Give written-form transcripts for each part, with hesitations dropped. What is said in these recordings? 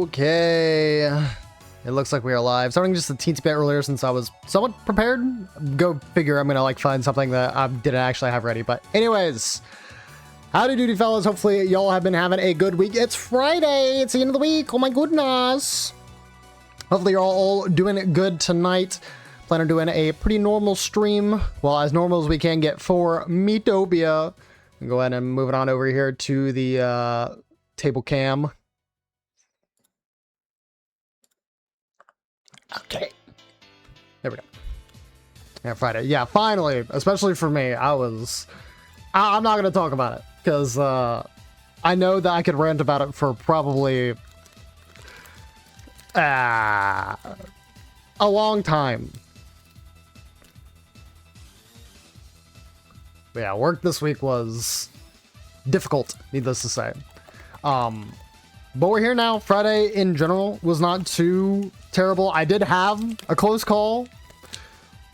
Okay. It looks like we are live. Starting just a teensy bit earlier since I was somewhat prepared. Go figure, I'm gonna like find something that I didn't actually have ready. But anyways, howdy doody fellas. Hopefully y'all have been having a good week. It's Friday. It's the end of the week. Oh my goodness. Hopefully you're all doing good tonight. Plan on doing a pretty normal stream. Well, as normal as we can get for Miitopia. Go ahead and move it on over here to the table cam. Okay. There we go. Yeah, Friday. Yeah, finally. Especially for me. I'm not going to talk about it. Because I know that I could rant about it for probably a long time. But yeah, work this week was difficult, needless to say. But we're here now. Friday in general was not too terrible. I did have a close call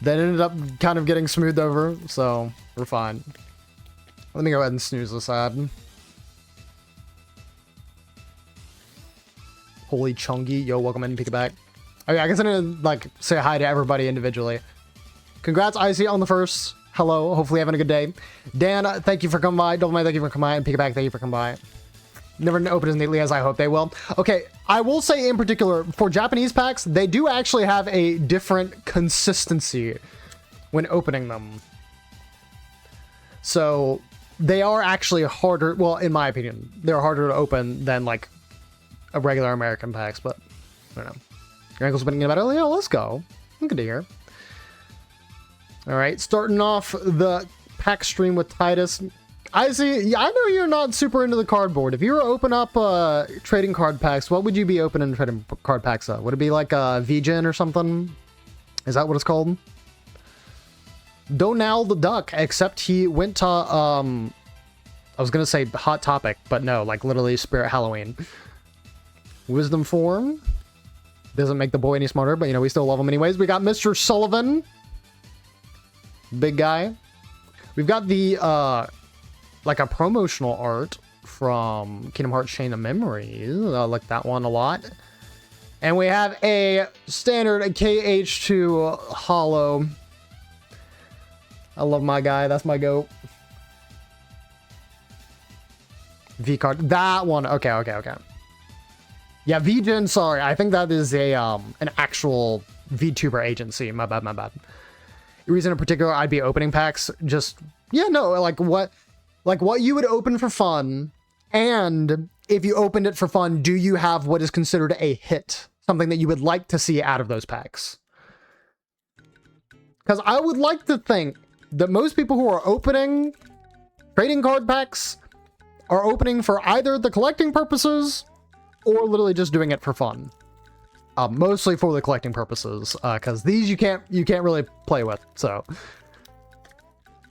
that ended up kind of getting smoothed over, so we're fine. Let me go ahead and snooze this ad. Holy Chungy. Yo, welcome in, Piggyback. Okay, I guess I need to like say hi to everybody individually. Congrats, Icy, on the first. Hello, hopefully having a good day. Dan, thank you for coming by. Double thank you for coming by. And Piggyback, thank you for coming by. Never open as neatly as I hope they will. Okay, I will say in particular, for Japanese packs, they do actually have a different consistency when opening them. So, they are actually harder, well, in my opinion, they're harder to open than, like, a regular American packs, but, I don't know. Your ankle's been getting better? Yeah, let's go. Good to hear. Alright, starting off the pack stream with Titus. I see. I know you're not super into the cardboard. If you were to open up trading card packs, what would you be opening trading card packs up? Would it be like a VGen or something? Is that what it's called? Donald the Duck, except he went to, I was going to say Hot Topic, but no, like literally Spirit Halloween. Wisdom Form. Doesn't make the boy any smarter, but you know, we still love him anyways. We got Mr. Sullivan. Big guy. We've got the, like a promotional art from Kingdom Hearts Chain of Memories. I like that one a lot. And we have a standard KH2 holo. I love my guy. That's my goat. V card. That one. Okay. Yeah, VGen, sorry. I think that is a an actual VTuber agency. My bad. The reason in particular I'd be opening packs, just, yeah, no, like what you would open for fun, and if you opened it for fun, do you have what is considered a hit? Something that you would like to see out of those packs? Because I would like to think that most people who are opening trading card packs are opening for either the collecting purposes or literally just doing it for fun. Mostly for the collecting purposes, because these you can't really play with, so.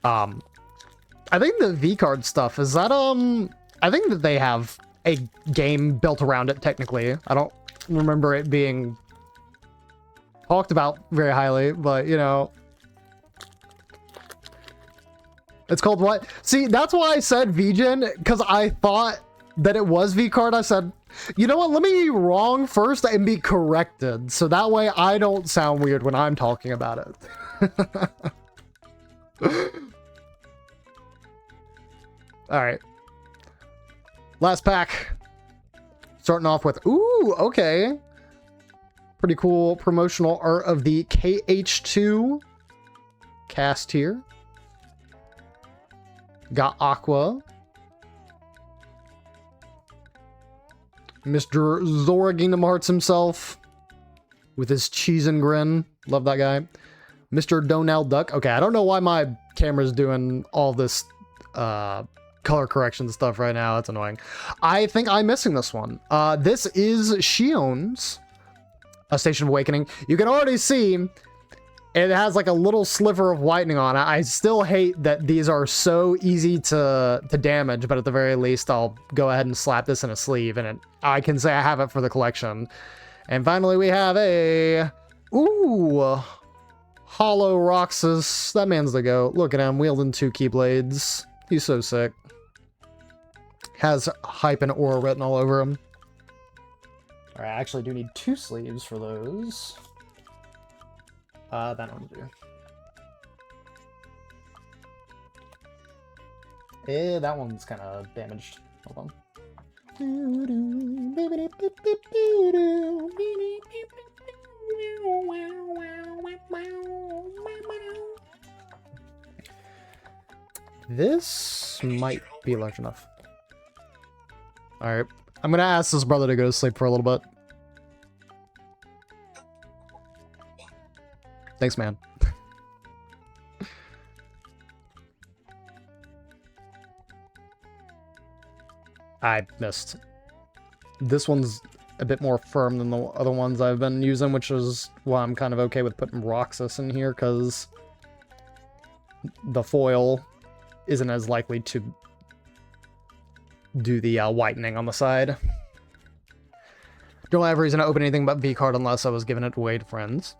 I think the V-card stuff, is that, I think that they have a game built around it, technically. I don't remember it being talked about very highly, but, you know. It's called what? See, that's why I said VGen, because I thought that it was V-card. I said, you know what, let me be wrong first and be corrected, so that way I don't sound weird when I'm talking about it. Alright. Last pack. Starting off with, ooh, okay. Pretty cool promotional art of the KH2 cast here. Got Aqua. Mr. Zora Kingdom Hearts himself. With his cheese and grin. Love that guy. Mr. Donald Duck. Okay, I don't know why my camera's doing all this color correction stuff right now. It's annoying. I think I'm missing this one. This is Shion's A Station of Awakening. You can already see it has like a little sliver of whitening on it. I still hate that these are so easy to damage, but at the very least, I'll go ahead and slap this in a sleeve, and I can say I have it for the collection. And finally, we have a... Ooh! Hollow Roxas. That man's the goat. Look at him, wielding 2 Keyblades. He's so sick. Has hype and aura written all over him. Alright, I actually do need 2 sleeves for those. That one will do. That one's kind of damaged. Hold on. This might be large enough. Alright. I'm gonna ask this brother to go to sleep for a little bit. Thanks, man. I missed. This one's a bit more firm than the other ones I've been using, which is why I'm kind of okay with putting Roxas in here, because the foil isn't as likely to do the whitening on the side. Don't have reason to open anything but V-card unless I was giving it away to friends.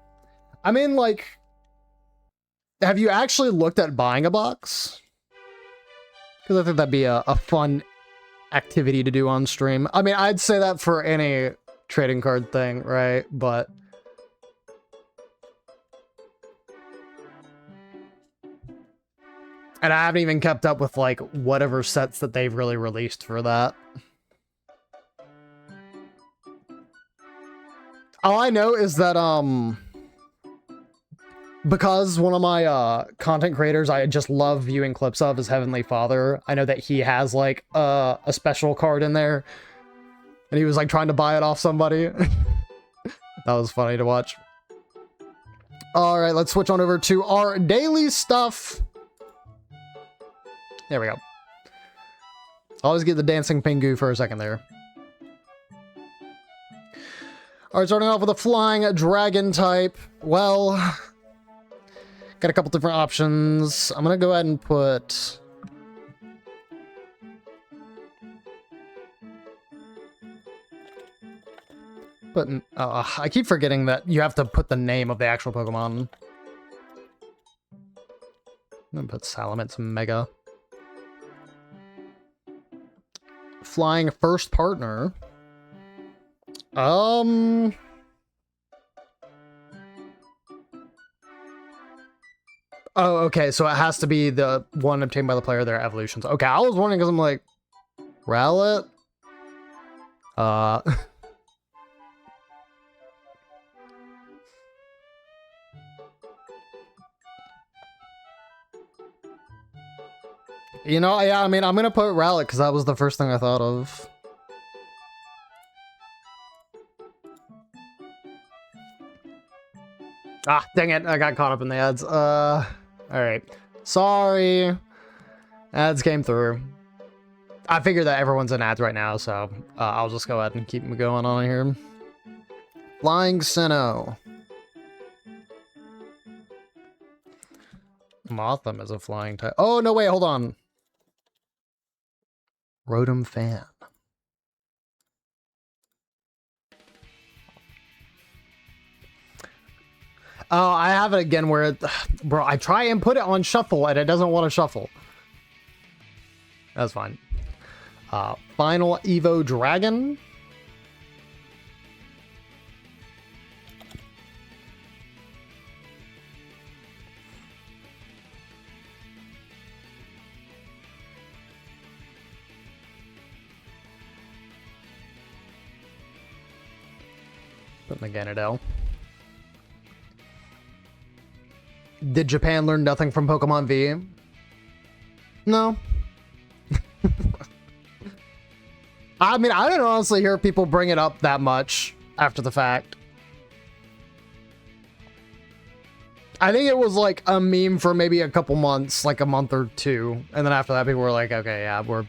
I mean, like, have you actually looked at buying a box? Because I think that'd be a fun activity to do on stream. I mean, I'd say that for any trading card thing, right? But and I haven't even kept up with, like, whatever sets that they've really released for that. All I know is that, because one of my content creators I just love viewing clips of is Heavenly Father, I know that he has, like, a special card in there. And he was, like, trying to buy it off somebody. That was funny to watch. Alright, let's switch on over to our daily stuff. There we go. Always get the dancing Pingu for a second there. Alright, starting off with a flying dragon type. Well, got a couple different options. I'm gonna go ahead and put... I keep forgetting that you have to put the name of the actual Pokemon. I'm gonna put Salamence Mega. Flying first partner. Oh, okay, so it has to be the one obtained by the player, their evolutions. Okay, I was wondering because I'm like, Rowlet? You know, yeah, I mean, I'm gonna put Rowlet because that was the first thing I thought of. Ah, dang it, I got caught up in the ads. Alright. Sorry. Ads came through. I figured that everyone's in ads right now, so I'll just go ahead and keep them going on here. Flying Sinnoh. Motham is a flying type. Oh, no, wait, hold on. Rotom fan. Oh, I have it again where it, bro, I try and put it on shuffle and it doesn't want to shuffle. That's fine. Final Evo Dragon. Put Meganadel. Did Japan learn nothing from Pokemon V? No. I mean, I didn't honestly hear people bring it up that much after the fact. I think it was like a meme for maybe a couple months, like a month or two. And then after that, people were like, okay, yeah, we're...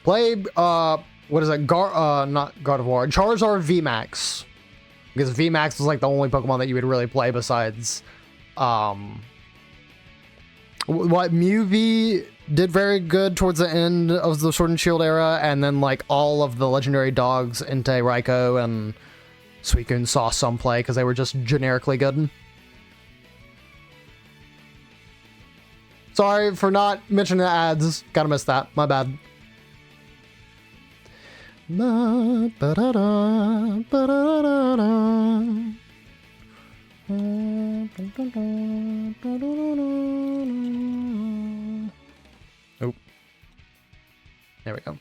Play, what is it? Not God of War. Charizard VMAX. Because VMAX was like the only Pokemon that you would really play besides... What Mew V did very good towards the end of the Sword and Shield era, and then like all of the legendary dogs, Entei, Raikou, and Suicune saw some play because they were just generically good. Sorry for not mentioning the ads. Gotta miss that. My bad. Oh. There we go.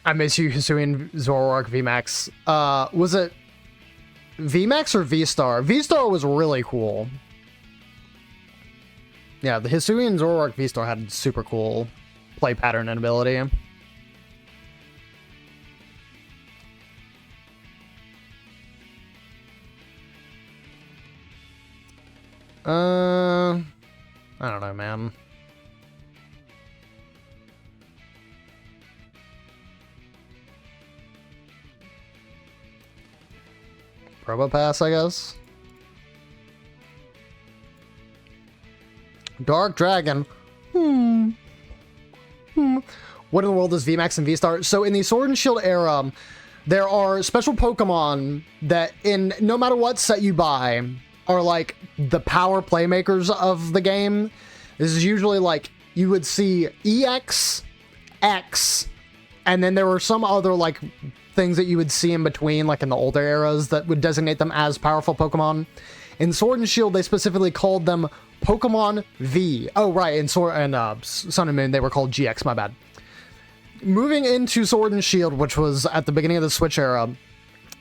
I miss you, Hisuian Zoroark VMAX. Was it VMAX or V-Star? V-Star was really cool. Yeah, the Hisuian Zoroark V-Star had super cool play pattern and ability. I don't know, man. Probopass, I guess. Dark Dragon. What in the world is VMAX and V-Star? So in the Sword and Shield era, there are special Pokemon that in no matter what set you buy are like the power playmakers of the game. This is usually like you would see EX, X, and then there were some other like things that you would see in between, like in the older eras, that would designate them as powerful Pokemon. In Sword and Shield, they specifically called them Pokemon V. Oh, right, in Sun and Moon, they were called GX, my bad. Moving into Sword and Shield, which was at the beginning of the Switch era,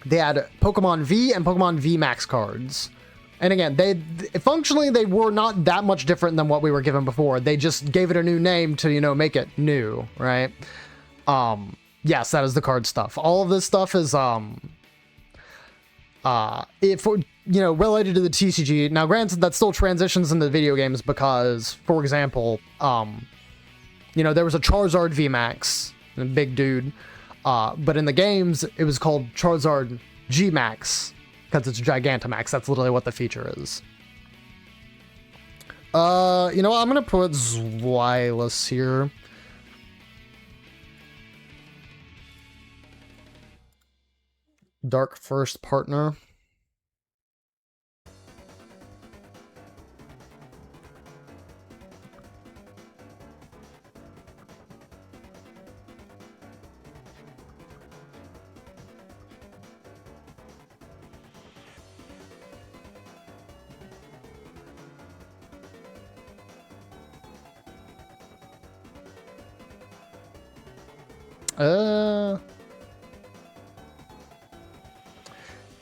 they had Pokemon V and Pokemon V Max cards. And again, functionally, they were not that much different than what we were given before. They just gave it a new name to, you know, make it new, right? Yes, that is the card stuff. All of this stuff is, related to the TCG. Now, granted, that still transitions into video games because, for example, there was a Charizard VMAX, a big dude, but in the games, it was called Charizard G-Max, because it's Gigantamax. That's literally what the feature is. I'm gonna put Zweilous here. Dark First Partner.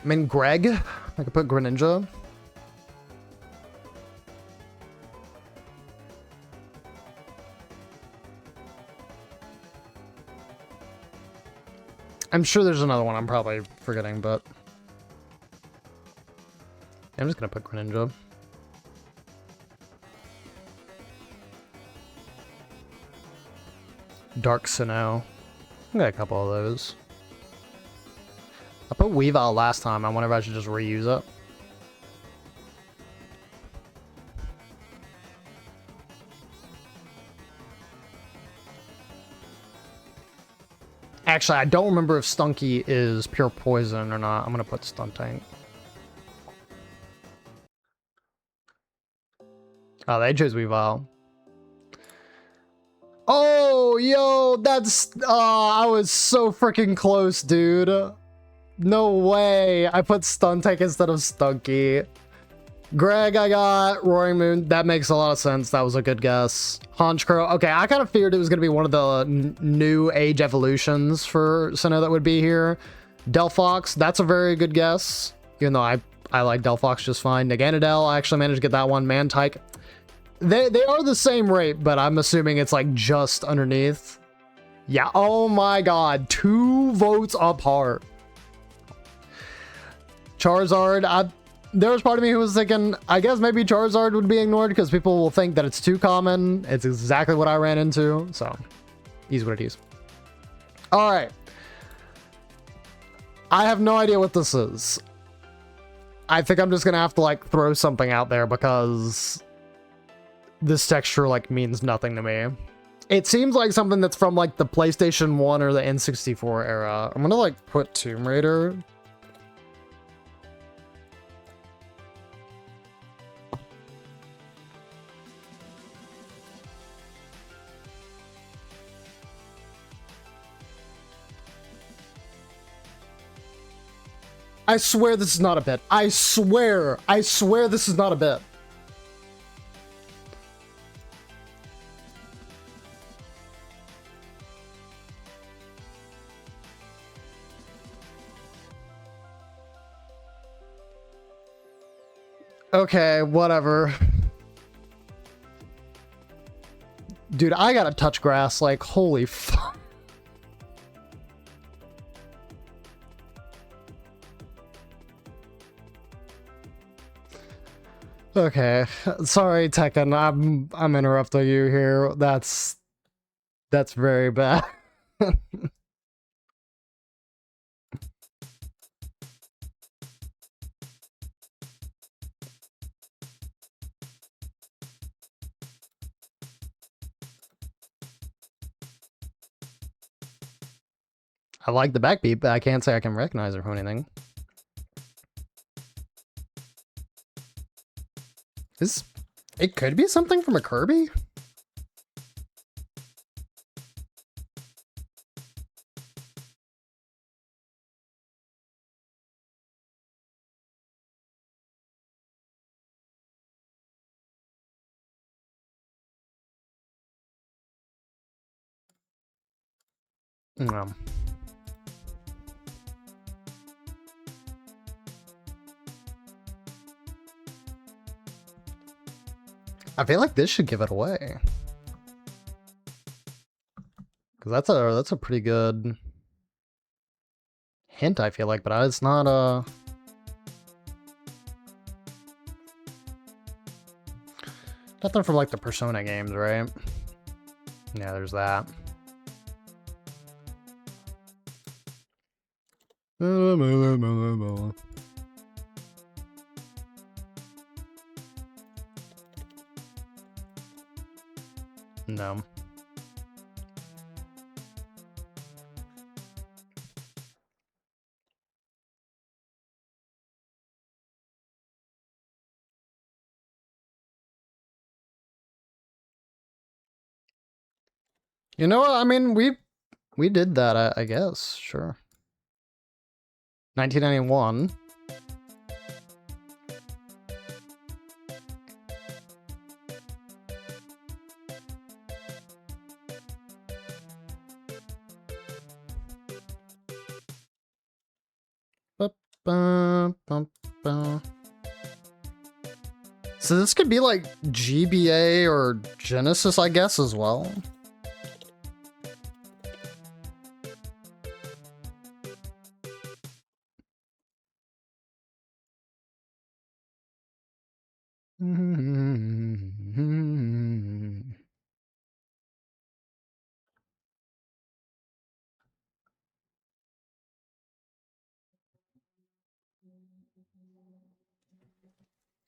I mean, Greg. I could put Greninja. I'm sure there's another one I'm probably forgetting, but I'm just gonna put Greninja. Dark Sinnoh. I got a couple of those. I put Weavile last time. I wonder if I should just reuse it. Actually, I don't remember if Stunky is pure poison or not. I'm gonna put Stuntank. Oh, they chose Weavile. Oh, yo, that's... I was so freaking close, dude. No way. I put Stuntank instead of Stunky. Greg, I got Roaring Moon. That makes a lot of sense. That was a good guess. Honchkrow. Okay, I kind of feared it was going to be one of the new age evolutions for Sinnoh that would be here. Delphox, that's a very good guess. Even though I like Delphox just fine. Naganadel, I actually managed to get that one. Mantike. They are the same rate, but I'm assuming it's like just underneath. Yeah, oh my god. 2 votes apart. Charizard, there was part of me who was thinking, I guess maybe Charizard would be ignored because people will think that it's too common. It's exactly what I ran into, so is what it is. All right. I have no idea what this is. I think I'm just gonna have to like throw something out there because this texture like means nothing to me. It seems like something that's from like the PlayStation 1 or the N64 era. I'm gonna like put Tomb Raider. I swear this is not a bit. I swear this is not a bit. Okay, whatever. Dude, I gotta touch grass, like, holy fuck. Okay, sorry, Tekken, I'm interrupting you here. That's very bad. I like the backbeat, but I can't say I can recognize it from anything. It could be something from a Kirby? No. I feel like this should give it away. Because that's a pretty good hint, I feel like, but it's not nothing from like the Persona games, right? Yeah, there's that. No. You know what? I mean, we did that, I guess. Sure. 1991. So this could be like GBA or Genesis, I guess, as well.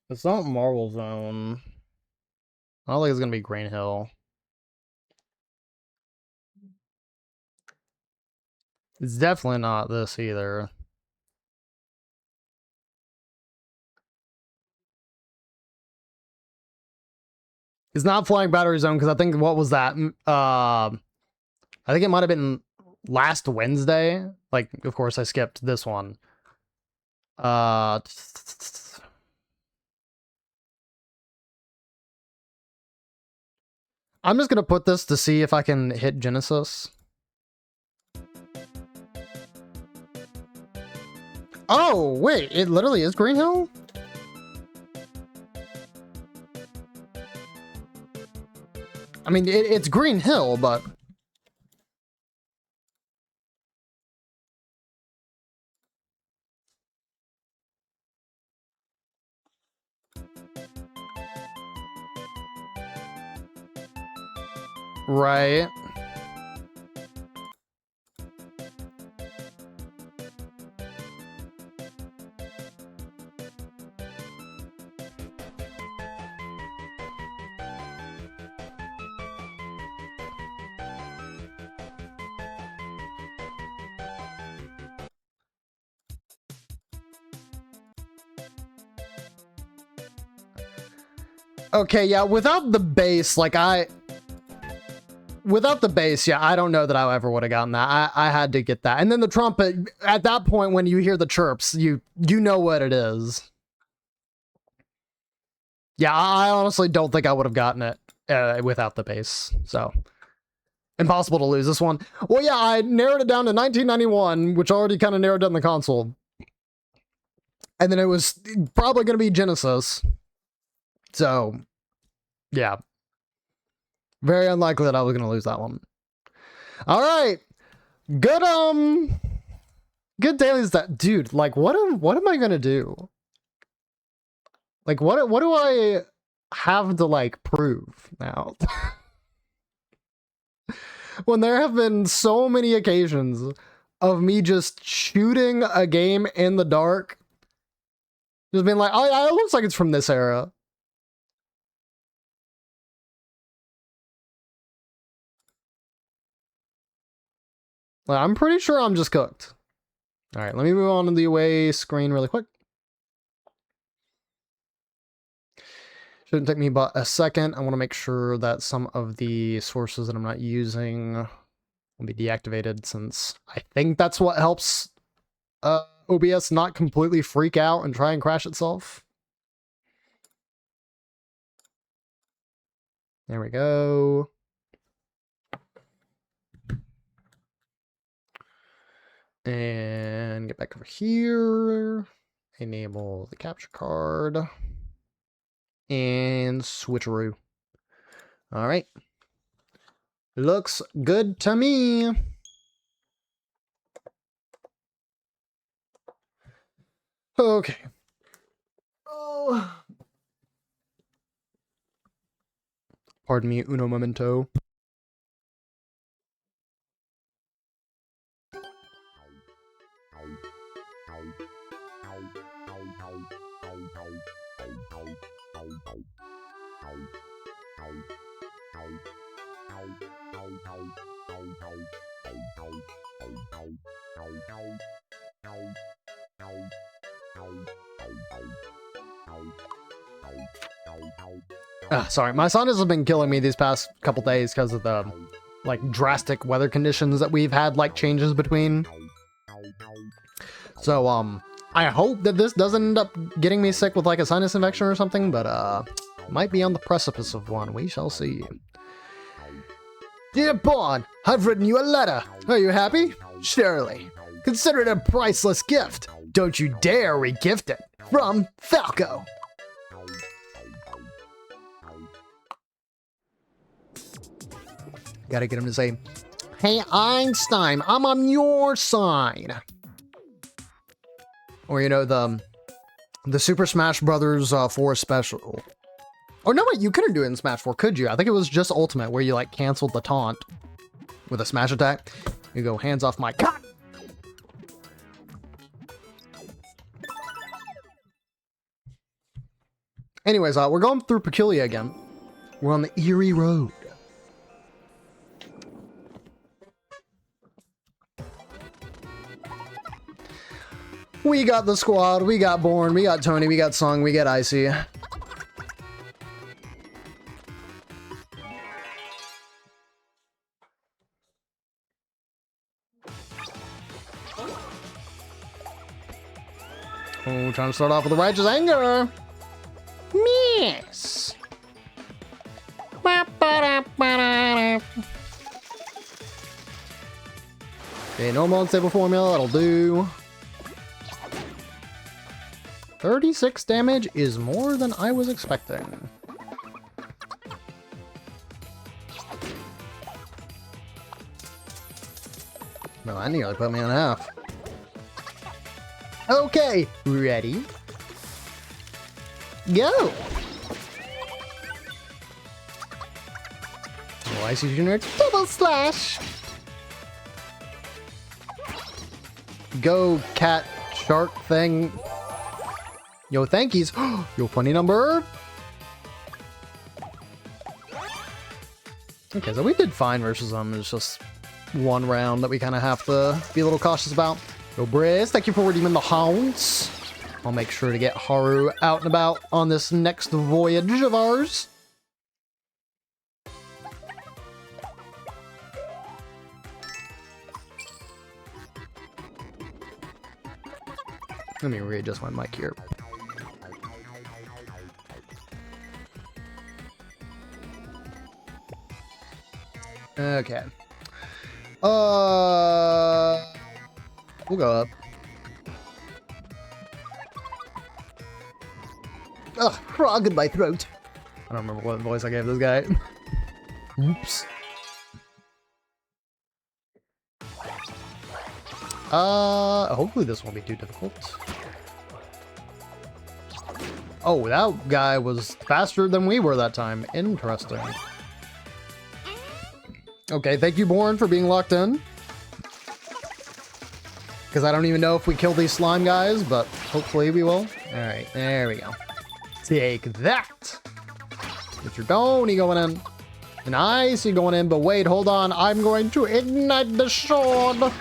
It's not Marble Zone. I don't think it's gonna be Green Hill. It's definitely not this either. It's not Flying Battery Zone because I think what was that? I think it might have been last Wednesday. Like, of course, I skipped this one. I'm just gonna put this to see if I can hit Genesis. Oh, wait, it literally is Green Hill? I mean, it's Green Hill, but... Right. Okay, yeah, without the base, like without the base, yeah, I don't know that I ever would have gotten that. I had to get that. And then the trumpet, at that point when you hear the chirps, you know what it is. Yeah, I honestly don't think I would have gotten it without the base. So, impossible to lose this one. Well, yeah, I narrowed it down to 1991, which already kind of narrowed down the console. And then it was probably going to be Genesis. So, yeah. Very unlikely that I was going to lose that one. All right. Good, good dailies that... Dude, like, what am I going to do? Like, what do I have to, like, prove now? When there have been so many occasions of me just shooting a game in the dark. Just being like, oh, it looks like it's from this era. Like, I'm pretty sure I'm just cooked. All right, let me move on to the away screen really quick. Shouldn't take me but a second. I want to make sure that some of the sources that I'm not using will be deactivated, since I think that's what helps OBS not completely freak out and try and crash itself. There we go. And get back over here. Enable the capture card. And switcheroo. All right. Looks good to me. Okay. Oh. Pardon me, uno momento. Sorry, my sinus has been killing me these past couple days because of the like drastic weather conditions that we've had, like changes between. So I hope that this doesn't end up getting me sick with like a sinus infection or something, but might be on the precipice of one. We shall see. Dear Pawn, I've written you a letter. Are you happy? Surely. Consider it a priceless gift. Don't you dare re-gift it. From Falco. Gotta get him to say, hey Einstein, I'm on your side. Or, you know, the Super Smash Brothers 4 special. Oh, no, wait, you couldn't do it in Smash 4, could you? I think it was just Ultimate, where you, like, canceled the taunt with a smash attack. You go, hands off my cock. Anyways, we're going through Peculia again. We're on the Erie Road. We got the squad, we got Born, we got Tony, we got Sung, we got Icy. Oh, trying to start off with a righteous anger. Miss. Okay, normal unstable formula, that'll do. 36 damage is more than I was expecting. No, that nearly put me on half. Okay, ready? Go! Oh, Icy Junior, double slash! Go, cat, shark thing. Yo, thankies. Yo, funny number. Okay, so we did fine versus them. It's just one round that we kind of have to be a little cautious about. Yo, Briz, thank you for redeeming the hounds. I'll make sure to get Haru out and about on this next voyage of ours. Let me readjust my mic here. Okay. We'll go up. Ugh, frog in my throat. I don't remember what voice I gave this guy. Oops. Hopefully this won't be too difficult. Oh, that guy was faster than we were that time. Interesting. Okay, thank you, Born, for being locked in. Because I don't even know if we kill these slime guys, but hopefully we will. Alright, there we go. Take that! Get your Tony going in. And Icy going in, but wait, hold on. I'm going to ignite the sword!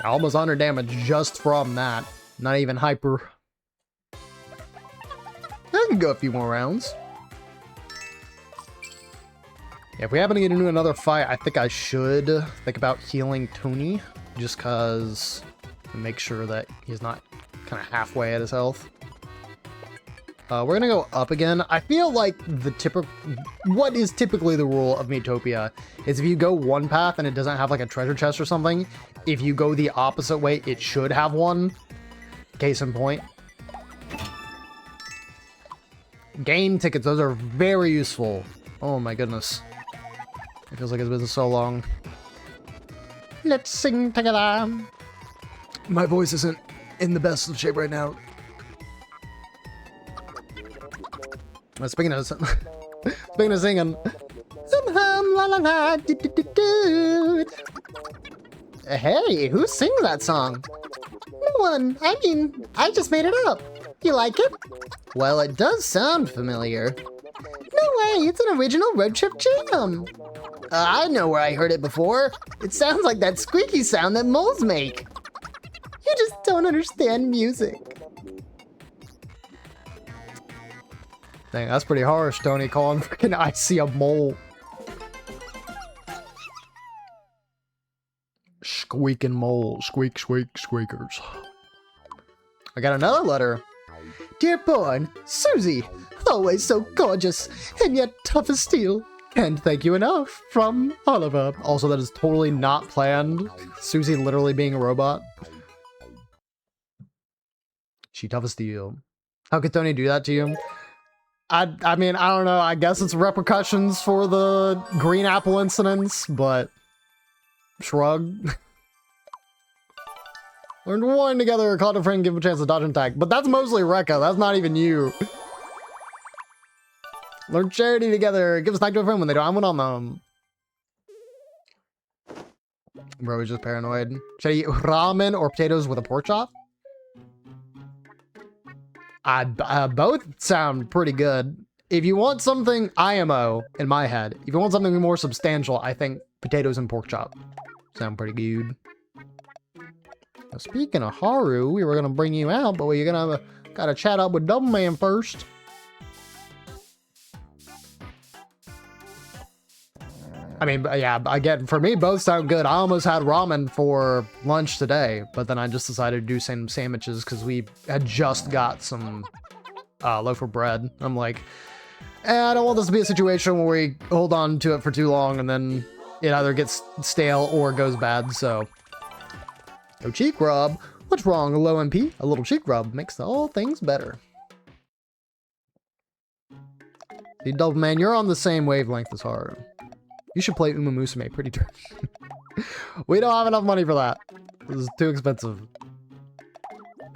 Almost 100 damage just from that. Not even hyper. I can go a few more rounds. Yeah, if we happen to get into another fight, I think I should think about healing Tony. Just because to make sure that he's not kind of halfway at his health. We're going to go up again. I feel like what is typically the rule of Miitopia is if you go one path and it doesn't have like a treasure chest or something, if you go the opposite way, it should have one. Case in point. Game tickets, those are very useful. Oh my goodness. It feels like it's been so long. Let's sing together. My voice isn't in the best of shape right now. Speaking of singing, la la la, do, do, do, do. Hey, who sings that song? No one. I mean, I just made it up. You like it? Well, it does sound familiar. No way, it's an original road trip jam. I know where I heard it before. It sounds like that squeaky sound that moles make. You just don't understand music. Dang, that's pretty harsh, Tony, calling freaking Icy a mole. Squeaking mole. Squeak, squeak, squeakers. I got another letter. Dear Born, Susie, always so gorgeous, and yet tough as steel. Can't thank you enough. From Oliver. Also, that is totally not planned. Susie literally being a robot. She tough as steel. How could Tony do that to you? I mean, I don't know. I guess it's repercussions for the green apple incidents, but shrug. Learn to warn together, call a friend, give a chance to dodge and attack. But that's mostly Rekka. That's not even you. Learn charity together. Give a snack to a friend when they don't have one on them. Bro, he's just paranoid. Should I eat ramen or potatoes with a pork chop? Both sound pretty good. If you want something IMO in my head, if you want something more substantial, I think potatoes and pork chop sound pretty good. Now, speaking of Haru, we were gonna bring you out, but we're gonna gotta chat up with Double Man first. I mean, yeah, again, for me, both sound good. I almost had ramen for lunch today, but then I just decided to do some sandwiches because we had just got some loaf of bread. I'm like, I don't want this to be a situation where we hold on to it for too long and then it either gets stale or goes bad, so. No cheek rub. What's wrong, low MP? A little cheek rub makes all things better. See, Double Man, you're on the same wavelength as Haru. You should play Uma Musume pretty turn. We don't have enough money for that. This is too expensive.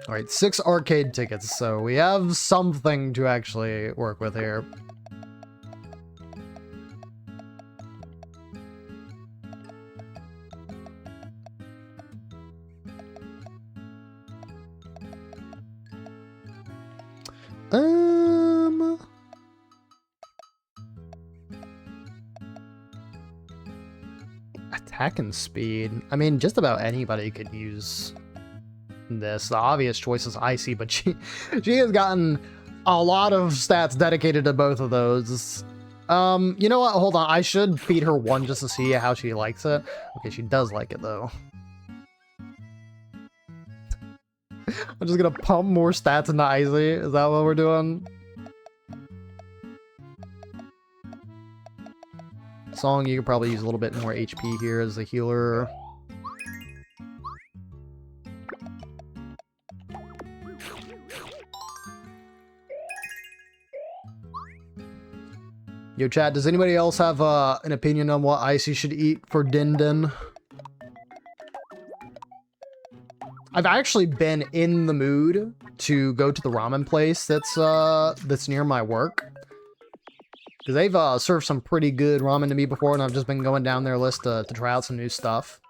Alright, 6 arcade tickets, so we have something to actually work with here. Attack and speed. I mean, just about anybody could use this. The obvious choice is Icy, but she has gotten a lot of stats dedicated to both of those. You know what? Hold on. I should feed her one just to see how she likes it. Okay, she does like it though. I'm just gonna pump more stats into Icy. Is that what we're doing? Song, you could probably use a little bit more HP here as a healer. Yo, chat, does anybody else have an opinion on what Icy should eat for Din Din? I've actually been in the mood to go to the ramen place that's near my work. Because they've served some pretty good ramen to me before, and I've just been going down their list to try out some new stuff.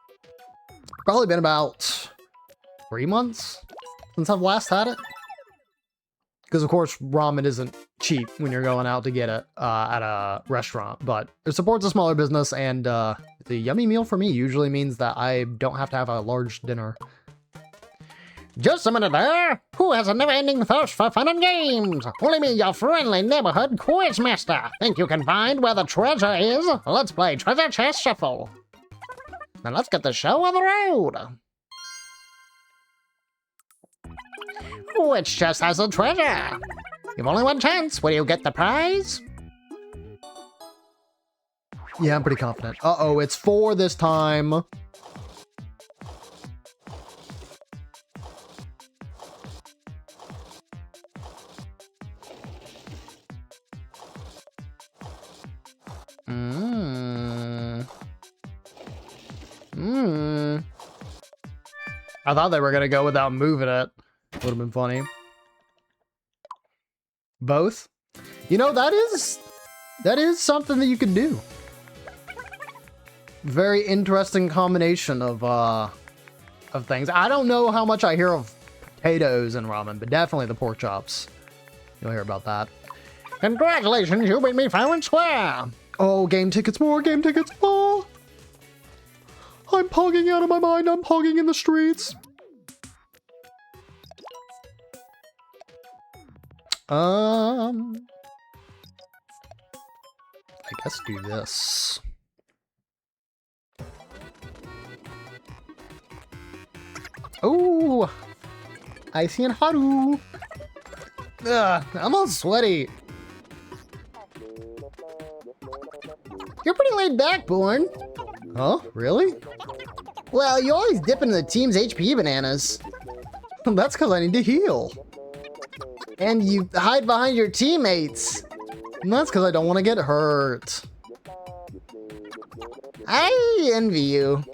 Probably been about 3 months since I've last had it. Because, of course, ramen isn't cheap when you're going out to get it at a restaurant. But it supports a smaller business, and it's a yummy meal for me. Usually means that I don't have to have a large dinner. Just a minute there. Who has a never-ending thirst for fun and games? Only me, your friendly neighborhood quiz master. Think you can find where the treasure is? Let's play Treasure Chest Shuffle. Now let's get the show on the road. Which chest has the treasure? You've only one chance. Will you get the prize? Yeah, I'm pretty confident. Uh-oh, it's 4 this time. I thought they were gonna go without moving it. Would have been funny. Both? You know, that is something that you can do. Very interesting combination of things. I don't know how much I hear of potatoes and ramen, but definitely the pork chops. You'll hear about that. Congratulations, you beat me fair and square. Oh, game tickets more, game tickets more. I'm pogging out of my mind. I'm pogging in the streets. I guess do this. Oh, Icy and Haru. Ugh, I'm all sweaty. You're pretty laid back, Born. Huh? Really? Well, you always dip into the team's HP bananas. That's because I need to heal. And you hide behind your teammates. And that's because I don't want to get hurt. I envy you.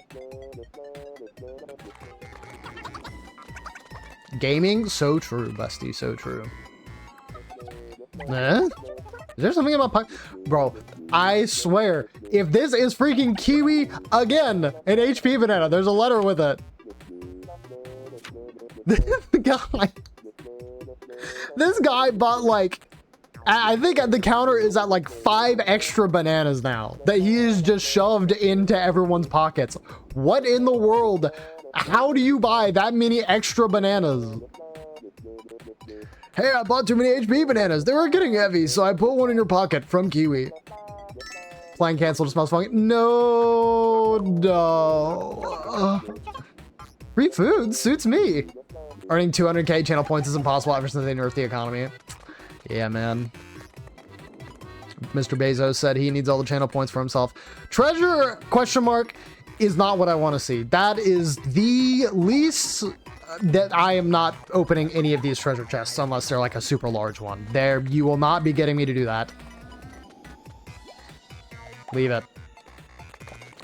Gaming? So true, Busty. So true. Eh? Is there something in my pocket? Bro, I swear, if this is freaking Kiwi again, an HP banana, there's a letter with it. God. This guy bought like, I think the counter is at like 5 extra bananas now that he is just shoved into everyone's pockets. What in the world? How do you buy that many extra bananas? Hey, I bought too many HP bananas. They were getting heavy, so I put one in your pocket from Kiwi. Plan canceled. It smells funky. No. Free food suits me. Earning 200k channel points is impossible ever since they nerfed the economy. Yeah, man. Mr. Bezos said he needs all the channel points for himself. Treasure, question mark, is not what I want to see. That is the least that I am not opening any of these treasure chests unless they're like a super large one. There, you will not be getting me to do that. Leave it.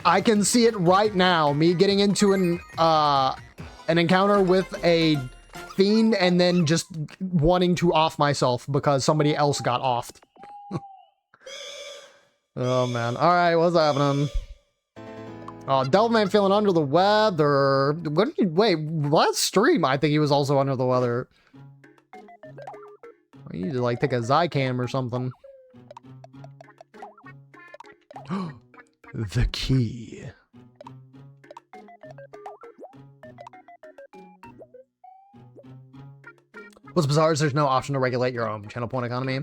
I can see it right now. Me getting into an encounter with a fiend and then just wanting to off myself because somebody else got offed. Oh man. All right, what's happening? Oh, Devilman feeling under the weather. What did you, wait, last stream I think he was also under the weather. I need to like take a Zycam or something. The key. What's bizarre is there's no option to regulate your own channel point economy.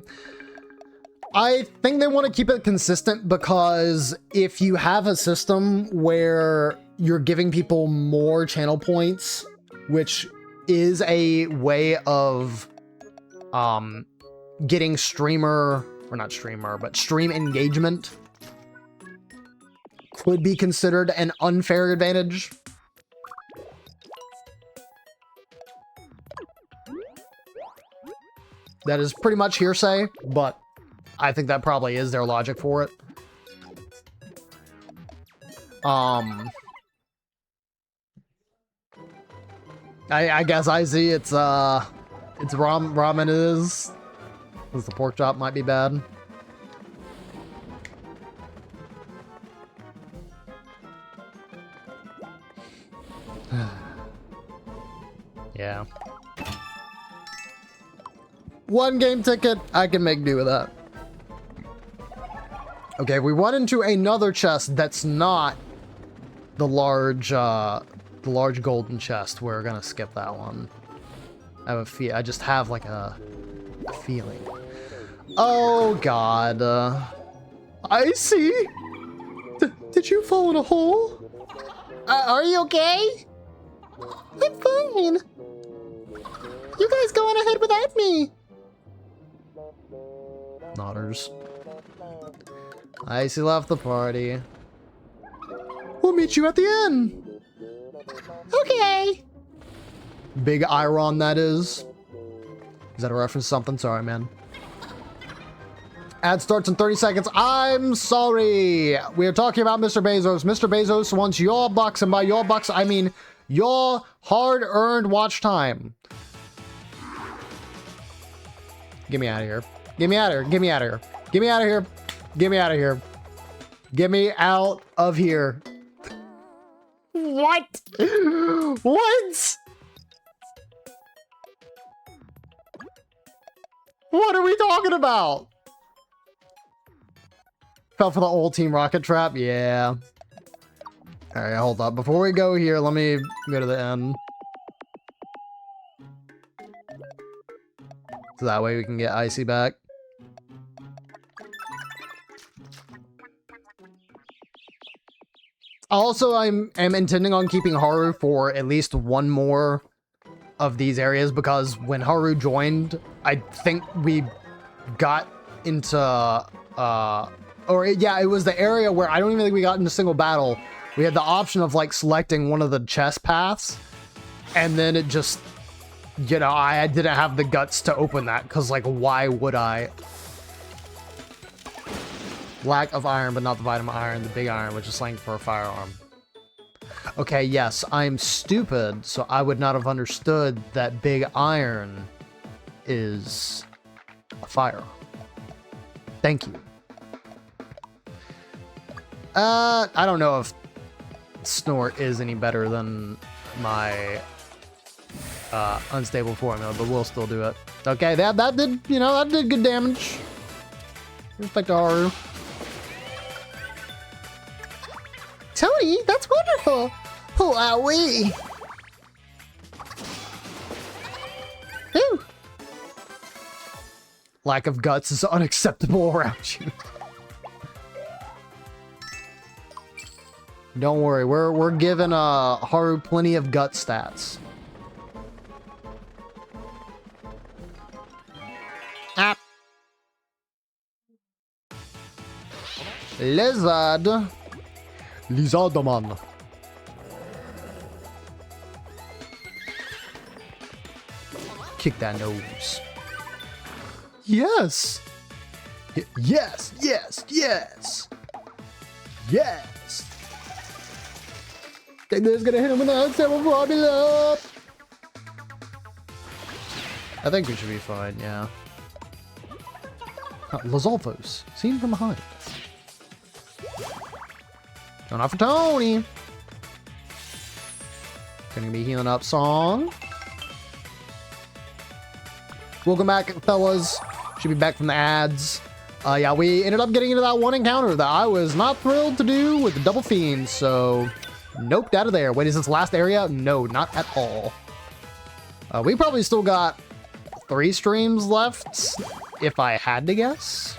I think they want to keep it consistent because if you have a system where you're giving people more channel points, which is a way of getting stream engagement, could be considered an unfair advantage. That is pretty much hearsay, but I think that probably is their logic for it. I guess I see it's ramen is. Because the pork chop might be bad. Yeah. One game ticket, I can make do with that. Okay, we run into another chest that's not the large golden chest. We're gonna skip that one. I just have like a feeling. Oh God. I see. Did you fall in a hole? Are you okay? I'm fine. You guys go on ahead without me. Nodders. Icy left the party. We'll meet you at the end. Okay. Big Iron, that is. Is that a reference to something? Sorry, man. Ad starts in 30 seconds. I'm sorry. We are talking about Mr. Bezos. Mr. Bezos wants your bucks, and by your bucks, I mean your hard-earned watch time. Get me out of here. Get me out of here. Get me out of here. Get me out of here. Get me out of here. Get me out of here. What? What? What are we talking about? Fell for the old Team Rocket trap? Yeah. Alright, hold up. Before we go here, let me go to the end. So that way we can get Icy back. Also, I'm intending on keeping Haru for at least one more of these areas because when Haru joined, I think we got into, yeah, it was the area where I don't even think we got into single battle. We had the option of like selecting one of the chest paths, and then it just, you know, I didn't have the guts to open that because like, why would I? Lack of iron, but not the vitamin iron, the big iron, which is slang for a firearm. Okay, yes, I'm stupid, so I would not have understood that big iron is a firearm. Thank you. I don't know if Snort is any better than my unstable formula, but we'll still do it. Okay, that did, you know, that did good damage. Respect to Haru. Tony, that's wonderful. Oh, wowee. Ooh. Lack of guts is unacceptable around you. Don't worry, we're giving Haru plenty of gut stats. Ah. Lizard. Lizardaman. Kick that nose. Yes. Yes, yes, yes. Yes. Think that's gonna hit him with that several formula. I think we should be fine, yeah. Lizalfos, seen from behind. Going off for Tony. Gonna be healing up Song. Welcome back, fellas. Should be back from the ads. Yeah, we ended up getting into that one encounter that I was not thrilled to do with the double fiends, so noped out of there. Wait, is this last area? No, not at all. We probably still got 3 streams left, if I had to guess.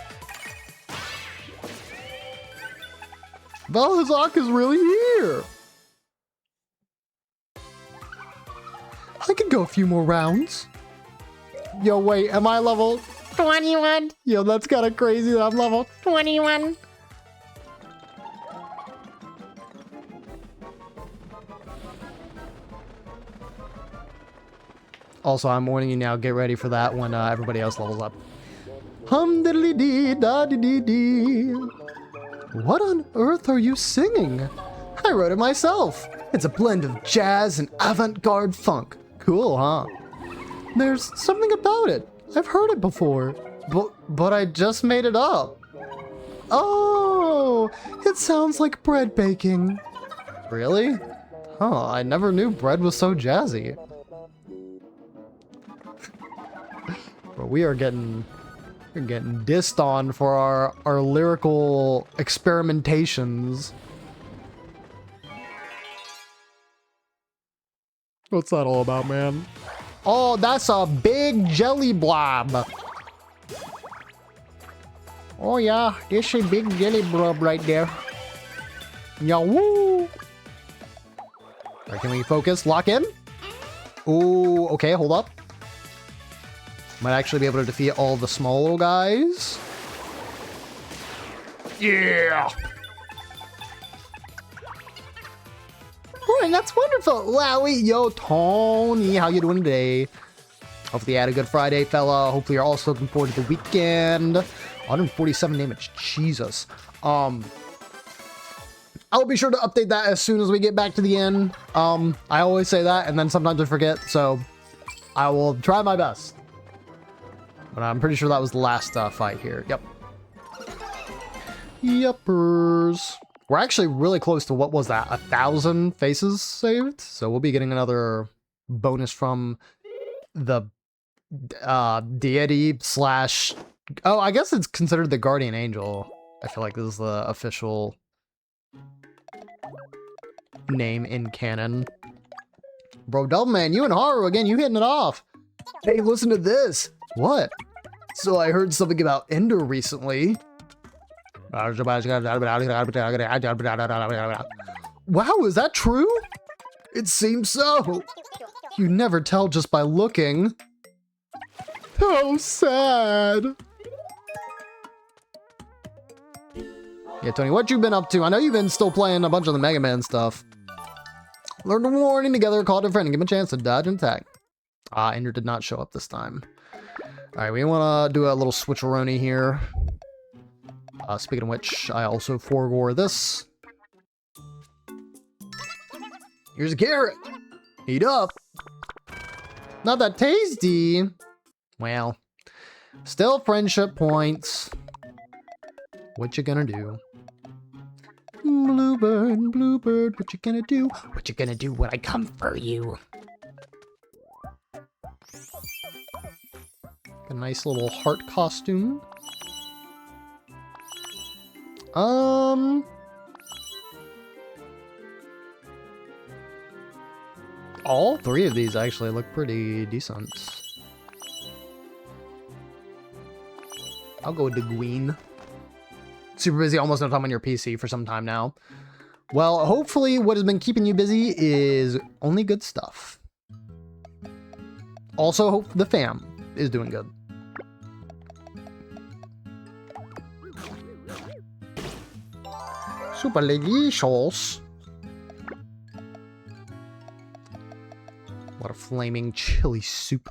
Vel'Hazak is really here. I could go a few more rounds. Yo, wait, am I level 21. Yo, that's kind of crazy that I'm level 21. Also, I'm warning you now, get ready for that when everybody else levels up. Hum diddly dee da dee dee dee. What on earth are you singing? I wrote it myself. It's a blend of jazz and avant-garde funk. Cool, huh? There's something about it. I've heard it before, but I just made it up. Oh, it sounds like bread baking. Really? Huh, I never knew bread was so jazzy. But we're getting dissed on for our lyrical experimentations. What's that all about, man? Oh, that's a big jelly blob. Oh yeah, this is a big jelly blob right there. Yeah, woo! Alright, can we focus? Lock in? Ooh, okay, hold up. Might actually be able to defeat all the small little guys. Yeah! Oh, that's wonderful. Wowie, yo, Tony, how you doing today? Hopefully you had a good Friday, fella. Hopefully you're also looking forward to the weekend. 147 damage, Jesus. I'll be sure to update that as soon as we get back to the end. I always say that, and then sometimes I forget, so I will try my best. But I'm pretty sure that was the last fight here. Yep. Yuppers. We're actually really close to, what was that, 1,000 faces saved? So we'll be getting another bonus from the deity slash... Oh, I guess it's considered the guardian angel. I feel like this is the official name in canon. Bro, Doubleman, you and Haru again, you hitting it off. Hey, listen to this. What? So I heard something about Ender recently. Wow, is that true? It seems so. You never tell just by looking. How sad. Yeah, Tony, what you been up to? I know you've been still playing a bunch of the Mega Man stuff. Learn the warning together, call it a friend, and give him a chance to dodge and attack. Ender did not show up this time. Alright, we want to do a little switcheroni here. Speaking of which, I also forgore this. Here's a carrot. Eat up. Not that tasty. Well, still friendship points. What you gonna do? Bluebird, bluebird, what you gonna do? What you gonna do when I come for you? A nice little heart costume. All three of these actually look pretty decent. I'll go with the Gween. Super busy, almost no time on your PC for some time now. Well, hopefully what has been keeping you busy is only good stuff. Also, hope the fam is doing good. Super delicious. What a flaming chili soup.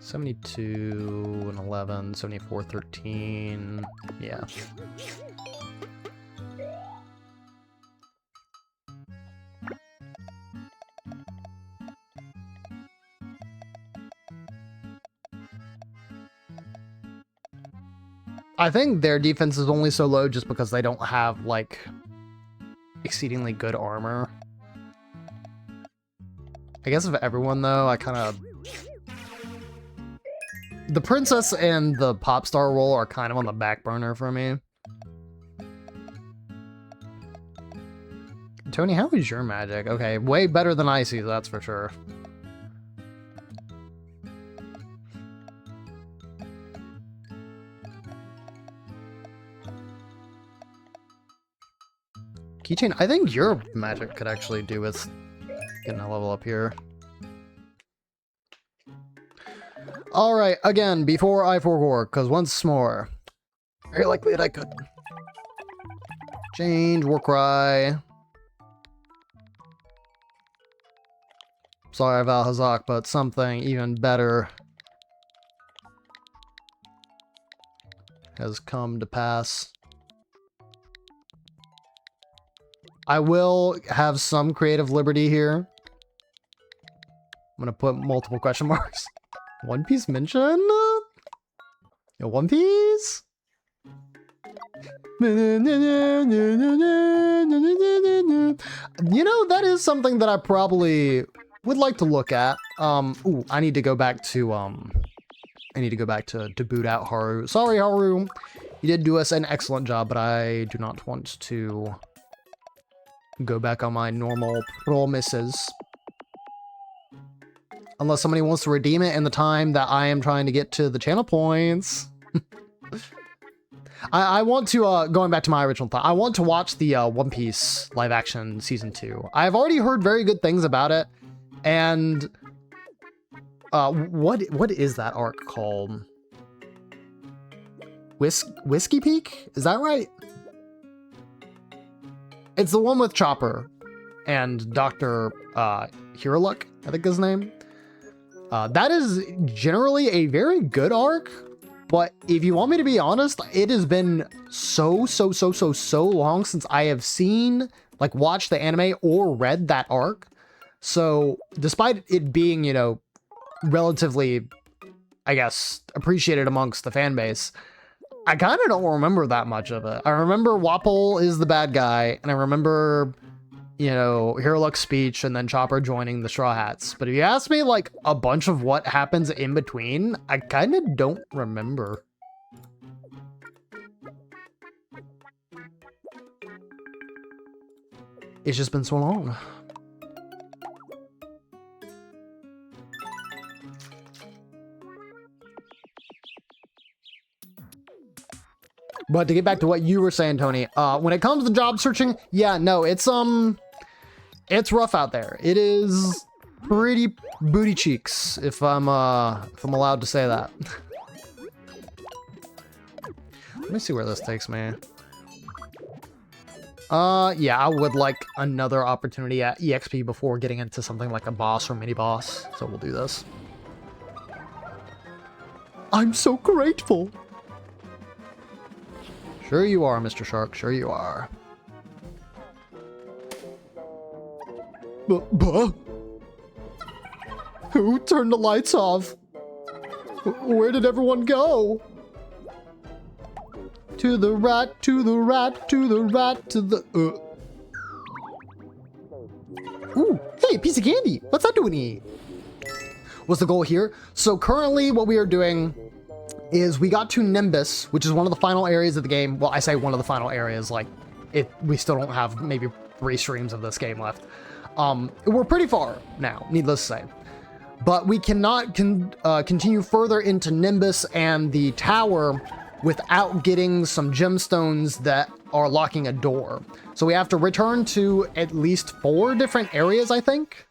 $72 and 11, 74, 13. Yeah. I think their defense is only so low just because they don't have, like, exceedingly good armor. I guess of everyone, though, I kind of... The princess and the pop star role are kind of on the back burner for me. Tony, how is your magic? Okay, way better than Icy, that's for sure. Keychain, I think your magic could actually do with getting a level up here. Alright, again, before I forgot, because once more, very likely that I could. Change, war cry. Sorry, Valhazak, but something even better has come to pass. I will have some creative liberty here. I'm gonna put multiple question marks. One Piece mention? Yo, One Piece? You know, that is something that I probably would like to look at. Ooh, I need to go back to boot out Haru. Sorry, Haru. You did do us an excellent job, but I do not want to go back on my normal promises. Unless somebody wants to redeem it in the time that I am trying to get to the channel points. I want to, going back to my original thought, I want to watch the One Piece live action season 2. I've already heard very good things about it. And what is that arc called? Whiskey Peak? Is that right? It's the one with Chopper and Dr. Hiroluck, I think his name. That is generally a very good arc, but if you want me to be honest, it has been so long since I have seen, like, watched the anime or read that arc. So despite it being, you know, relatively, I guess, appreciated amongst the fan base, I kind of don't remember that much of it. I remember Wapol is the bad guy, and I remember, you know, Hiroluck's speech, and then Chopper joining the Straw Hats. But if you ask me, like, a bunch of what happens in between, I kind of don't remember. It's just been so long. But to get back to what you were saying, Tony, when it comes to job searching, yeah, no, it's rough out there. It is pretty booty cheeks, if I'm allowed to say that. Let me see where this takes me. Yeah, I would like another opportunity at EXP before getting into something like a boss or mini boss. So we'll do this. I'm so grateful. Sure you are, Mr. Shark. Sure you are. Who turned the lights off? Where did everyone go? To the right, to the right, to the right, to the... Ooh, hey, a piece of candy. What's that doing here? What's the goal here? So currently what we are doing is we got to Nimbus, which is one of the final areas of the game. Well, I say one of the final areas, like we still don't have maybe 3 streams of this game left. We're pretty far now, needless to say. But we cannot continue further into Nimbus and the tower without getting some gemstones that are locking a door. So we have to return to at least 4 different areas, I think,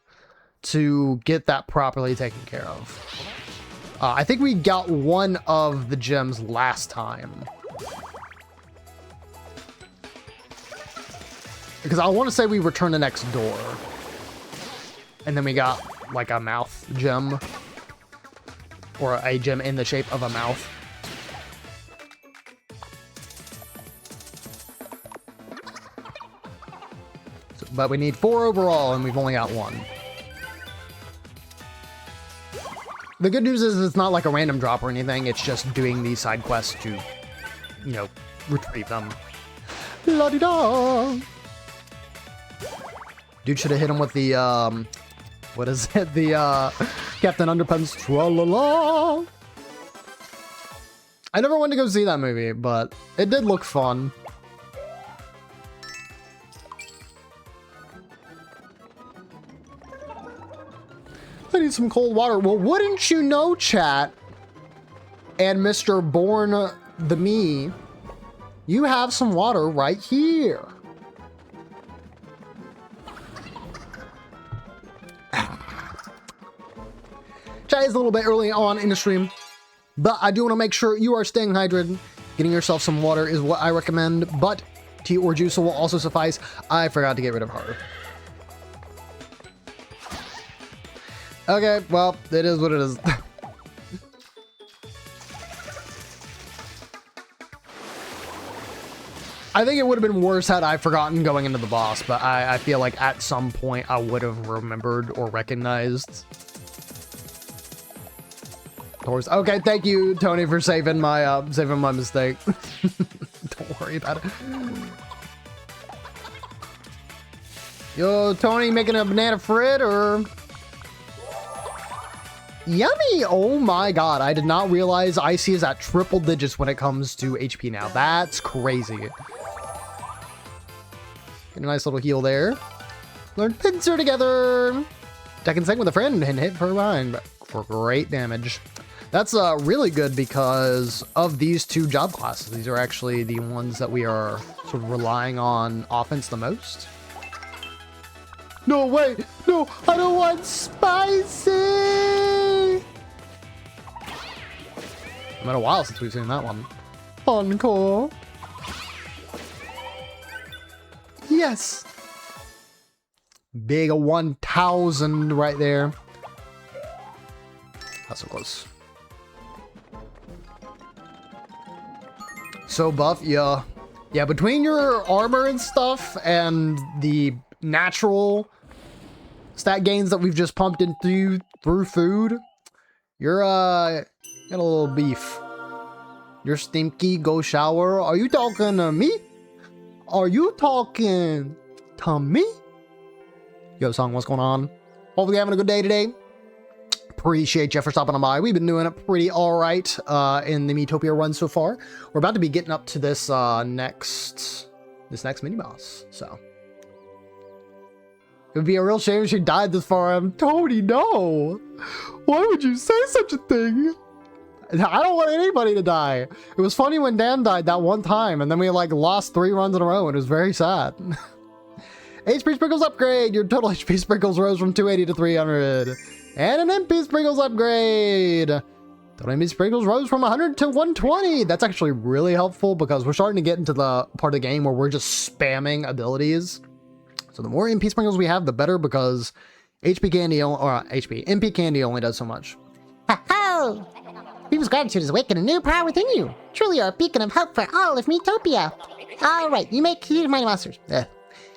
to get that properly taken care of. I think we got one of the gems last time. Because I want to say we returned the next door. And then we got like a mouth gem. Or a gem in the shape of a mouth. But we need 4 overall, and we've only got 1. The good news is it's not like a random drop or anything. It's just doing these side quests to, you know, retrieve them. La-di-da! Dude should have hit him with the, what is it? The, Captain Underpants Tra-la-la! I never wanted to go see that movie, but it did look fun. I need some cold water. Well, wouldn't you know, chat, and Mr. Born the Me, you have some water right here. Chat is a little bit early on in the stream, but I do want to make sure you are staying hydrated. Getting yourself some water is what I recommend, but tea or juice will also suffice. I forgot to get rid of her. Okay, well, it is what it is. I think it would have been worse had I forgotten going into the boss, but I feel like at some point I would have remembered or recognized. Okay, thank you, Tony, for saving my mistake. Don't worry about it. Yo, Tony, making a banana frit or? Yummy! Oh my god, I did not realize Icy is at triple digits when it comes to HP now. That's crazy. Get a nice little heal there. Learn pincer together. Deck and sync with a friend and hit for behind for great damage. That's really good because of these 2 job classes. These are actually the ones that we are sort of relying on offense the most. No, wait! No, I don't want spicy! It's been a while since we've seen that one. Encore. Yes! Big 1,000 right there. That's so close. So buff, yeah. Yeah, between your armor and stuff and the natural stat gains that we've just pumped into through food, you're got a little beef. You're stinky, go shower. Are you talking to me? Are you talking to me? Yo, Song, what's going on? Hopefully you're having a good day today. Appreciate you for stopping on by. We've been doing it pretty alright in the Miitopia run so far. We're about to be getting up to this next mini boss, so it would be a real shame if she died this far. Tony, no! Why would you say such a thing? I don't want anybody to die. It was funny when Dan died that one time, and then we like lost 3 runs in a row, and it was very sad. HP Sprinkles upgrade! Your total HP Sprinkles rose from 280 to 300. And an MP Sprinkles upgrade! Total MP Sprinkles rose from 100 to 120. That's actually really helpful because we're starting to get into the part of the game where we're just spamming abilities. So the more MP Sprinkles we have, the better, because MP Candy only does so much. Ho-ho! People's gratitude is awakening a new power within you. Truly you're a beacon of hope for all of Miitopia. Alright, you may continue Mighty Monsters.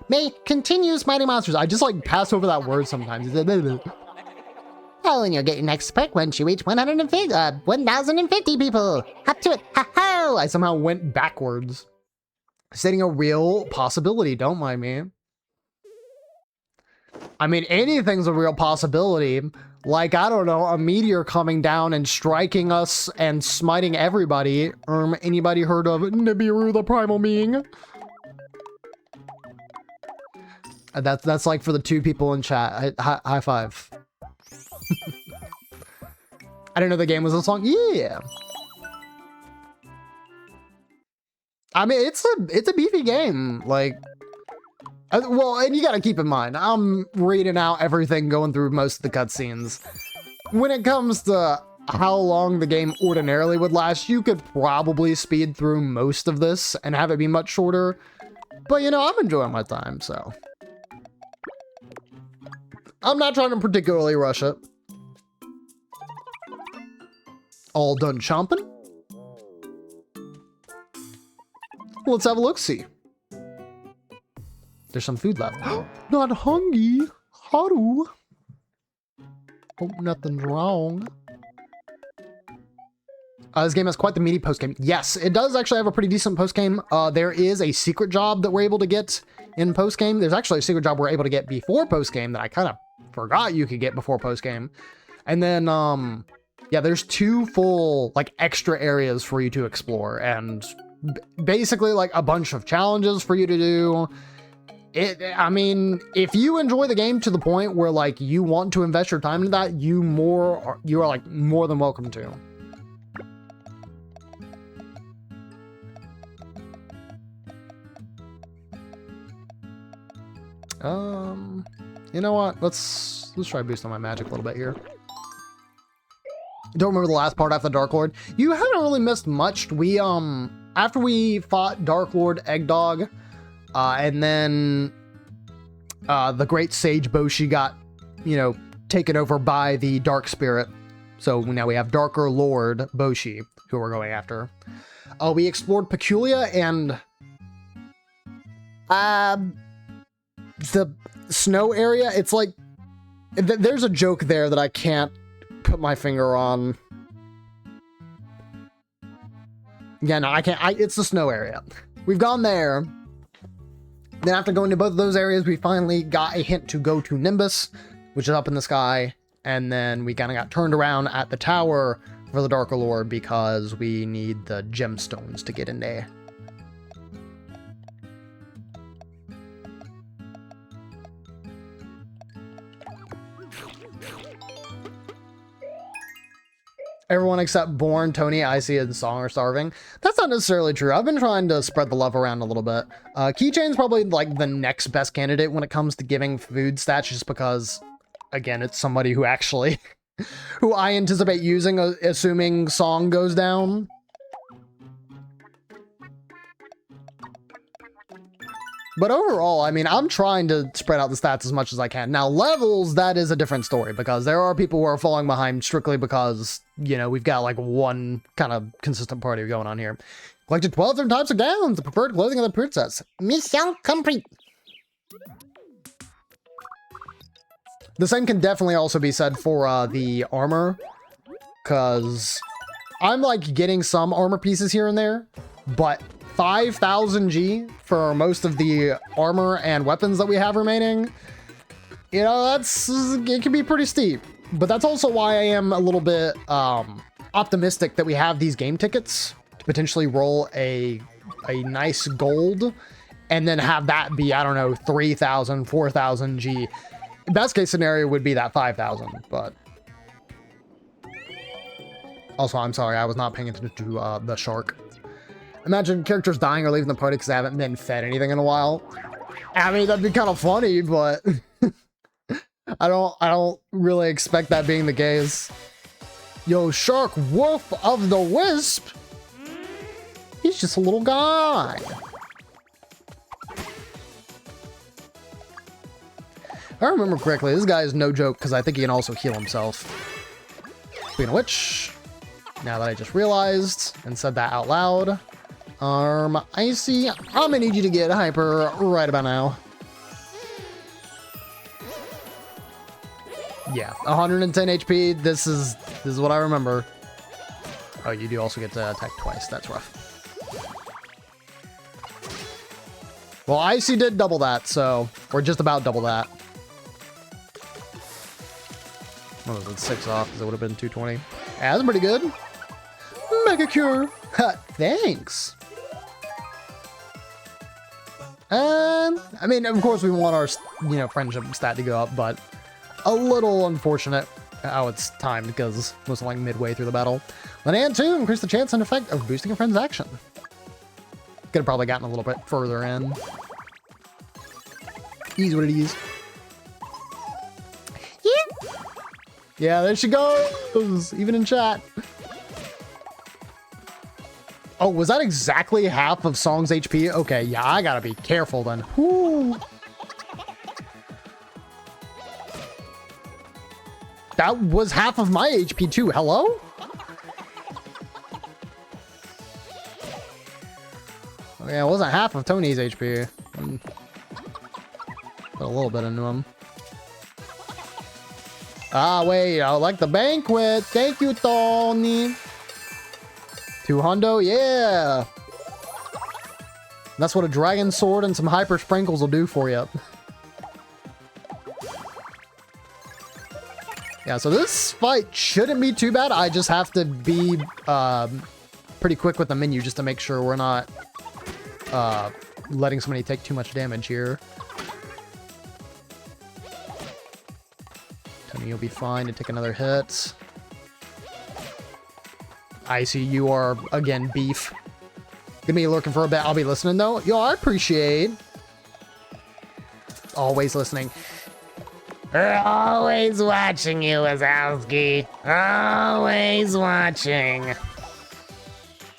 May continues Mighty Monsters. I just like pass over that word sometimes. Oh, and you'll get your next perk once you reach 1,050 people. Up to it. Ha-ho! I somehow went backwards. Stating a real possibility, don't mind me. I mean, anything's a real possibility. Like, I don't know, a meteor coming down and striking us and smiting everybody. Anybody heard of Nibiru, the primal being? That's like for the 2 people in chat. High five. I didn't know the game was a song. Yeah. I mean, it's a beefy game. Like, well, and you gotta keep in mind, I'm reading out everything going through most of the cutscenes. When it comes to how long the game ordinarily would last, you could probably speed through most of this and have it be much shorter. But, you know, I'm enjoying my time, so. I'm not trying to particularly rush it. All done chomping? Let's have a look-see. There's some food left. Not hungry. Haru. Hope nothing's wrong. This game has quite the meaty post-game. Yes, it does actually have a pretty decent post-game. There is a secret job that we're able to get in post-game. There's actually a secret job we're able to get before post-game that I kind of forgot you could get before post-game. And then, yeah, there's 2 full, like, extra areas for you to explore. And basically, like, a bunch of challenges for you to do. I mean, if you enjoy the game to the point where, like, you want to invest your time into that, you are like more than welcome to. You know what? Let's try boosting my magic a little bit here. Don't remember the last part after Dark Lord. You haven't really missed much. We after we fought Dark Lord Eggdog, and then the Great Sage Boshi got, you know, taken over by the Dark Spirit. So now we have Darker Lord Boshi, who we're going after. We explored Peculia and the snow area. It's like there's a joke there that I can't put my finger on. Yeah, no, I can't. It's the snow area. We've gone there. Then after going to both of those areas, we finally got a hint to go to Nimbus, which is up in the sky. And then we kind of got turned around at the tower for the Darker Lord because we need the gemstones to get in there. Everyone except Born, Tony, Icy, and Song are starving. That's not necessarily true. I've been trying to spread the love around a little bit. Keychain's probably like the next best candidate when it comes to giving food stats, just because, again, it's somebody who actually, who I anticipate using, assuming Song goes down. But overall, I mean, I'm trying to spread out the stats as much as I can. Now, levels, that is a different story, because there are people who are falling behind strictly because, you know, we've got like one kind of consistent party going on here. Collected 12 different types of gowns, the preferred clothing of the princess. Mission complete. The same can definitely also be said for the armor, because I'm like getting some armor pieces here and there, but 5,000 G for most of the armor and weapons that we have remaining, you know, it can be pretty steep. But that's also why I am a little bit optimistic that we have these game tickets to potentially roll a nice gold and then have that be, I don't know, 3,000, 4,000 G. Best case scenario would be that 5,000, but also, I'm sorry, I was not paying attention to the shark. Imagine characters dying or leaving the party because they haven't been fed anything in a while. I mean, that'd be kind of funny, but I don't really expect that being the case. Yo, Shark Wolf of the Wisp. He's just a little guy. If I remember correctly, this guy is no joke because I think he can also heal himself. Speaking of which, now that I just realized and said that out loud, Icy, I'm gonna need you to get hyper right about now. Yeah, 110 HP. This is what I remember. Oh, you do also get to attack twice. That's rough. Well, Icy did double that, so we're just about double that. What was it, 6 off, because it would have been 220. Yeah, that's pretty good. Mega Cure. Thanks. I mean, of course we want our, you know, friendship stat to go up, but a little unfortunate how it's timed because it was like midway through the battle. And 2, increase the chance and effect of boosting a friend's action. Could have probably gotten a little bit further in. Ease what it is. Yeah. Yeah, there she goes, even in chat. Oh, was that exactly half of Song's HP? Okay, yeah, I gotta be careful then. Whew. That was half of my HP too. Hello? Okay, it wasn't half of Tony's HP. Put a little bit into him. Ah, wait, I like the banquet. Thank you, Tony. 200, yeah. That's what a dragon sword and some hyper sprinkles will do for you. Yeah, so this fight shouldn't be too bad. I just have to be pretty quick with the menu just to make sure we're not letting somebody take too much damage here. Tony, you'll be fine to take another hit. I see you are, again, beef. Gonna be lurking for a bit. I'll be listening, though. Yo, I appreciate. Always listening. We're always watching you, Wazowski. Always watching.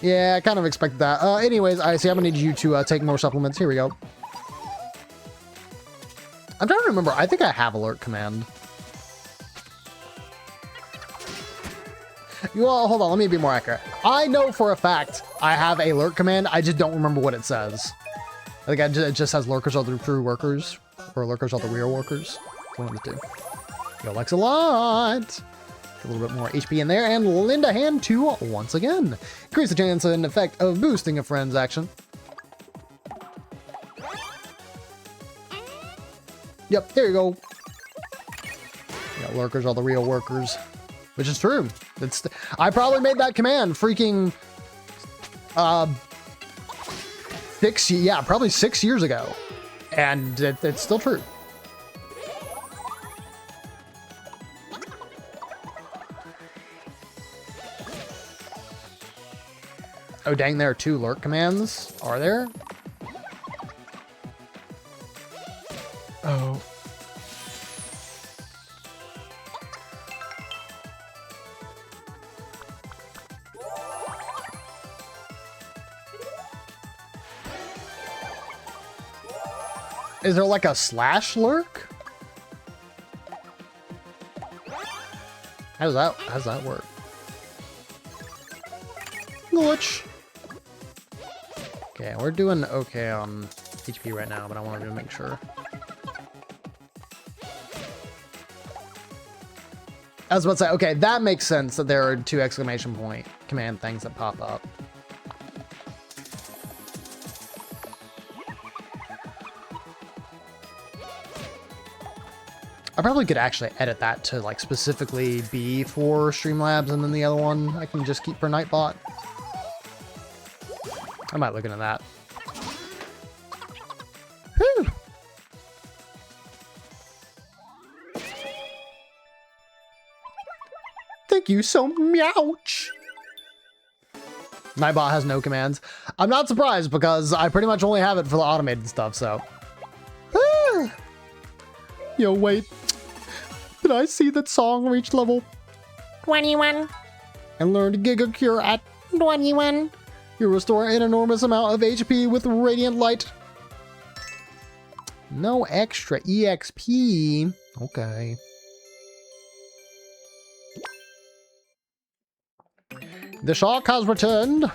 Yeah, I kind of expected that. Anyways, I see I'm gonna need you to take more supplements. Here we go. I'm trying to remember. I think I have alert command. Well, hold on. Let me be more accurate. I know for a fact I have a lurk command. I just don't remember what it says. I think it just says lurkers are the true workers, or lurkers are the real workers. One of the two. Yo, Lex a lot. A little bit more HP in there, and lend a hand to once again. Increase the chance and effect of boosting a friend's action. Yep, there you go. Yeah, lurkers are the real workers. Which is true. I probably made that command freaking probably 6 years ago. And it's still true. Oh dang, there are 2 lurk commands. Are there? Oh. Is there like a slash lurk? How's that work? Glitch. Okay, we're doing okay on HP right now, but I wanted to make sure. I was about to say, okay, that makes sense that there are 2 exclamation point command things that pop up. I probably could actually edit that to like specifically be for Streamlabs, and then the other one I can just keep for Nightbot. I might look into that. Whew. Thank you so much. Nightbot has no commands. I'm not surprised because I pretty much only have it for the automated stuff, so. Yo, wait. Did I see that Song reach level 21. and learned Giga Cure at 21. you restore an enormous amount of HP with Radiant Light. No extra EXP. Okay. The shark has returned.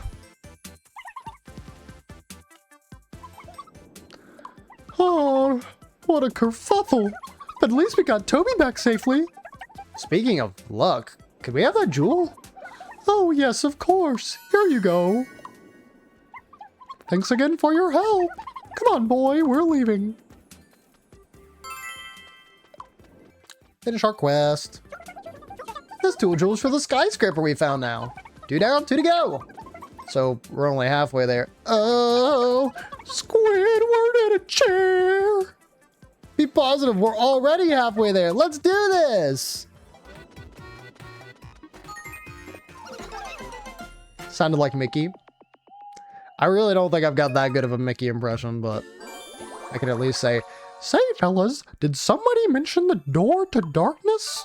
Oh, what a kerfuffle. But at least we got Toby back safely. Speaking of luck, could we have that jewel? Oh, yes, of course. Here you go. Thanks again for your help. Come on, boy, we're leaving. Finish our quest. this, 2 jewels for the skyscraper we found now. 2 down, 2 to go. So we're only halfway there. Oh, Squidward in a chair. Be positive, we're already halfway there. Let's do this. Sounded like Mickey. I really don't think I've got that good of a Mickey impression, but I can at least say, say fellas, did somebody mention the door to darkness?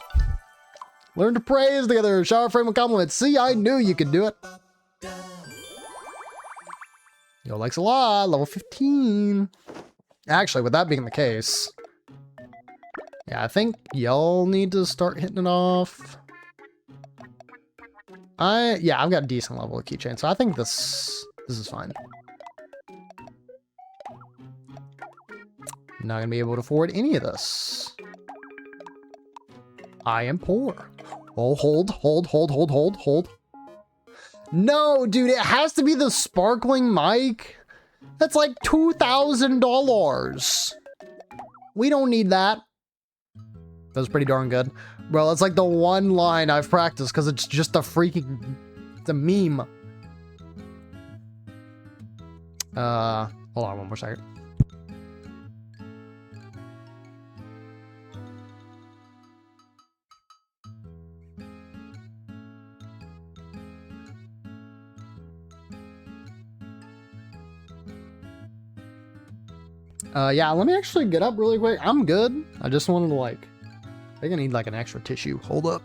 Learn to praise together, shower frame of compliments. See, I knew you could do it. Yo, likes a lot, level 15. Actually, with that being the case, yeah, I think y'all need to start hitting it off. Yeah, I've got a decent level of keychain, so I think this is fine. Not gonna be able to afford any of this. I am poor. Oh, hold. No, dude, it has to be the sparkling mic. That's like $2,000. We don't need that. That was pretty darn good. Bro, that's like the one line I've practiced because it's just a freaking... It's a meme. Hold on one more second. Yeah, let me actually get up really quick. I'm good. I just wanted to like... I think I need like an extra tissue. Hold up.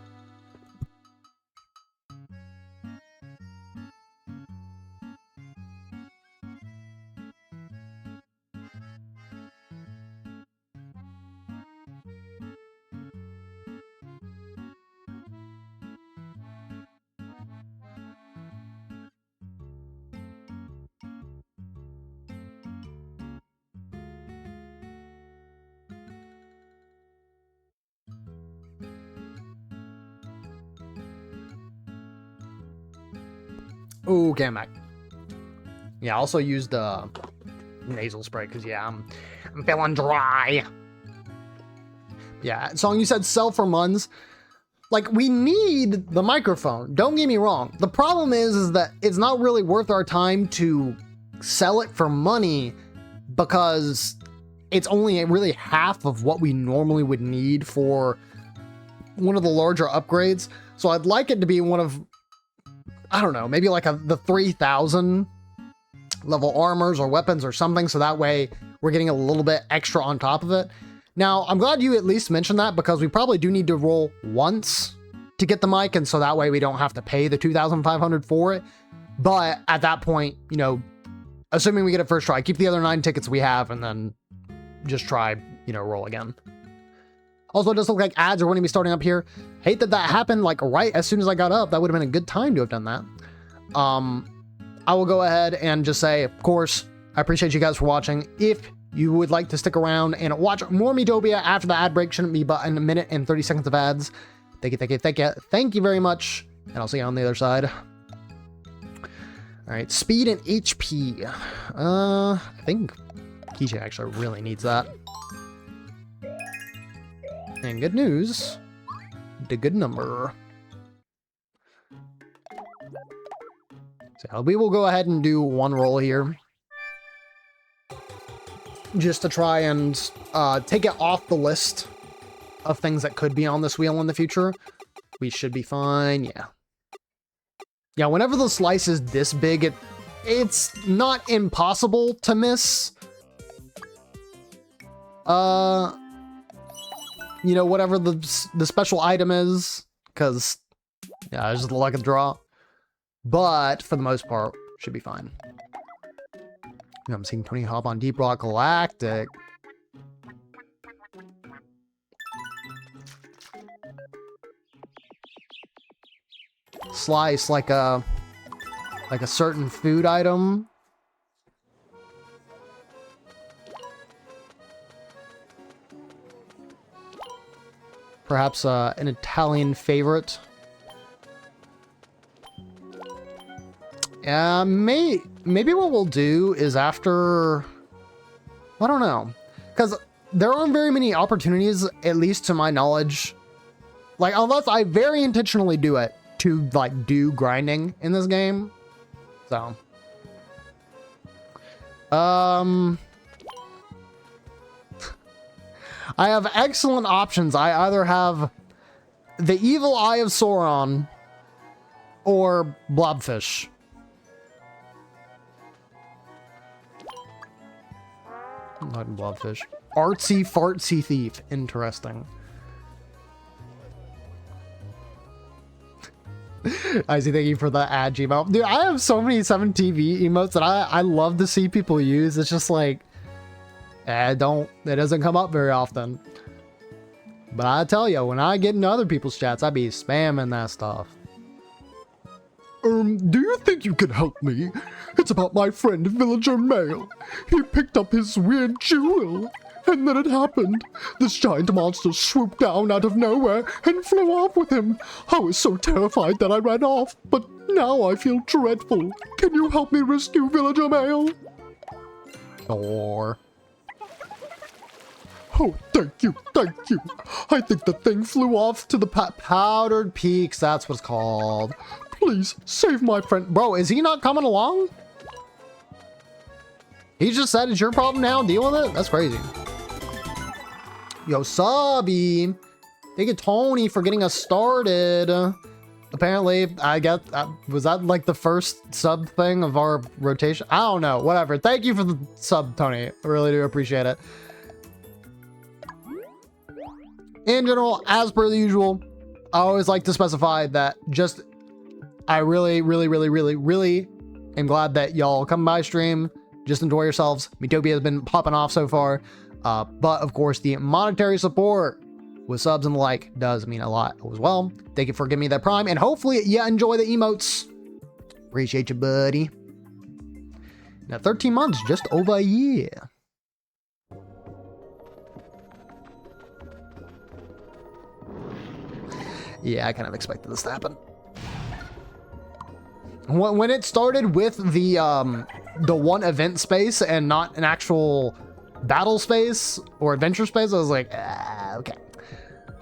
Okay, I'm back. Yeah, I also used nasal spray because yeah, I'm feeling dry. Yeah, song you said sell for muns. Like, we need the microphone. Don't get me wrong. The problem is that it's not really worth our time to sell it for money because it's only really half of what we normally would need for one of the larger upgrades. So I'd like it to be one of, I don't know, maybe like the 3,000 level armors or weapons or something, so that way we're getting a little bit extra on top of it. Now, I'm glad you at least mentioned that because we probably do need to roll once to get the mic, and so that way we don't have to pay the 2,500 for it. But at that point, you know, assuming we get it first try, keep the other 9 tickets we have and then just try, you know, roll again. Also, it does look like ads are going to be starting up here. Hate that that happened like right as soon as I got up. That would have been a good time to have done that. I will go ahead and just say, of course, I appreciate you guys for watching. If you would like to stick around and watch more Miitopia after the ad break, shouldn't be but in a minute and 30 seconds of ads. Thank you very much. And I'll see you on the other side. All right, speed and HP. I think Keisha actually really needs that. And good news, the good number. So we will go ahead and do one roll here. Just to try and take it off the list of things that could be on this wheel in the future. We should be fine, yeah. Yeah, whenever the slice is this big, it's not impossible to miss. You know, whatever the special item is, because, yeah, it's just the luck of the draw. But, for the most part, should be fine. You know, I'm seeing Tony Hawk on Deep Rock Galactic. Slice like a certain food item. Perhaps an Italian favorite. Maybe what we'll do is after... I don't know. Because there aren't very many opportunities, at least to my knowledge, Like, unless I very intentionally do it to, like, do grinding in this game. So. I have excellent options. I either have the Evil Eye of Sauron or Blobfish. Not Blobfish. Artsy Fartsy Thief. Interesting. I see, thank you for the ad emote. Dude, I have so many 7TV emotes that I love to see people use. It's just like, it doesn't come up very often. But I tell you, when I get into other people's chats, I be spamming that stuff. Do you think you can help me? It's about my friend Villager Male. He picked up his weird jewel. And then it happened. This giant monster swooped down out of nowhere and flew off with him. I was so terrified that I ran off, but now I feel dreadful. Can you help me rescue Villager Male? Or... Oh, thank you, thank you. I think the thing flew off to the Powdered Peaks, that's what it's called. Please, save my friend. Bro, is he not coming along? He just said it's your problem now, deal with it? That's crazy. Yo, Subby. Thank you, Tony, for getting us started. Apparently, I guess, was that like the first sub thing of our rotation? I don't know, whatever. Thank you for the sub, Tony. I really do appreciate it. In general, as per the usual, I always like to specify that just, I really am glad that y'all come by stream. Just enjoy yourselves. Miitopia has been popping off so far. But of course, the monetary support with subs and the like does mean a lot as well. Thank you for giving me that prime, and hopefully you enjoy the emotes. Appreciate you, buddy. Now, 13 months, just over a year. Yeah, I kind of expected this to happen. When it started with the one event space and not an actual battle space or adventure space, I was like, okay.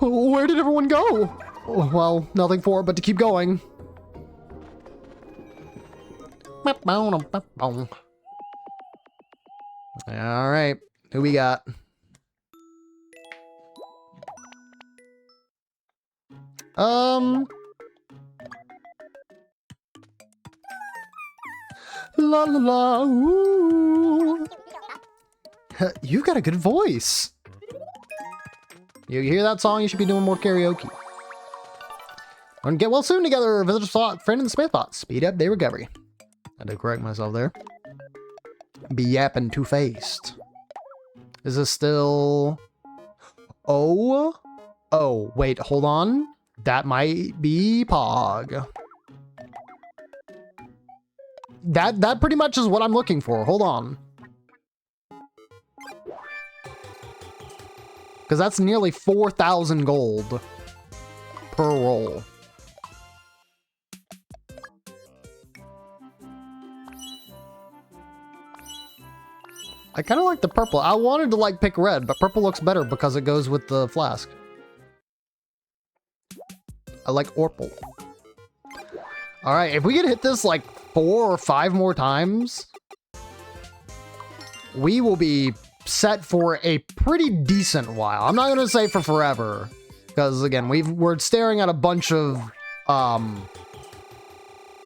Where did everyone go? Well, nothing for it but to keep going. All right, who we got? La la la, ooh. You got a good voice. You hear that song, you should be doing more karaoke. And get well soon together, visitor slot, friend in the space bot. Speed up day recovery. I had to correct myself there. Be yapping two-faced. Is this still... Oh, wait, hold on. That might be Pog. That pretty much is what I'm looking for. Hold on. Because that's nearly 4,000 gold per roll. I kind of like the purple. I wanted to like pick red, but purple looks better because it goes with the flask. I like Orpal. All right, if we could hit this like 4 or 5 more times, we will be set for a pretty decent while. I'm not gonna say for forever, because again, we're staring at a bunch of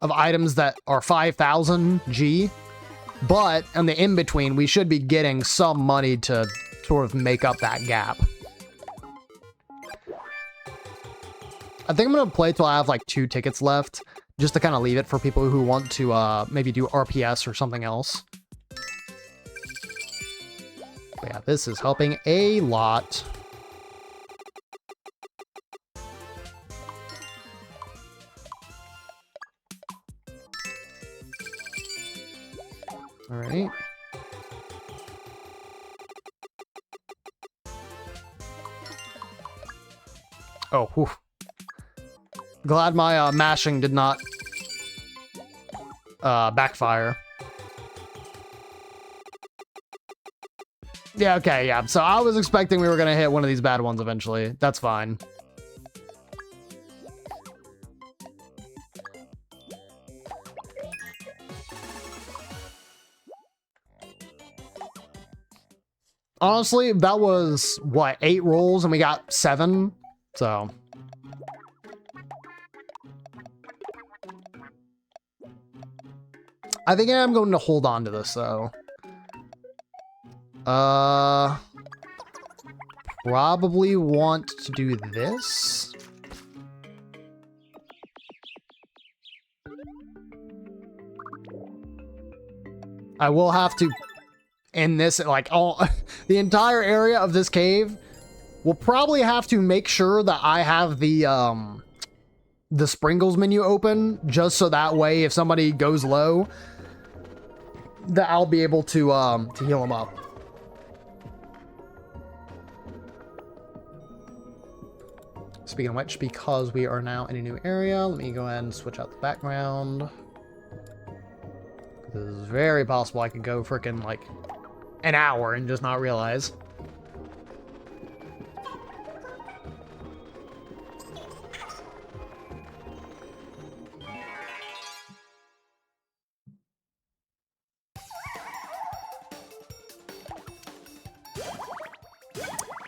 items that are 5,000 G, but in the in-between, we should be getting some money to sort of make up that gap. I think I'm gonna play till I have like 2 tickets left, just to kind of leave it for people who want to maybe do RPS or something else. But yeah, this is helping a lot. All right. Oh, whew. Glad my mashing did not backfire. Yeah, okay, yeah. So I was expecting we were gonna hit one of these bad ones eventually. That's fine. Honestly, that was, what, 8 rolls and we got 7? So... I think I'm going to hold on to this, though. Probably want to do this. I will have to, in this, like, all, the entire area of this cave, we'll probably have to make sure that I have the sprinkles menu open, just so that way, if somebody goes low, that I'll be able to heal them up. Speaking of which, because we are now in a new area, let me go ahead and switch out the background. This is very possible I could go frickin' like an hour and just not realize.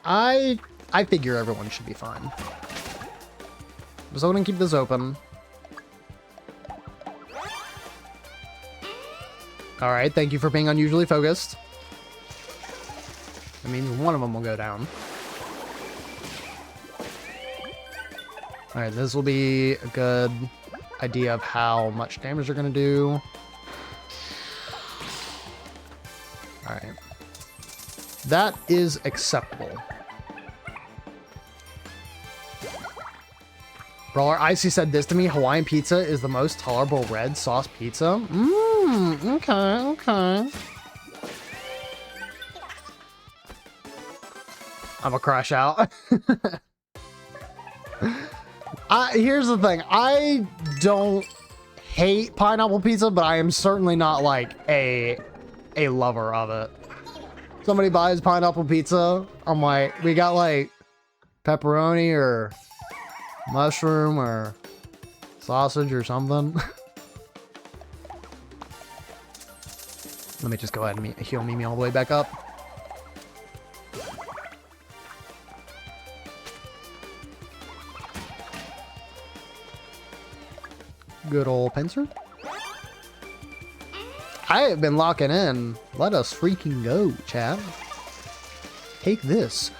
I figure everyone should be fine. Just going to keep this open. Alright, thank you for being unusually focused. That means one of them will go down. Alright, this will be a good idea of how much damage they're going to do. Alright. That is acceptable. Brawler Icy said this to me: Hawaiian pizza is the most tolerable red sauce pizza. Okay. I'm a crash out. Here's the thing. I don't hate pineapple pizza, but I am certainly not like a lover of it. Somebody buys pineapple pizza, I'm like, we got like pepperoni or mushroom or sausage or something. Let me just go ahead and heal Mimi all the way back up. Good old pincer. I have been locking in. Let us freaking go, chat. Take this.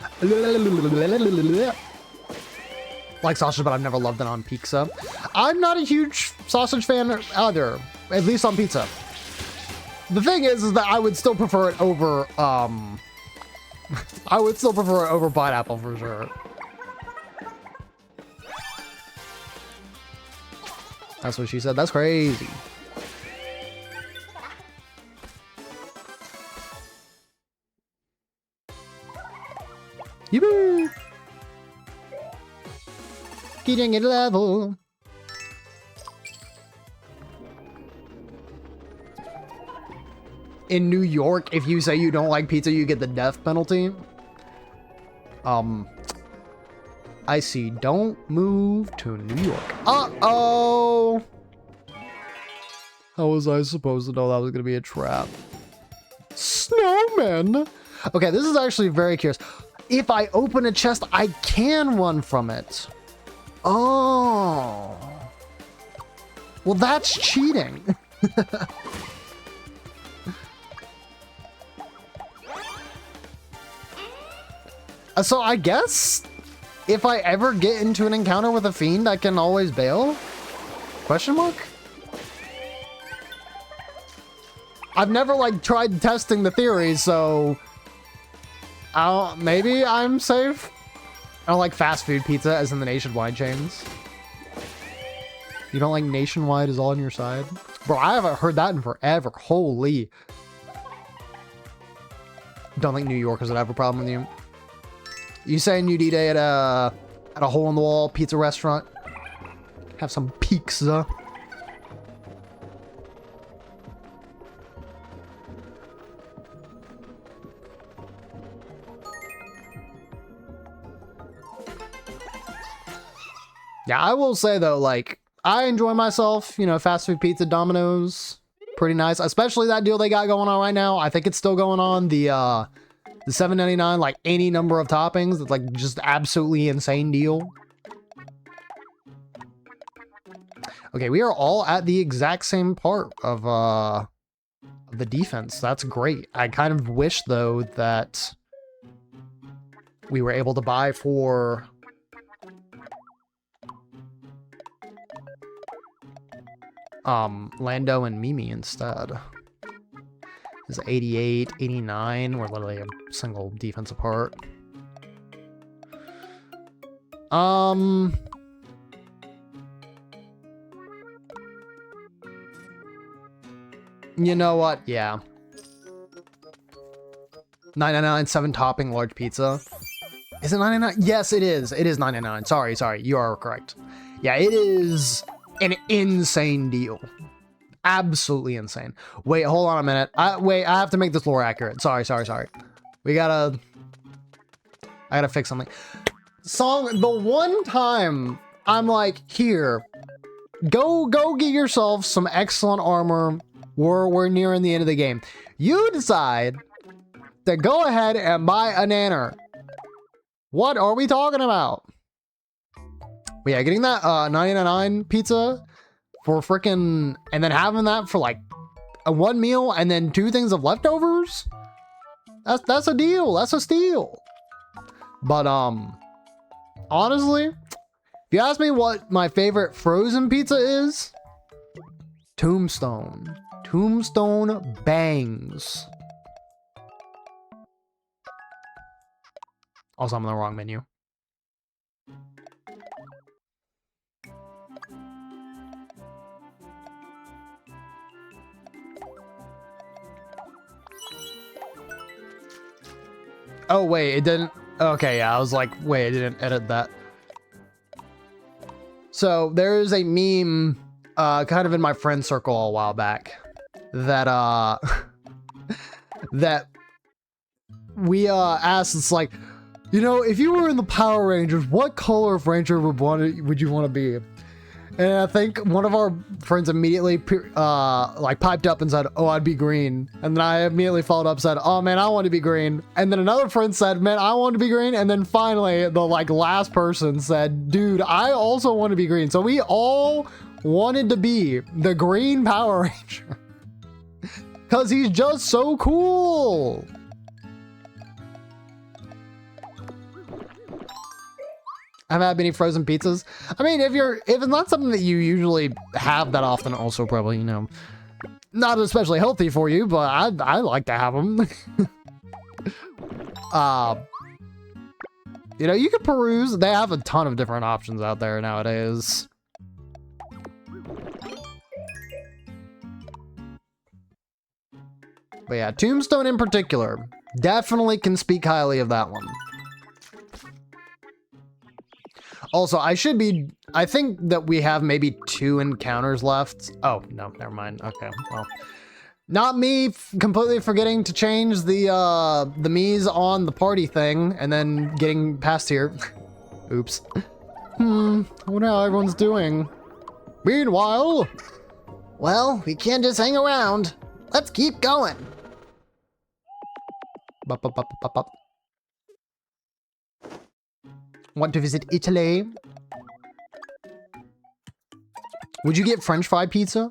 Like sausage, but I've never loved it on pizza. I'm not a huge sausage fan either, at least on pizza. The thing is that I would still prefer it over, I would still prefer it over pineapple for sure. That's what she said. That's crazy. Yippee! Getting it level. In New York, if you say you don't like pizza, you get the death penalty. I see. Don't move to New York. Uh-oh! How was I supposed to know that was going to be a trap? Snowman! Okay, this is actually very curious. If I open a chest, I can run from it. Oh. Well, that's cheating. So I guess if I ever get into an encounter with a fiend, I can always bail? Question mark? I've never like tried testing the theory, so maybe I'm safe. I don't like fast food pizza as in the nationwide chains. You don't like nationwide is all on your side? Bro, I haven't heard that in forever. Holy. Don't think New Yorkers would have a problem with you. You saying you'd eat at a hole-in-the-wall pizza restaurant? Have some pizza. Yeah, I will say though, like, I enjoy myself, you know, fast food pizza, Domino's, pretty nice. Especially that deal they got going on right now. I think it's still going on, the The $7.99, like any number of toppings. It's like just absolutely insane deal. Okay, we are all at the exact same part of the defense. That's great. I kind of wish though that we were able to buy for Lando and Mimi instead. This is 88, 89. We're literally a single defense apart. You know what? Yeah. 9.99, 7 topping large pizza. Is it 9.99? Yes, it is. It is 9.99. Sorry. You are correct. Yeah, it is an insane deal. Absolutely insane. Wait, hold on a minute. Wait, I have to make this lore accurate. Sorry. I gotta fix something. Song, the one time I'm like, here, go get yourself some excellent armor. We're nearing the end of the game. You decide to go ahead and buy a nanner. What are we talking about? But yeah, getting that 9.99 pizza for frickin' and then having that for like a 1 meal and then 2 things of leftovers. That's a deal. That's a steal. But honestly, if you ask me what my favorite frozen pizza is, Tombstone. Tombstone bangs. Also, I'm on the wrong menu. Oh, wait, it didn't. Okay, yeah, I was like, wait, it didn't edit that. So there is a meme kind of in my friend circle a while back that that we asked. It's like, you know, if you were in the Power Rangers, what color of Ranger would you want to be? And I think one of our friends immediately like piped up and said, "Oh, I'd be green." And then I immediately followed up and said, "Oh man, I want to be green." And then another friend said, "Man, I want to be green." And then finally, the like last person said, "Dude, I also want to be green." So we all wanted to be the green Power Ranger because he's just so cool. I've had many frozen pizzas. I mean, if it's not something that you usually have that often, also probably, you know, not especially healthy for you, but I like to have them. You know, you can peruse. They have a ton of different options out there nowadays. But yeah, Tombstone in particular, definitely can speak highly of that one. Also, I think that we have maybe 2 encounters left. Oh, no, never mind. Okay, well. Not me completely forgetting to change the Mii's on the party thing and then getting past here. Oops. I wonder how everyone's doing. Meanwhile... Well, we can't just hang around. Let's keep going. Bop, bop, bop, bop, bop. Want to visit Italy? Would you get French fry pizza?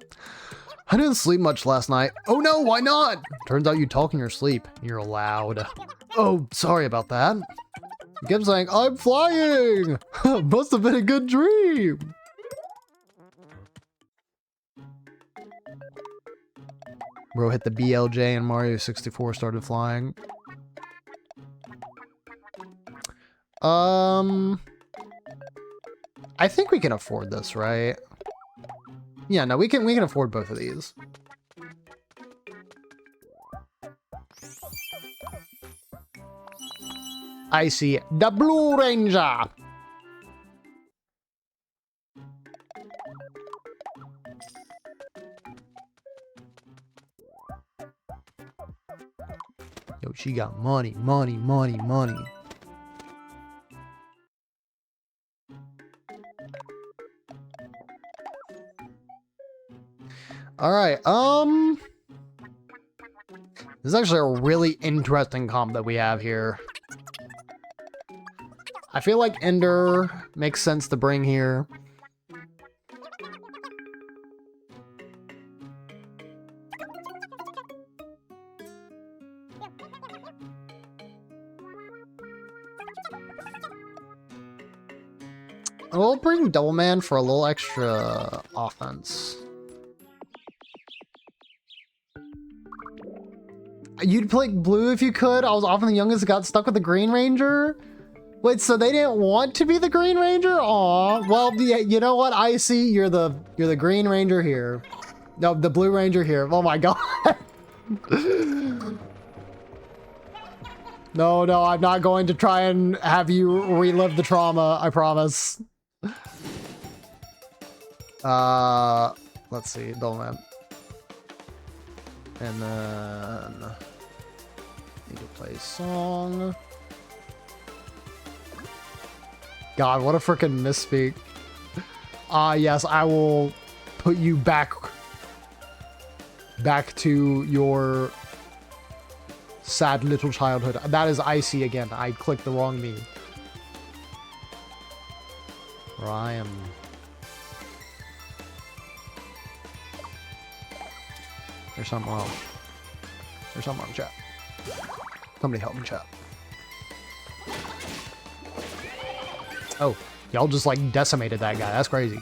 I didn't sleep much last night. Oh no, why not? Turns out you talk in your sleep. You're loud. Oh, sorry about that. You kept saying, I'm flying! Must have been a good dream. Bro hit the BLJ and Mario 64 started flying. I think we can afford this, right? Yeah, no, we can afford both of these. I see the Blue Ranger. Yo, she got money, money, money, money. All right, This is actually a really interesting comp that we have here. I feel like Ender makes sense to bring here. We'll bring Double Man for a little extra offense. You'd play blue if you could. I was often the youngest that got stuck with the Green Ranger. Wait, so they didn't want to be the Green Ranger? Aw. Well, yeah, you know what? I see you're the Green Ranger here. No, the Blue Ranger here. Oh my god. No, I'm not going to try and have you relive the trauma, I promise. Let's see, Double Man. And then need to play song. God, what a freaking misspeak. Yes, I will put you back to your sad little childhood. That is Icy again. I clicked the wrong me. Ryan. There's something wrong. There's something wrong, chat. Somebody help me, chat. Oh, y'all just like decimated that guy. That's crazy.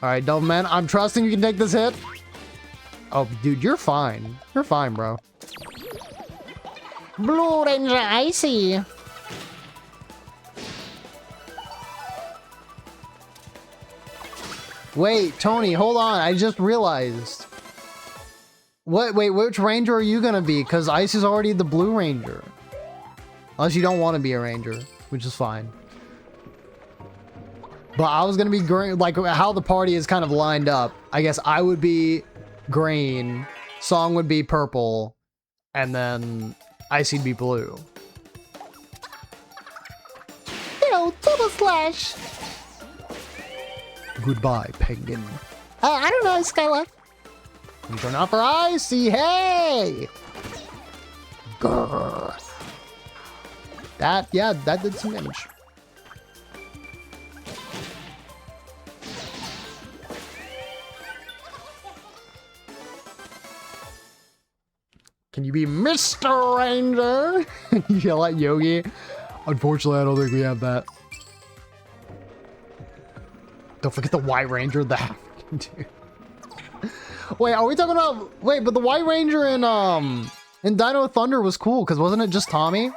Alright, Double Man, I'm trusting you can take this hit. Oh, dude, you're fine. You're fine, bro. Blue Ranger Icy. Wait, Tony, hold on. I just realized. What? Wait, which ranger are you gonna be? Because Icy's already the Blue Ranger. Unless you don't want to be a ranger, which is fine. But I was gonna be green, like how the party is kind of lined up. I guess I would be green, Song would be purple, and then Icy'd be blue. Ew, double slash. Goodbye, penguin. I don't know, Skylar. You turn out for Icy, hey! Grr. That did some damage. Can you be Mr. Ranger? You yell at Yogi. Unfortunately, I don't think we have that. Don't forget the White Ranger. That dude. Wait, are we talking about? Wait, but the White Ranger in Dino Thunder was cool because wasn't it just Tommy?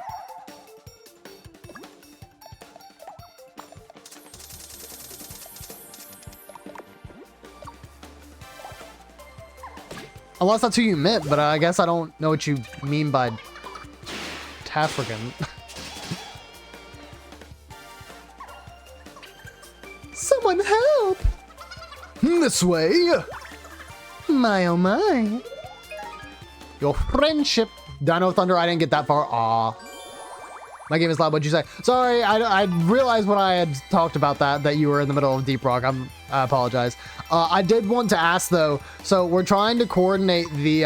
Unless that's who you meant, but I guess I don't know what you mean by Tafrican. Someone help! This way! My oh my. Your friendship. Dino Thunder, I didn't get that far. Aw. My game is loud, what'd you say? Sorry, I realized when I had talked about that you were in the middle of Deep Rock. I apologize. I did want to ask though, so we're trying to coordinate the,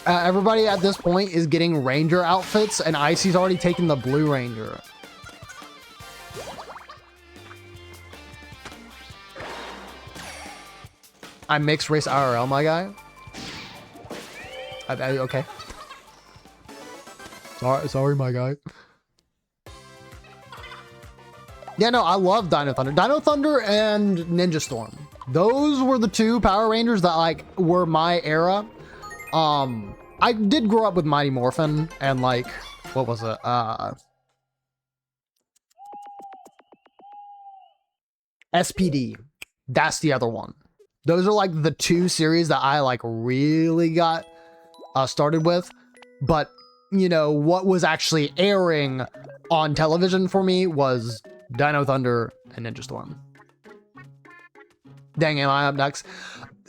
everybody at this point is getting Ranger outfits, and Icy's already taken the Blue Ranger. I mixed race IRL, my guy. Okay. Sorry, my guy. Yeah, no, I love Dino Thunder. Dino Thunder and Ninja Storm. Those were the two Power Rangers that, like, were my era. I did grow up with Mighty Morphin and, like, what was it? SPD. That's the other one. Those are, like, the two series that I, like, really got started with. But, you know, what was actually airing on television for me was Dino Thunder and Ninja Storm. Dang, am I up next?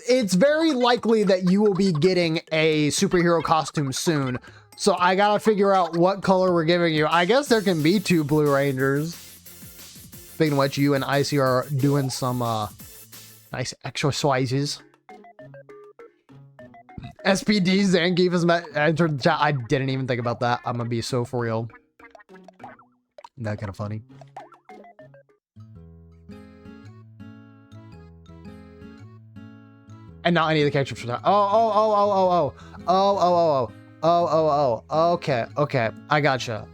It's very likely that you will be getting a superhero costume soon. So I gotta figure out what color we're giving you. I guess there can be two Blue Rangers. Speaking of which, you and Icy are doing some nice exercises. SPD Zangief has entered the chat. I didn't even think about that. I'm gonna be so for real. That kind of funny. And not any of the characters for that. Okay, okay. I gotcha.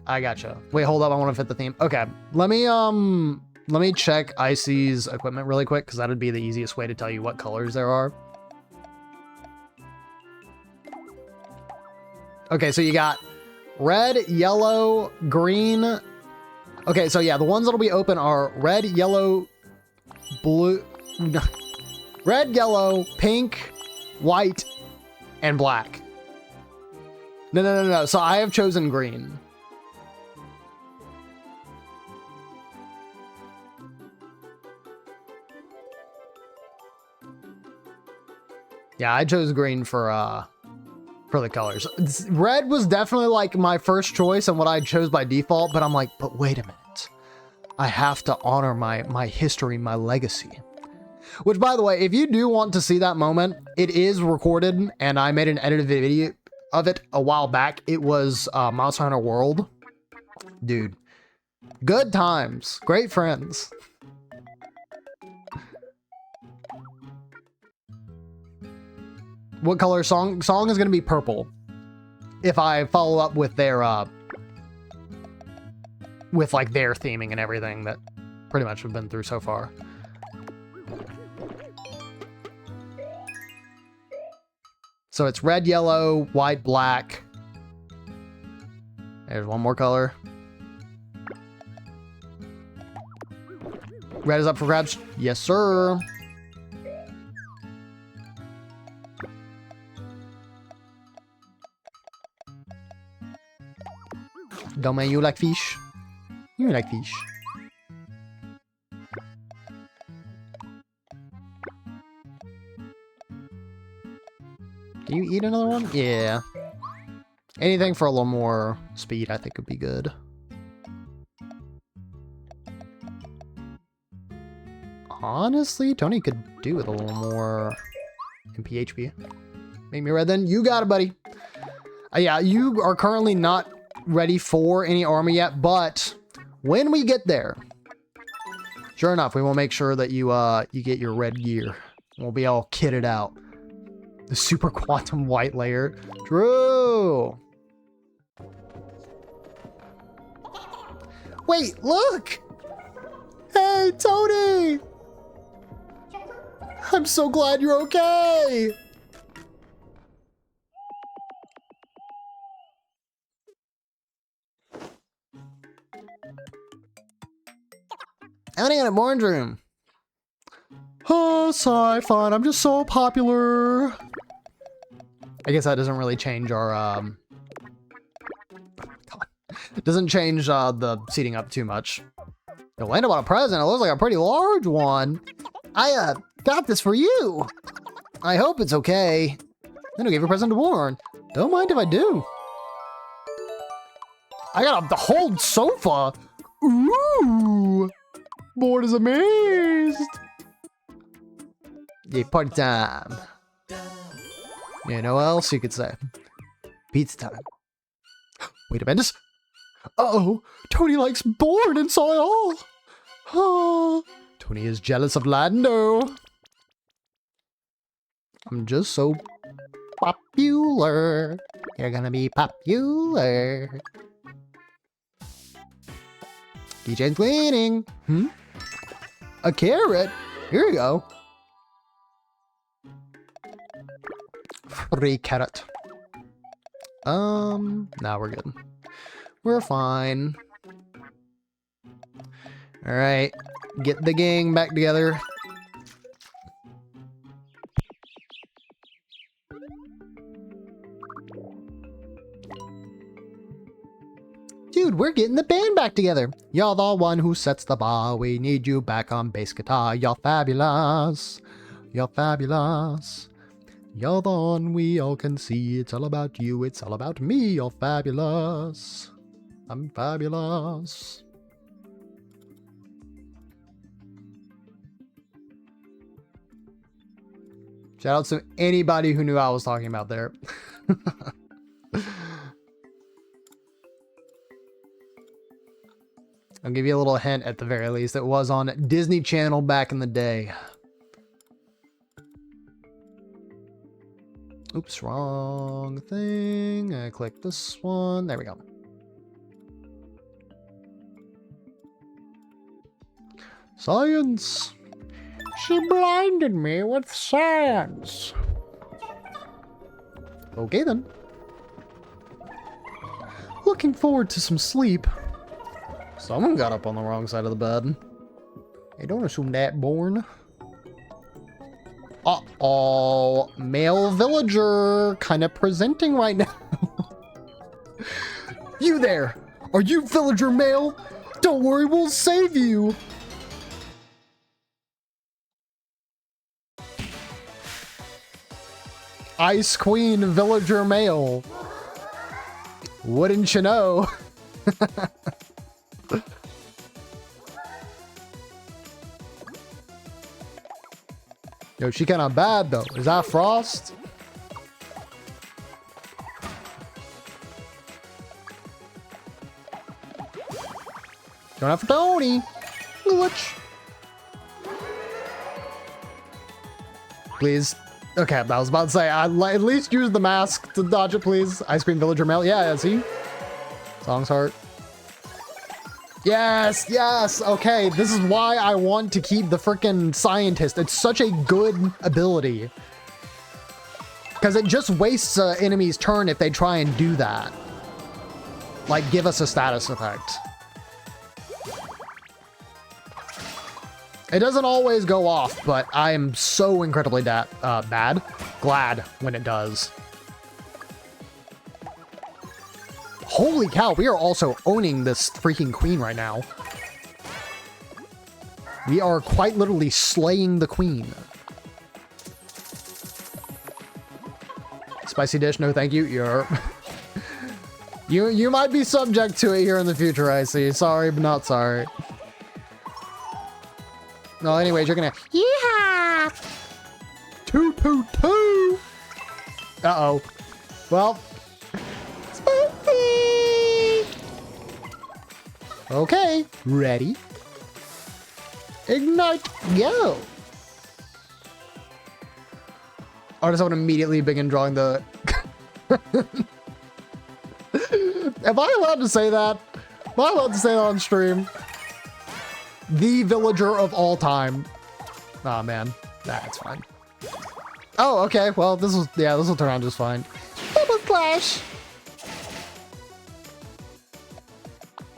Wait, hold up. I want to fit the theme. Okay, let me check Icy's equipment really quick, because that'd be the easiest way to tell you what colors there are. Okay, so you got red, yellow, green. Okay, so yeah, the ones that'll be open are red, yellow, blue, red, yellow, pink, white, and black. No. So I have chosen green. Yeah, I chose green for the colors. Red was definitely like my first choice and what I chose by default, but I'm like, but wait a minute. I have to honor my history, my legacy. Which, by the way, if you do want to see that moment, it is recorded, and I made an edited video of it a while back. It was Monster Hunter World. Dude. Good times. Great friends. What color song? Song is going to be purple. If I follow up with their, with like their theming and everything that pretty much we've been through so far. So it's red, yellow, white, black. There's one more color. Red is up for grabs. Yes, sir. Domain, you like fish? You like fish. Can you eat another one? Yeah. Anything for a little more speed, I think would be good. Honestly, Tony could do with a little more in PHP. Make me red then. You got it, buddy. Yeah, you are currently not ready for any armor yet, but when we get there, sure enough, we will make sure that you you get your red gear. We'll be all kitted out. The super quantum white layer. True. Wait, look! Hey, Tony! I'm so glad you're okay! Outing in a boardroom. Oh, sorry, fine. I'm just so popular. I guess that doesn't really change our, it doesn't change, the seating up too much. Yo, land about a present. It looks like a pretty large one. I, got this for you. I hope it's okay. Then I'll give you a present to Warren. Don't mind if I do. I got the whole sofa. Ooh. Board is amazed. Yeah, party time. You know what else you could say? Pizza time. Wait a minute. Uh-oh. Tony likes Born and saw it all. Oh, Tony is jealous of Lando. I'm just so popular. You're gonna be popular. Keychain's cleaning. A carrot? Here you go. Free carrot. Nah, we're good. We're fine. Alright. Get the gang back together. Dude, we're getting the band back together. You're the one who sets the bar. We need you back on bass guitar. You're fabulous. You're fabulous. You're the one we all can see. It's all about you. It's all about me. You're fabulous. I'm fabulous. Shout out to anybody who knew I was talking about there. I'll give you a little hint at the very least. It was on Disney Channel back in the day. Oops, wrong thing. I clicked this one. There we go. Science. She blinded me with science. Okay then. Looking forward to some sleep. Someone got up on the wrong side of the bed. Hey, don't assume that, Born. Uh-oh. Male villager kind of presenting right now. You there. Are you villager male? Don't worry, we'll save you. Ice Queen villager male. Wouldn't you know? Yo, she kind of bad though. Is that Frost? Going out for Tony. Glitch. Please. Okay, I was about to say, at least use the mask to dodge it, please. Ice Cream Villager Male. Yeah, see? Song's heart. Yes, yes. Okay, this is why I want to keep the freaking scientist. It's such a good ability. Because it just wastes an enemy's turn if they try and do that. Like, give us a status effect. It doesn't always go off, but I am so incredibly glad when it does. Holy cow, we are also owning this freaking queen right now. We are quite literally slaying the queen. Spicy dish, no thank you. You might be subject to it here in the future, I see. Sorry, but not sorry. No, anyways, you're gonna... Yeah! Toot, toot, toot! Uh-oh. Well... Spicy! Okay. Ready? Ignite, go! I just want to immediately begin drawing the... Am I allowed to say that? Am I allowed to say that on stream? The villager of all time. Oh man, that's fine. Oh, okay. Well, this will turn out just fine. Double Clash!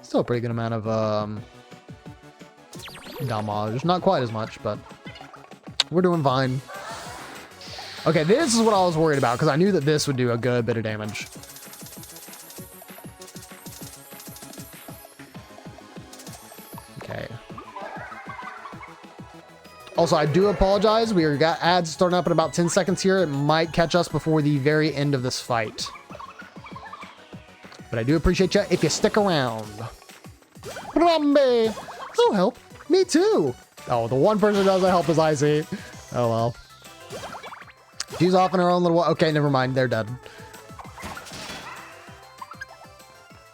Still a pretty good amount of damage. Not quite as much, but we're doing fine. Okay, this is what I was worried about because I knew that this would do a good bit of damage. Okay. Also, I do apologize. We got ads starting up in about 10 seconds here. It might catch us before the very end of this fight. But I do appreciate you if you stick around. Rambe! I'll help. Me too. Oh, the one person who doesn't help is Icy. Oh well. She's off in her own little... Okay, never mind. They're dead.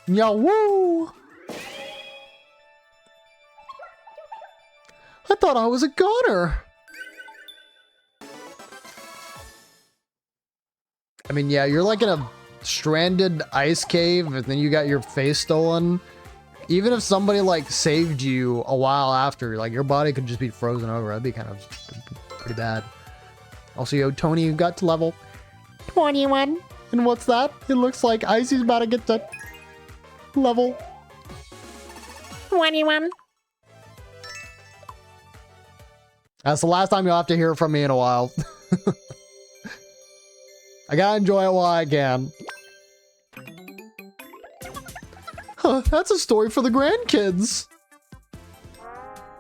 Yahoo! I thought I was a goner. I mean, yeah, you're like in a stranded ice cave and then you got your face stolen. Even if somebody like saved you a while after, like your body could just be frozen over. That'd be kind of pretty bad. Also, yo, Tony, you got to level 21. And what's that? It looks like Icy's about to get to level 21. That's the last time you'll have to hear from me in a while. I gotta enjoy it while I can. Huh, that's a story for the grandkids.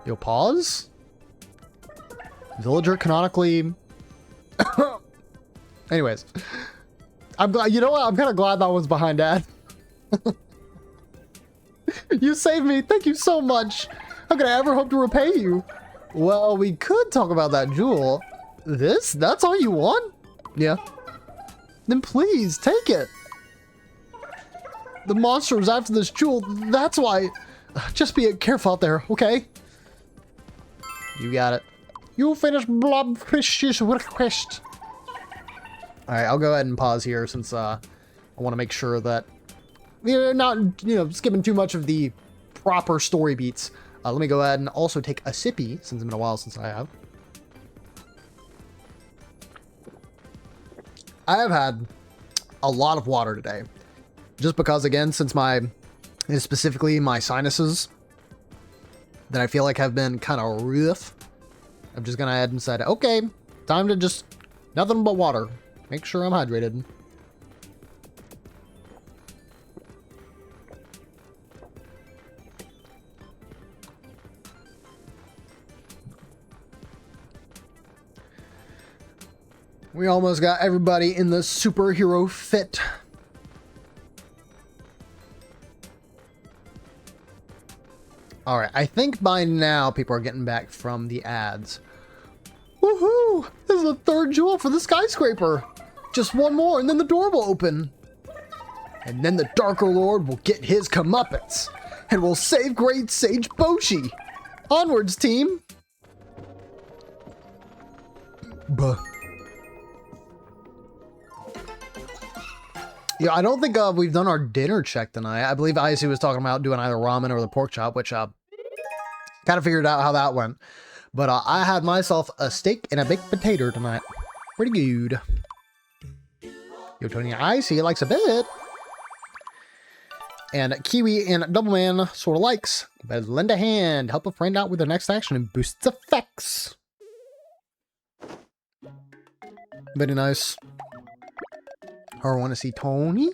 Yo, pause. Villager canonically... Anyways. I'm glad, you know what? I'm kind of glad that one's behind Dad. You saved me. Thank you so much. How could I ever hope to repay you? Well, we could talk about that jewel. This? That's all you want? Yeah. Then please, take it. The monster was after this jewel, that's why. Just be careful out there, okay? You got it. You finished Blobfish's request. Alright, I'll go ahead and pause here since I want to make sure that we're not, skipping too much of the proper story beats. Let me go ahead and also take a sippy, since it's been a while since I have. I have had a lot of water today. Just because, again, since specifically my sinuses that I feel like have been kind of rough, I'm just gonna ahead and said, okay, time to just nothing but water. Make sure I'm hydrated. We almost got everybody in the superhero fit. Alright, I think by now people are getting back from the ads. Woohoo! This is the third jewel for the skyscraper. Just one more and then the door will open. And then the Darker Lord will get his comeuppance. And we'll save Great Sage Boshi. Onwards, team! Buh. Yeah, I don't think we've done our dinner check tonight. I believe Icy was talking about doing either ramen or the pork chop, which kind of figured out how that went. But I had myself a steak and a baked potato tonight. Pretty good. Yo, Tony Icy likes a bit. And Kiwi and Doubleman sort of likes. But lend a hand, help a friend out with their next action and boost its effects. Very nice. Or want to see Tony?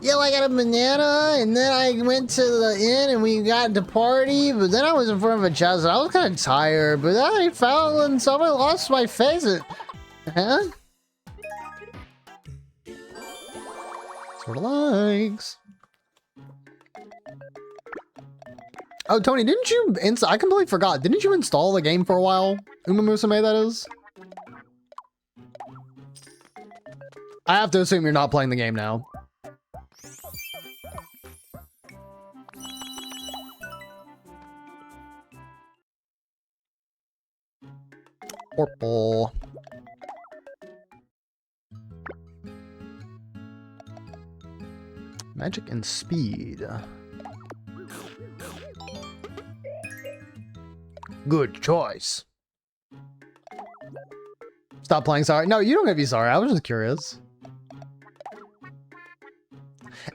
Yeah, I got a banana, and then I went to the inn, and we got to party, but then I was in front of a chest, and I was kind of tired, but then I fell, and someone lost my face. Huh? Sort of likes. Oh, Tony, didn't you I completely forgot. Didn't you install the game for a while? Umamusume, that is? I have to assume you're not playing the game now. Purple. Magic and speed. Good choice. Stop playing sorry. No, you don't gotta be sorry. I was just curious.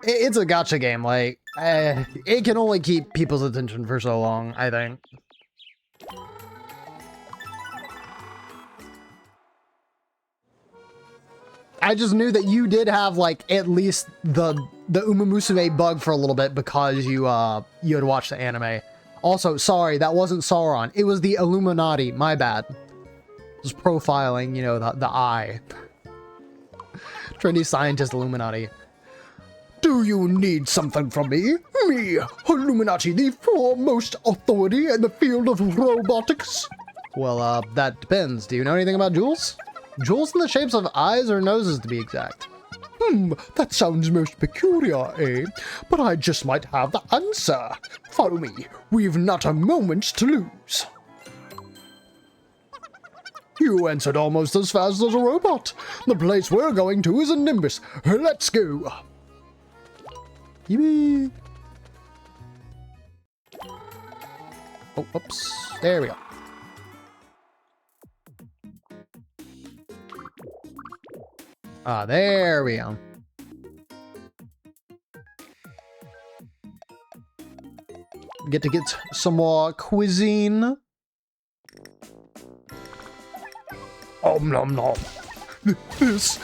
It's a gacha game. Like, it can only keep people's attention for so long, I think. I just knew that you did have, like, at least the Umamusume bug for a little bit because you had watched the anime. Also, sorry, that wasn't Sauron. It was the Illuminati. My bad. Just profiling, you know, the eye. Trendy scientist Illuminati. Do you need something from me? Me, Illuminati, the foremost authority in the field of robotics? Well, that depends. Do you know anything about jewels? Jewels in the shapes of eyes or noses, to be exact. That sounds most peculiar, eh? But I just might have the answer. Follow me. We've not a moment to lose. You answered almost as fast as a robot. The place we're going to is a Nimbus. Let's go. Yippee. Oh, oops. There we go. Ah, there we go. Get to get some more cuisine. Nom nom. This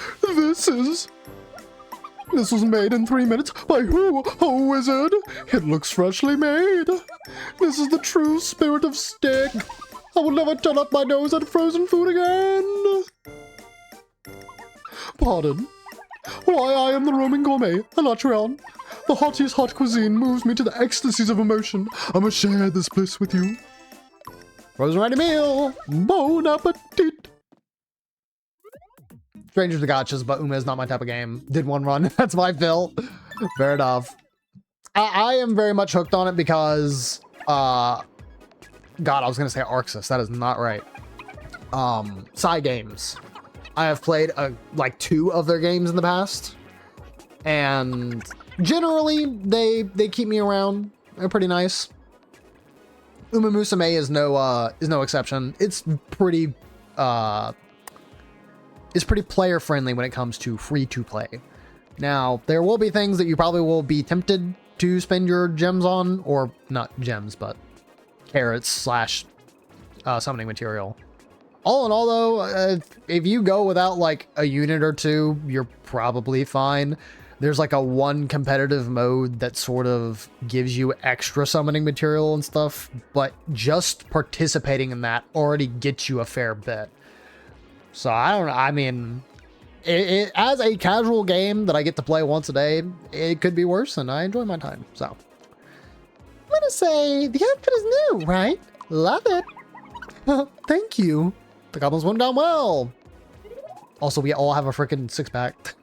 was made in 3 minutes by who? A wizard? It looks freshly made. This is the true spirit of steak. I will never turn up my nose at frozen food again. Pardon. Why, I am the roaming gourmet, Alatreon. The hottiest hot cuisine moves me to the ecstasies of emotion. I must share this bliss with you. Frozen ready meal. Bon appetit. Strangers to gotchas, but Uma is not my type of game. Did one run. That's my fill. Fair enough. I am very much hooked on it because, God, I was going to say Arxis. That is not right. Psy games. I have played like 2 of their games in the past. And generally, they keep me around. They're pretty nice. Uma Musume is no exception. It's pretty player friendly when it comes to free to play. Now, there will be things that you probably will be tempted to spend your gems on, or not gems, but carrots slash summoning material. All in all, though, if you go without like a unit or 2, you're probably fine. There's like a 1 competitive mode that sort of gives you extra summoning material and stuff, but just participating in that already gets you a fair bit. So I don't know. I mean, as a casual game that I get to play once a day, it could be worse, and I enjoy my time. So I'm gonna say the outfit is new, right? Love it. thank you. The goblins went down well. Also, we all have a freaking 6-pack.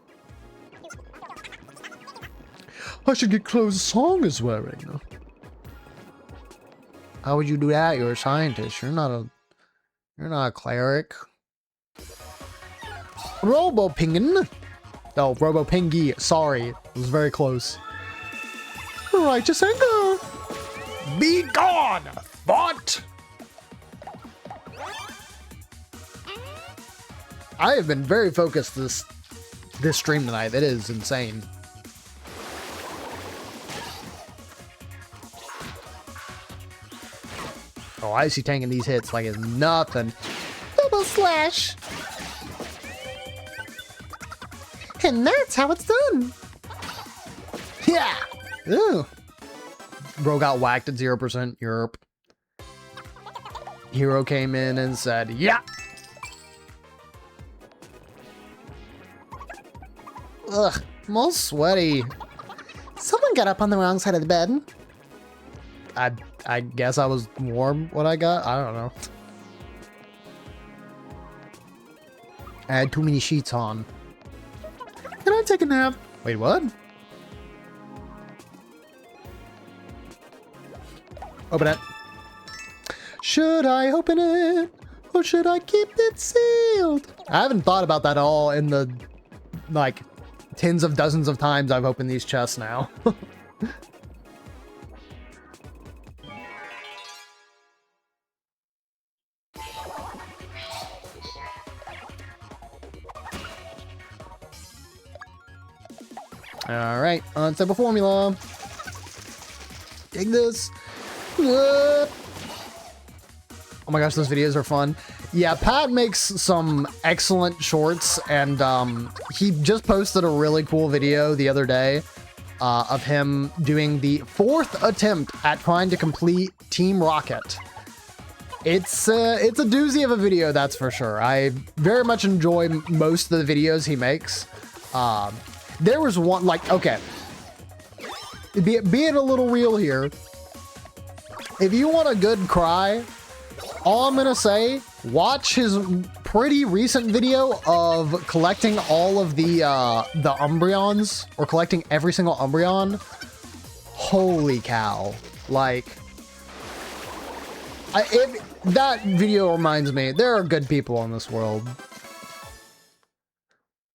I should get clothes Song is wearing. How would you do that? You're a scientist. You're not a cleric. Robo-pingin. Oh, Robo-pingy. Sorry. It was very close. Righteous anger. Be gone, thought! I have been very focused this stream tonight. It is insane. Oh, Icy tanking these hits like it's nothing. Double slash. And that's how it's done. Yeah. Ew. Bro got whacked at 0% Europe. Hero came in and said, yeah. Ugh, I'm all sweaty. Someone got up on the wrong side of the bed. I guess I was warm when I got. I don't know. I had too many sheets on. Can I take a nap? Wait, what? Open it. Should I open it? Or should I keep it sealed? I haven't thought about that at all in the, like, tens of dozens of times I've opened these chests now. Alright, unstable formula. Dig this. Oh my gosh, those videos are fun. Yeah, Pat makes some excellent shorts, and he just posted a really cool video the other day of him doing the 4th attempt at trying to complete Team Rocket. It's a doozy of a video, that's for sure. I very much enjoy most of the videos he makes. There was one, like, okay, being a little real here, if you want a good cry, all I'm gonna say, watch his pretty recent video of collecting all of the Umbreons, or collecting every single Umbreon. Holy cow. Like, that video reminds me, there are good people in this world.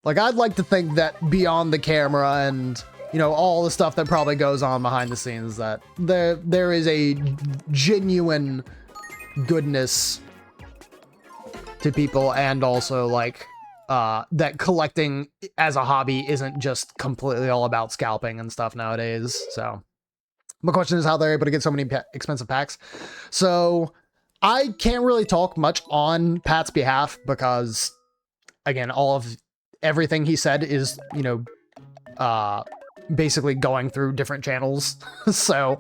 Like, I'd like to think that beyond the camera and, you know, all the stuff that probably goes on behind the scenes, that there is a genuine goodness to people, and also, like, that collecting as a hobby isn't just completely all about scalping and stuff nowadays. So, my question is how they're able to get so many expensive packs. So, I can't really talk much on Pat's behalf because, again, everything he said is, you know, basically going through different channels. So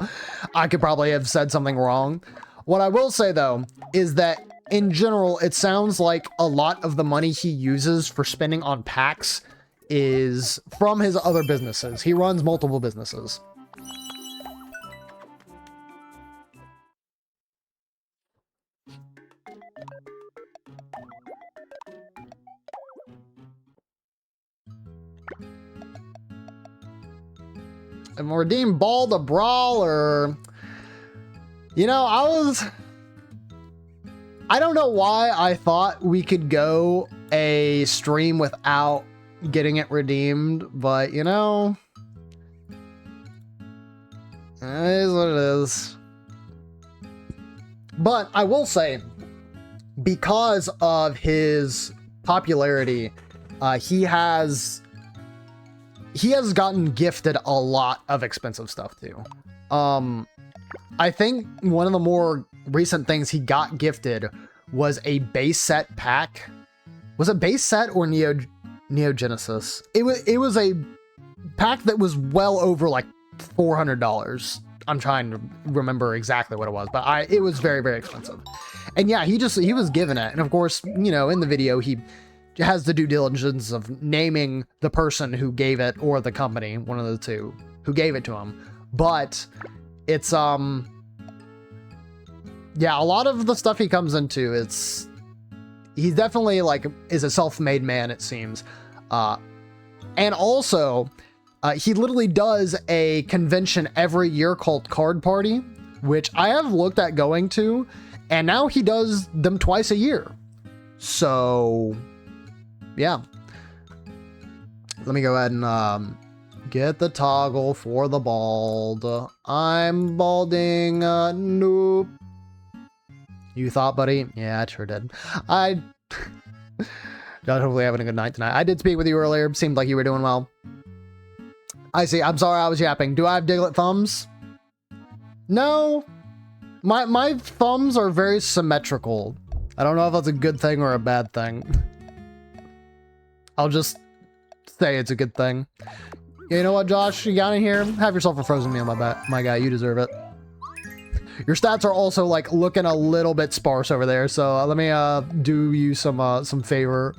I could probably have said something wrong. What I will say, though, is that in general, it sounds like a lot of the money he uses for spending on packs is from his other businesses. He runs multiple businesses. redeem Ball the Brawler. You know, I don't know why I thought we could go a stream without getting it redeemed, but you know, it is what it is. But I will say, because of his popularity, he has gotten gifted a lot of expensive stuff too. I think one of the more recent things he got gifted was a base set pack. Was it base set or Neo Genesis? It was a pack that was well over like $400. I'm trying to remember exactly what it was, but it was very, very expensive. And yeah, he was given it. And of course, you know, in the video, he has the due diligence of naming the person who gave it, or the company, one of the two, who gave it to him. But it's, yeah, a lot of the stuff he comes into, he definitely like is a self-made man, it seems. And also, he literally does a convention every year called Card Party, which I have looked at going to, and now he does them twice a year. So, yeah. Let me go ahead and get the toggle for the bald. I'm balding. Nope. You thought, buddy? Yeah, I sure did. Josh, hopefully having a good night tonight. I did speak with you earlier. Seemed like you were doing well. I see. I'm sorry I was yapping. Do I have Diglett thumbs? No. My thumbs are very symmetrical. I don't know if that's a good thing or a bad thing. I'll just say it's a good thing. You know what, Josh? You got in here? Have yourself a frozen meal, my guy. You deserve it. Your stats are also like looking a little bit sparse over there, so let me do you some favor.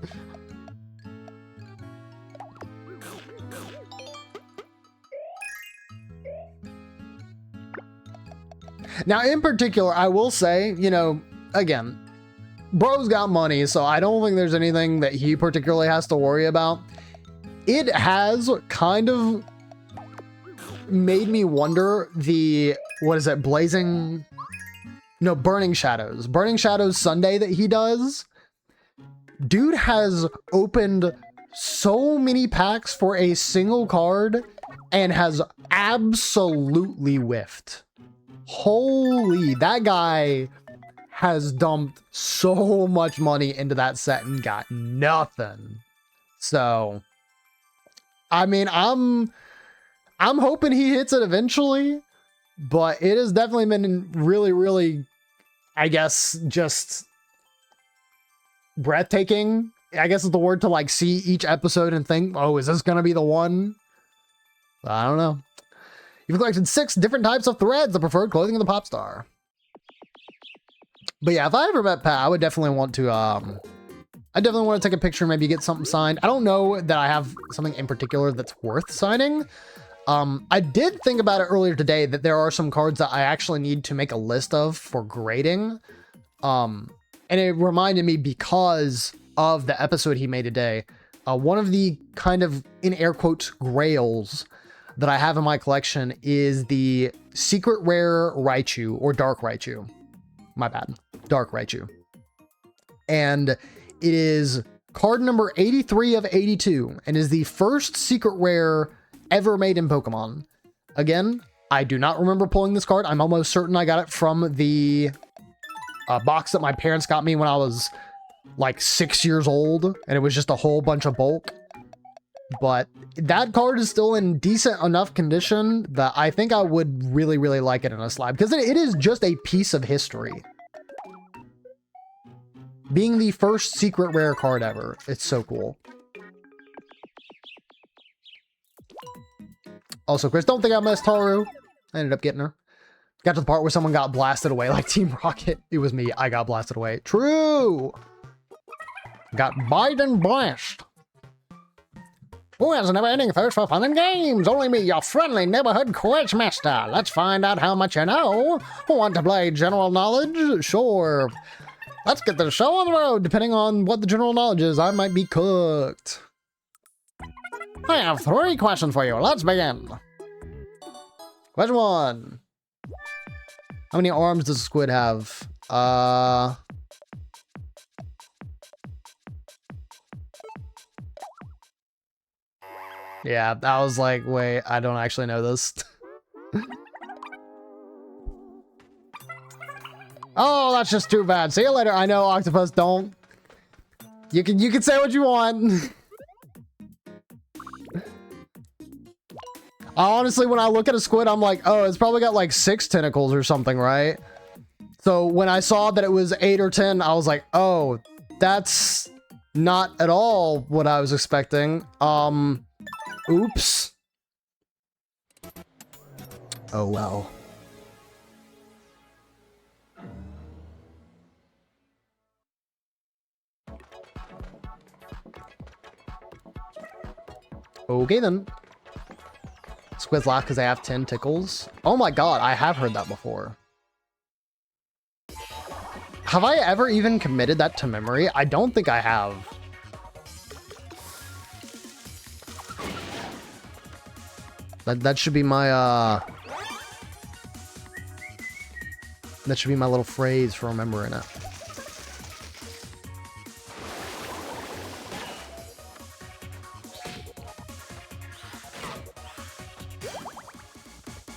Now, in particular, I will say, you know, again, bro's got money, so I don't think there's anything that he particularly has to worry about. It has kind of made me wonder what is it, Burning Shadows. Burning Shadows Sunday that he does. Dude has opened so many packs for a single card and has absolutely whiffed. Holy, that guy has dumped so much money into that set and got nothing. So, I mean, I'm hoping he hits it eventually, but it has definitely been really, really, I guess, just breathtaking, I guess is the word, to like see each episode and think, oh, is this gonna be the one? I don't know. You've collected 6 different types of threads, the preferred clothing of the pop star. But yeah, if I ever met Pat, I would definitely want to, take a picture, maybe get something signed. I don't know that I have something in particular that's worth signing. I did think about it earlier today that there are some cards that I actually need to make a list of for grading. And it reminded me because of the episode he made today. One of the kind of, in air quotes, grails that I have in my collection is the secret rare Raichu, or dark Raichu. My bad. Dark Raichu. And it is card number 83 of 82 and is the first secret rare ever made in Pokemon. Again, I do not remember pulling this card. I'm almost certain I got it from the box that my parents got me when I was like 6 years old, and it was just a whole bunch of bulk. But that card is still in decent enough condition that I think I would really, really like it in a slab, because it is just a piece of history. Being the first secret rare card ever. It's so cool. Also, Chris, don't think I missed Haru. I ended up getting her. Got to the part where someone got blasted away like Team Rocket. It was me. I got blasted away. True! Got Biden blast. Who has a never-ending thirst for fun and games? Only me, your friendly neighborhood quiz master. Let's find out how much you know. Want to play general knowledge? Sure. Let's get the show on the road. Depending on what the general knowledge is, I might be cooked. I have 3 questions for you. Let's begin. Question 1. How many arms does a squid have? Yeah, I was like, wait, I don't actually know this. Oh, that's just too bad. See you later. I know, Octopus, don't. You can say what you want. Honestly, when I look at a squid, I'm like, oh, it's probably got like 6 tentacles or something, right? So when I saw that it was 8 or 10, I was like, oh, that's not at all what I was expecting. Oops. Oh, well. Okay, then. Squids laugh because they have 10 tickles. Oh my god, I have heard that before. Have I ever even committed that to memory? I don't think I have. That should be my, that should be my little phrase for remembering it.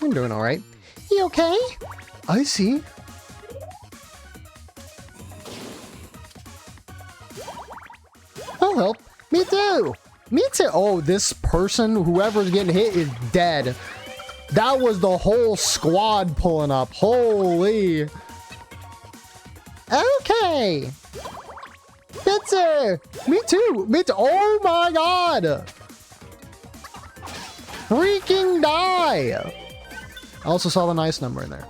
I'm doing all right. You okay? I see. I'll help. Me too. Me too. Oh, this person, whoever's getting hit, is dead. That was the whole squad pulling up. Holy. Okay. Bitzer. Me too. Me too. Oh my god. Freaking die. I also saw the nice number in there.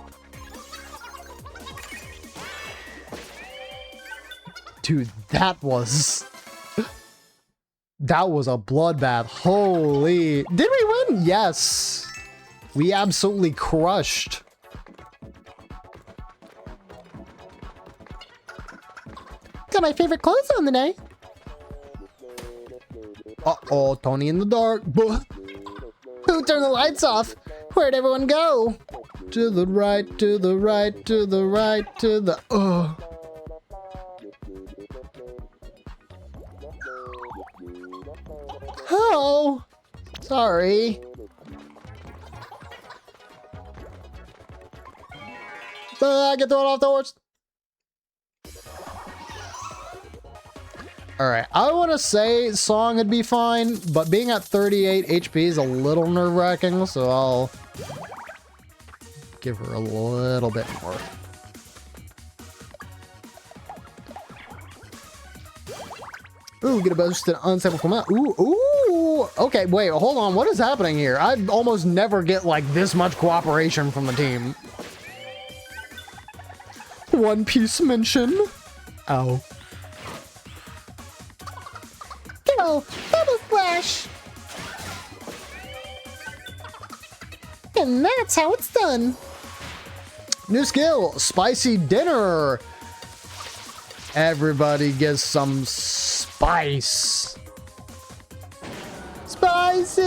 Dude, that was a bloodbath. Holy. Did we win? Yes. We absolutely crushed. Got my favorite clothes on today. Uh-oh, Tony in the dark. Who turned the lights off? Where'd everyone go? To the right, to the right, to the right, to the... Oh, sorry. I get thrown off the horse. Alright, I want to say Song would be fine, but being at 38 HP is a little nerve-wracking, so I'll give her a little bit more. Ooh, get a boosted unstable command. Ooh. Okay, wait, hold on. What is happening here? I almost never get, like, this much cooperation from the team. One Piece mention. Ow. Go, double splash. And that's how it's done. New skill, spicy dinner. Everybody gets some spice. Spicy.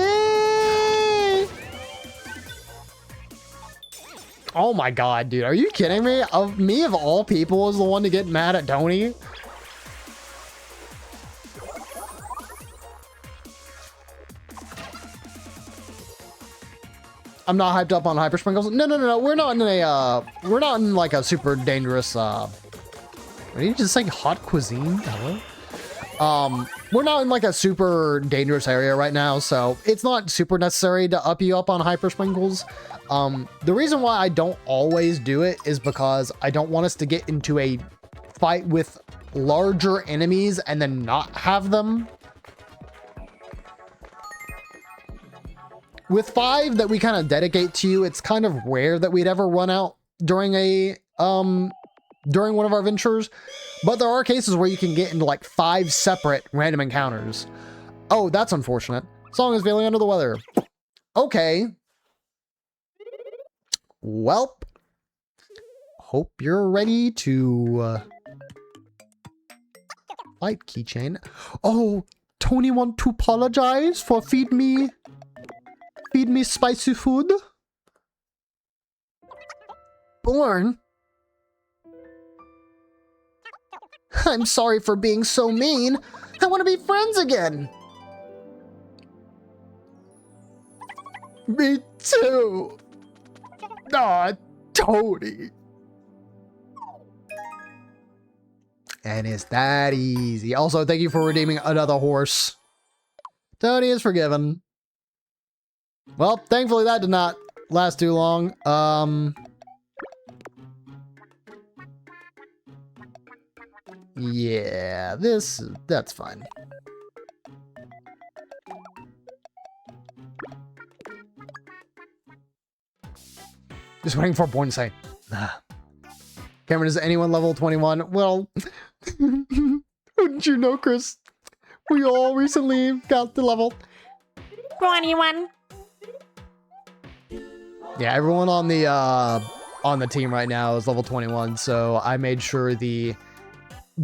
Oh my god, dude. Are you kidding me? Me of all people is the one to get mad at Tony? I'm not hyped up on hyper sprinkles. No. We're not in like a super dangerous what did you just say? Hot cuisine? Hello? We're not in like a super dangerous area right now, so it's not super necessary to up you up on hyper sprinkles. The reason why I don't always do it is because I don't want us to get into a fight with larger enemies and then not have them. With 5 that we kind of dedicate to you, it's kind of rare that we'd ever run out during a during one of our ventures, but there are cases where you can get into like 5 separate random encounters. Oh, that's unfortunate. Song is feeling under the weather. Okay. Welp. Hope you're ready to fight, keychain. Oh, Tony want to apologize for feed me spicy food. born. I'm sorry for being so mean. I want to be friends again. Me too. Aw, Tony. And it's that easy. Also, thank you for redeeming another horse. Tony is forgiven. Well, thankfully that did not last too long. Yeah, that's fine. Just waiting for Born to say. Cameron, is anyone level 21? Well, wouldn't you know, Chris? We all recently got the level 21. Yeah, everyone on the team right now is level 21, so I made sure the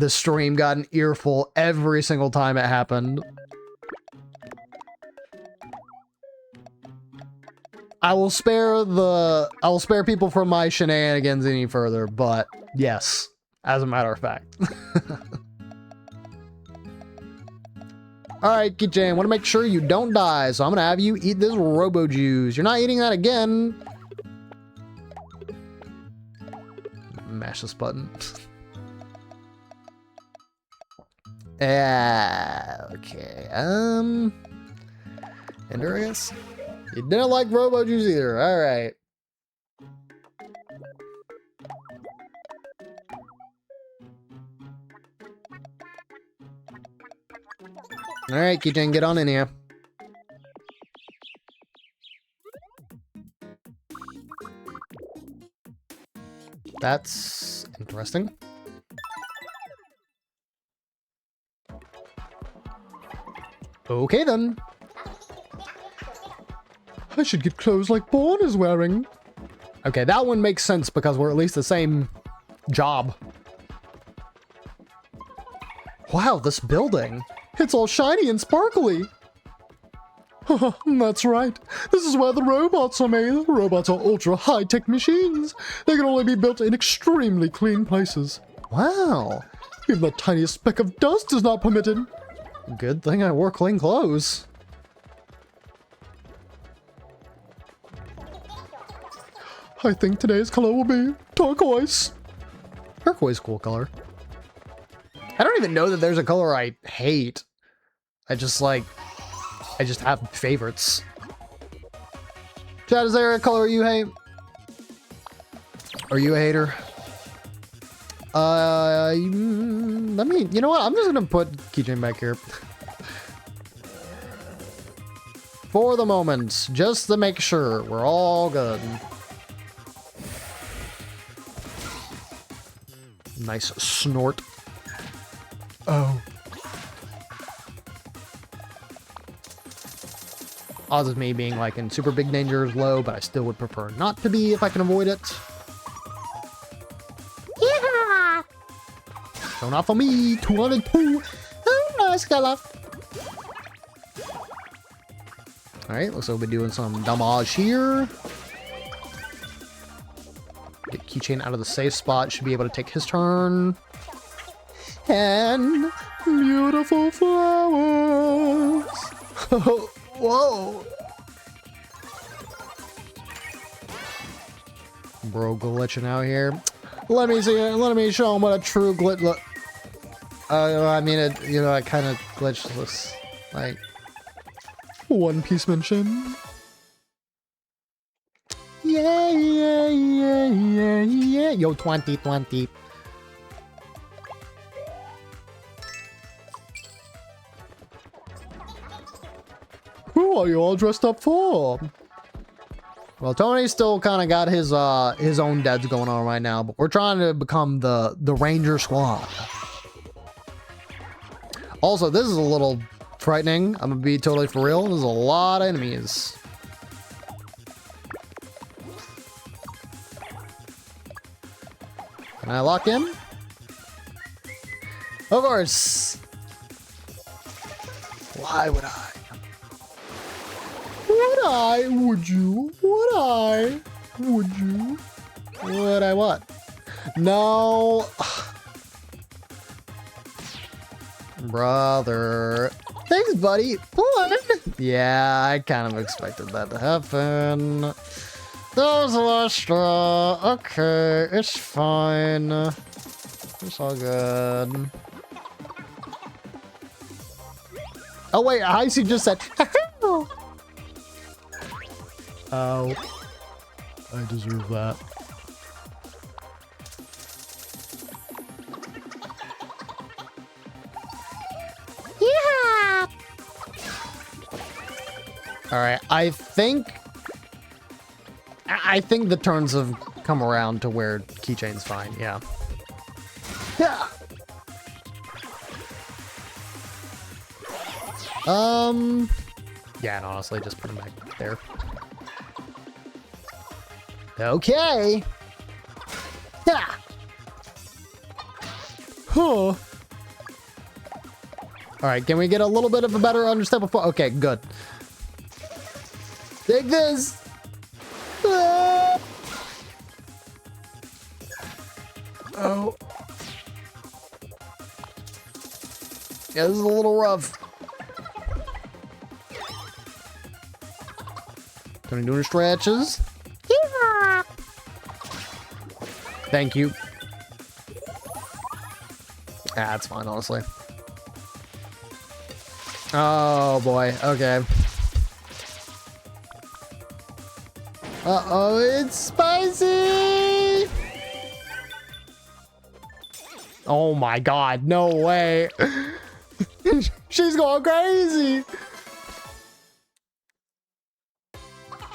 stream got an earful every single time it happened. I will spare people from my shenanigans any further, but yes, as a matter of fact. Alright, Keychain, want to make sure you don't die, so I'm gonna have you eat this Robo Juice. You're not eating that again. Mash this button. Okay, Endurance? You didn't like Robo Juice either, alright. Alright, Keychain, get on in here. That's interesting. Okay then. I should get clothes like Born is wearing. Okay, that one makes sense because we're at least the same job. Wow, this building. It's all shiny and sparkly. That's right. This is where the robots are made. Robots are ultra high-tech machines. They can only be built in extremely clean places. Wow. Even the tiniest speck of dust is not permitted. Good thing I wore clean clothes. I think today's color will be turquoise. Turquoise, cool color. I don't even know that there's a color I hate. I just have favorites. Chad, is there a color you hate? Are you a hater? You know what? I'm just gonna put Keychain back here. For the moment, just to make sure we're all good. Nice snort. Oh. Odds of me being like in super big danger is low, but I still would prefer not to be if I can avoid it. Yeah. So not for me. 202. Oh, nice color. Alright, looks like we'll be doing some damage here. Get Keychain out of the safe spot. Should be able to take his turn. And Beautiful flowers. whoa. Bro glitching out here. Let me see it. Let me show him what a true glitch look. I mean, it kind of glitch looks like. One Piece mention. Yeah. Yo, 2020. Who are you all dressed up for? Well, Tony's still kind of got his own deads going on right now, but we're trying to become the Ranger Squad. Also, this is a little frightening. I'm gonna be totally for real. There's a lot of enemies. Can I lock in? Of course. Why would I? Would you? What I want. No. Brother. Thanks, buddy. What? Yeah, I kind of expected that to happen. There's Lestra. Okay, it's fine. It's all good. Oh, wait, Icy just said, oh. I deserve that. Yeah. All right, I think the turns have come around to where keychain's fine. Yeah. Yeah. Yeah, and honestly, just put him back there. Okay. Yeah. Huh. All right, can we get a little bit of a better understanding before? Okay, good. Take this. Ah. Oh. Yeah, this is a little rough. Tony doing stretches. Yeah. Thank you. Ah, that's fine, honestly. Oh boy, okay. Uh-oh, it's spicy. Oh my god, no way. She's going crazy.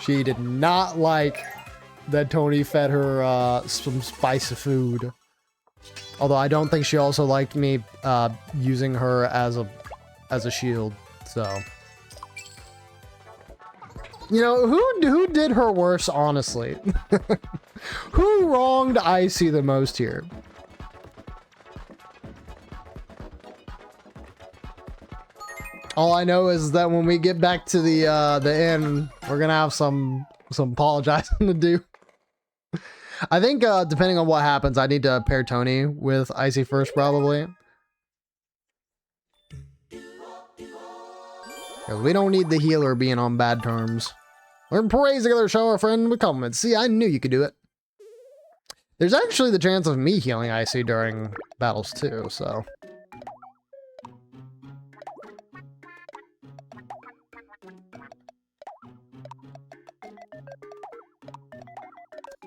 She did not like that Tony fed her some spicy food. Although I don't think she also liked me using her as a shield. So, you know, who did her worse, honestly? Who wronged Icy the most here? All I know is that when we get back to the inn, we're gonna have some apologizing to do. I think depending on what happens, I need to pair Tony with Icy first, probably. 'Cause we don't need the healer being on bad terms. Learn praise together, show our friend with compliments. See, I knew you could do it. There's actually the chance of me healing Icy during battles too, so.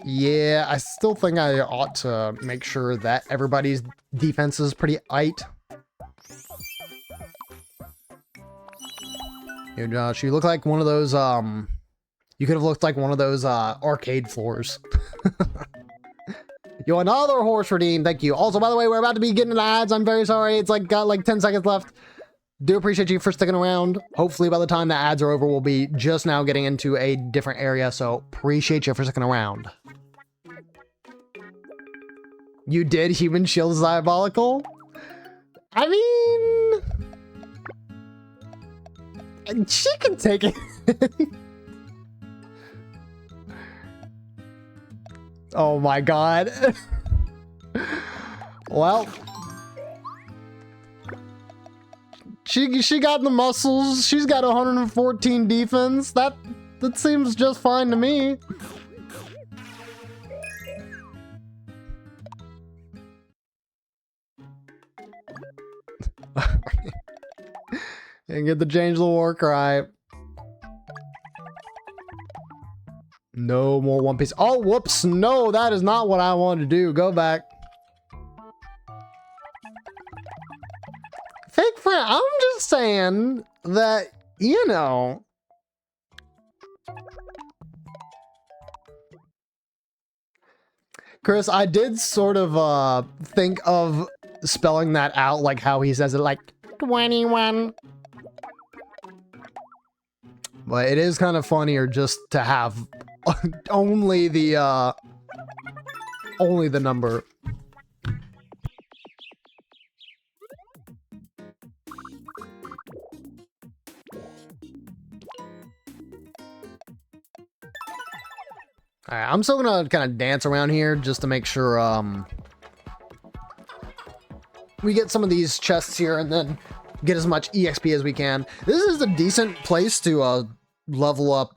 Yeah, I still think I ought to make sure that everybody's defense is pretty aight. You know, Josh, you look like one of those, you could have looked like one of those, arcade floors. Yo, another horse redeemed, thank you. Also, by the way, we're about to be getting into ads, I'm very sorry, it's like, got like 10 seconds left. Do appreciate you for sticking around. Hopefully by the time the ads are over, we'll be just now getting into a different area, so appreciate you for sticking around. You did? Human shield is diabolical? I mean... she can take it. Oh my god. Well... She got the muscles. She's got 114 defense. That seems just fine to me. And get to change the war cry. No more One Piece. Oh, whoops. No, that is not what I wanted to do. Go back. Fake friend, I'm just saying that, you know. Chris, I did sort of think of spelling that out like how he says it, like 21. But it is kind of funnier just to have only the number. Alright, I'm still gonna kind of dance around here just to make sure, we get some of these chests here and then get as much EXP as we can. This is a decent place to, level up,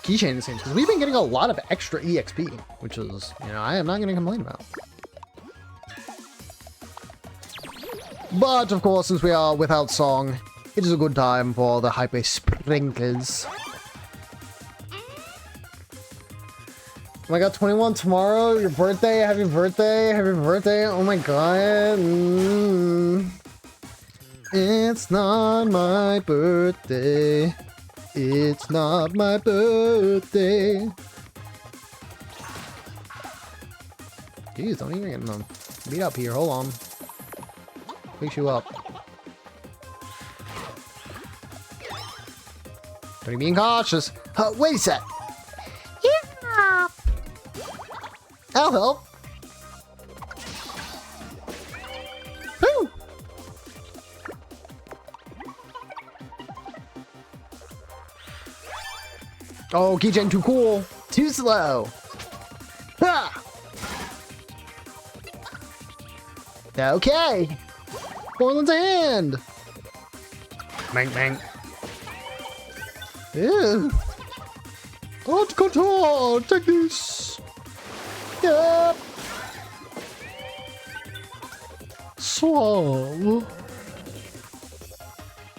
keychain, it seems, because we've been getting a lot of extra EXP, which is, you know, I am not gonna complain about. But, of course, since we are without song, it is a good time for the hyper sprinkles. Oh my god, 21 tomorrow, your birthday, happy birthday, happy birthday, oh my god. It's not my birthday, it's not my birthday. Jeez, don't even get them beat up here, hold on. Fix you up. Don't be being cautious. Wait a sec. Yeah. I'll help. Woo. Oh, keychain too cool. Too slow. Ha! Okay. Portland's hand. Bang, bang. Ew. Hot control. Take this. Yep. Suave.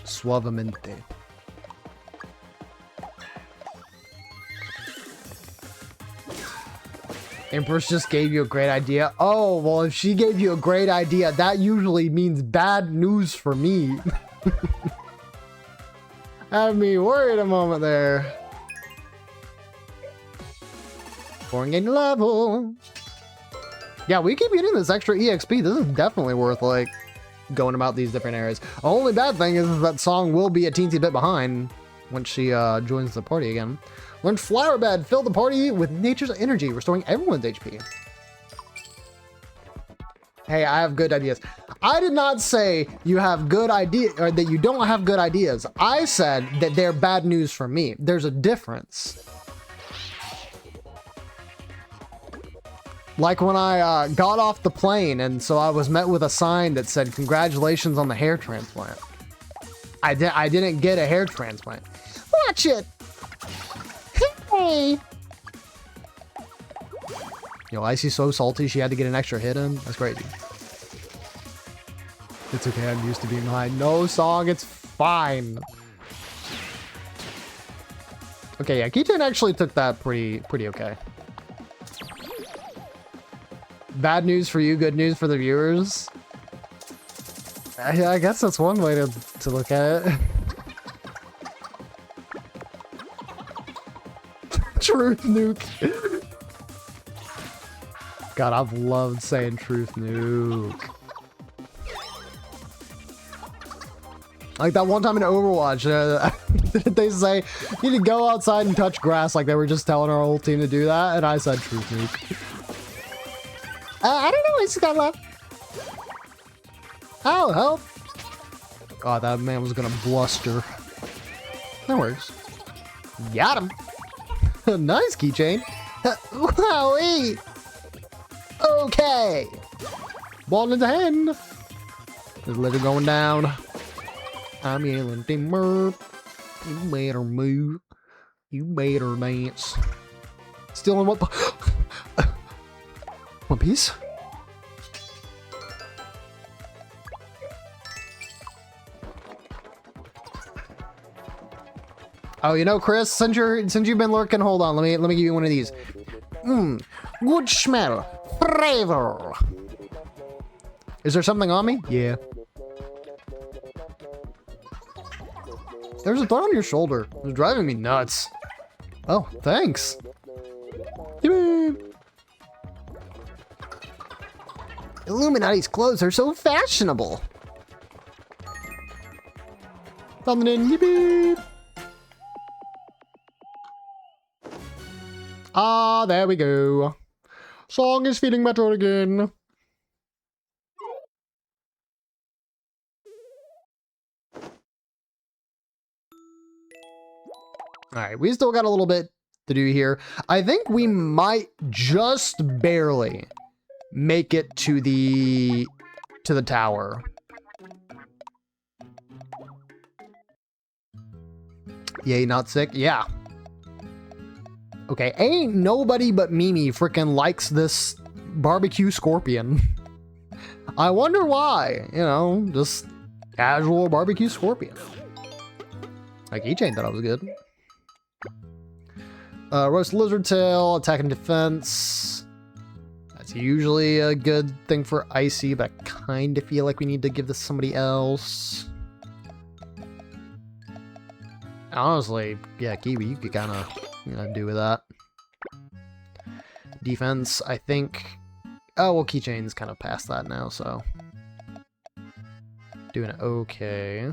Suavemente. Empress just gave you a great idea. Oh, well, if she gave you a great idea, that usually means bad news for me. Had me worried a moment there. Pouring in level. Yeah, we keep getting this extra EXP. This is definitely worth, like, going about these different areas. The only bad thing is that Song will be a teensy bit behind once she joins the party again. Learn Flower Bed. Fill the party with nature's energy, restoring everyone's HP. Hey, I have good ideas. I did not say you have good ideas or that you don't have good ideas. I said that they're bad news for me. There's a difference. Like when I got off the plane and so I was met with a sign that said, "Congratulations on the hair transplant." I didn't get a hair transplant. Watch it. Hey. Yo, Icy's so salty she had to get an extra hit in. That's crazy. It's okay, I'm used to being behind. No, Song, it's fine. Okay, yeah, Keychain actually took that pretty okay. Bad news for you, good news for the viewers. I guess that's one way to look at it. Truth nuke. God, I've loved saying truth nuke. Like that one time in Overwatch, they say you need to go outside and touch grass, like they were just telling our whole team to do that, and I said truth nuke. I don't know, he's got left. I'll help. God, that man was gonna bluster. That works. Got him. Nice keychain. Wowee. Okay. Ball in the hand. There's a litter going down. I'm yelling timber. You better move. You better dance. Still in one. One piece. Oh, you know, Chris, since you've been lurking, hold on, let me give you one of these. Good smell, flavor. Is there something on me? Yeah. There's a thought on your shoulder. It's driving me nuts. Oh, thanks. Yippee. Illuminati's clothes are so fashionable. Something in, yippee. Ah, there we go. Song is feeling better again. Alright, we still got a little bit to do here. I think we might just barely make it to the tower. Yay, not sick? Yeah. Okay, ain't nobody but Mimi freaking likes this barbecue scorpion. I wonder why, you know, just casual barbecue scorpion. My keychain thought I was good. Roast lizard tail, attack and defense. That's usually a good thing for Icy, but I kind of feel like we need to give this to somebody else. Honestly, yeah, Kiwi, you could kind of do with that. Defense, I think. Oh, well, keychain's kind of past that now, so. Doing okay.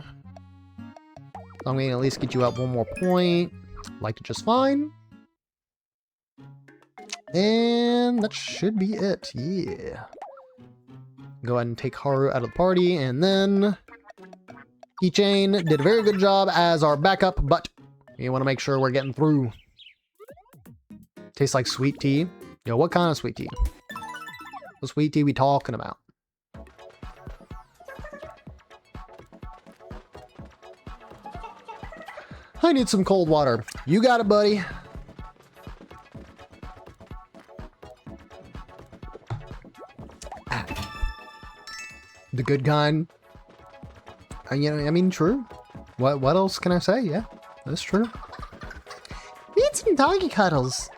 So I'm going to at least get you up one more point. Liked it just fine. And that should be it, yeah. Go ahead and take Haru out of the party, and then Keychain did a very good job as our backup, but you want to make sure we're getting through. Tastes like sweet tea. Yo, what kind of sweet tea? What sweet tea we talking about? I need some cold water. You got it, buddy. The good kind. You know, I mean, true. What else can I say? Yeah, that's true. Need some doggy cuddles.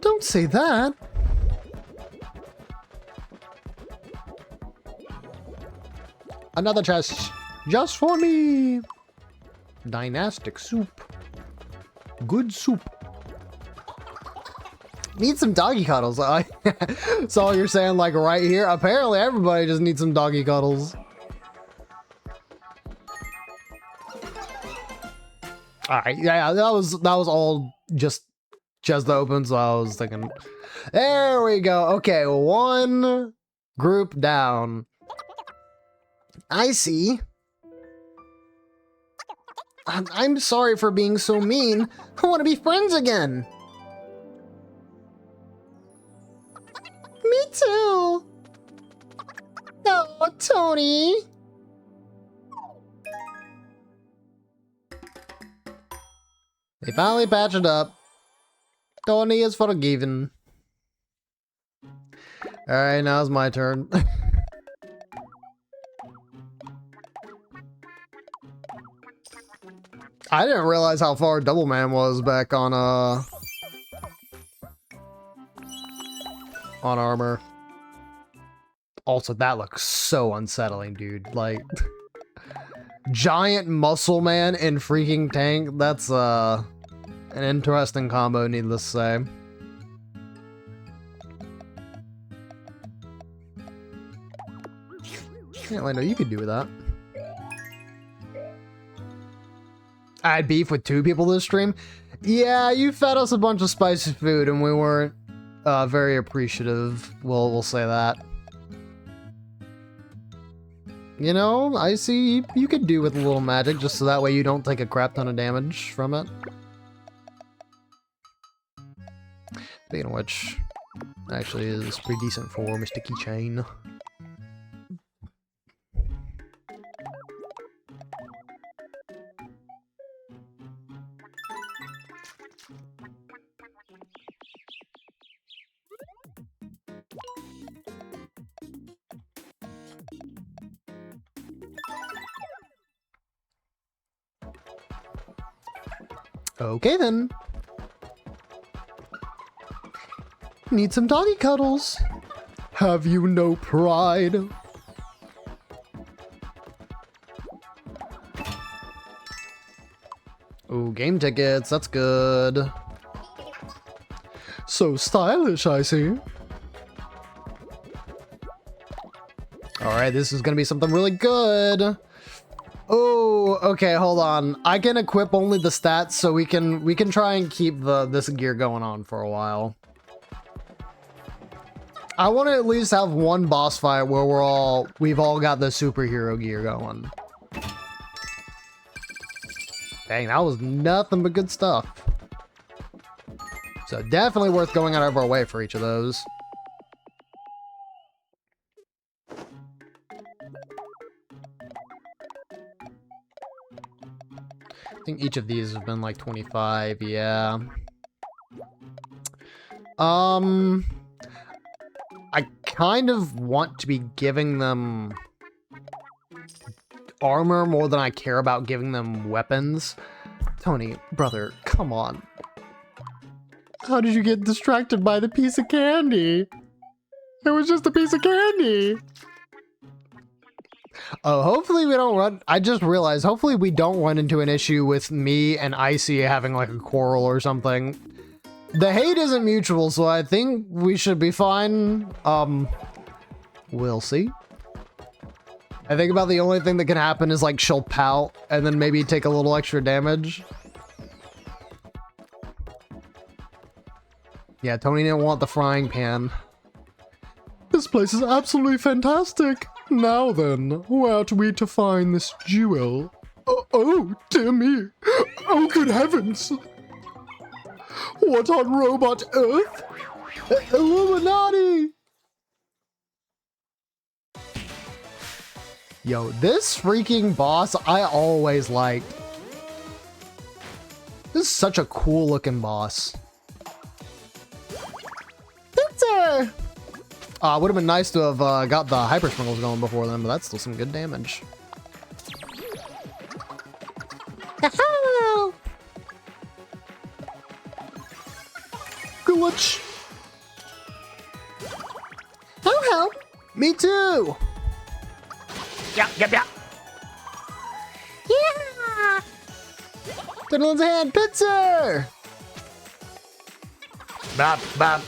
Don't say that. Another chest. Just for me. Dynastic soup. Good soup. Need some doggy cuddles. That's all you're saying, like right here. Apparently everybody just needs some doggy cuddles. Alright, yeah, that was all just the open, so I was thinking. There we go. Okay, one group down. I see. I'm sorry for being so mean. I want to be friends again. Me too. Oh, Tony. They finally patched it up. Tony is forgiven. Alright, now it's my turn. I didn't realize how far Double Man was back on armor. Also, that looks so unsettling, dude. Like, giant muscle man and freaking tank. That's an interesting combo, needless to say. Yeah, Lando, you could do with that. I had beef with 2 people this stream. Yeah, you fed us a bunch of spicy food and we weren't very appreciative. We'll say that. You know, I see you could do with a little magic just so that way you don't take a crap ton of damage from it. Speaking of which, actually is pretty decent for Mr. Keychain. Okay then. Need some doggy cuddles. Have you no pride? Ooh, game tickets, that's good. So stylish, I see. Alright, this is gonna be something really good. Oh, okay, hold on. I can equip only the stats, so we can try and keep this gear going on for a while. I want to at least have one boss fight where we've all got the superhero gear going. Dang, that was nothing but good stuff. So definitely worth going out of our way for each of those. I think each of these have been like 25, yeah. I kind of want to be giving them armor more than I care about giving them weapons. Tony, brother, come on. How did you get distracted by the piece of candy? It was just a piece of candy. Oh, hopefully we don't run... I just realized, hopefully we don't run into an issue with me and Icy having like a quarrel or something. The hate isn't mutual, so I think we should be fine. We'll see. I think about the only thing that can happen is like she'll pout and then maybe take a little extra damage. Yeah, Tony didn't want the frying pan. This place is absolutely fantastic. Now then, where are we to find this jewel? Oh, dear me. Oh, good heavens. What on robot Earth? Illuminati! Yo, this freaking boss I always liked. This is such a cool looking boss. Pizza! Would have been nice to have got the hyper sprinkles going before then, but that's still some good damage. Glitch! Ho-ho! Me too! Yeah. Yeah! Fiddle's hand, pizza! Bop, bop.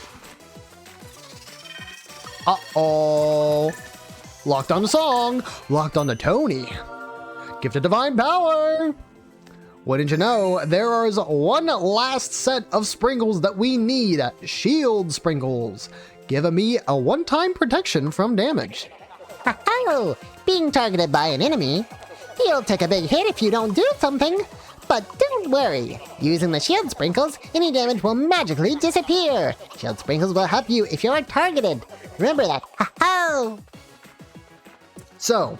Uh-oh. Locked on the song. Locked on to Tony. Gift of divine power. Wouldn't you know, there is one last set of sprinkles that we need. Shield sprinkles. Giving me a one-time protection from damage. Oh, being targeted by an enemy. You'll take a big hit if you don't do something. But don't worry. Using the shield sprinkles, any damage will magically disappear. Shield sprinkles will help you if you're targeted. Remember that. Ha-ha! So,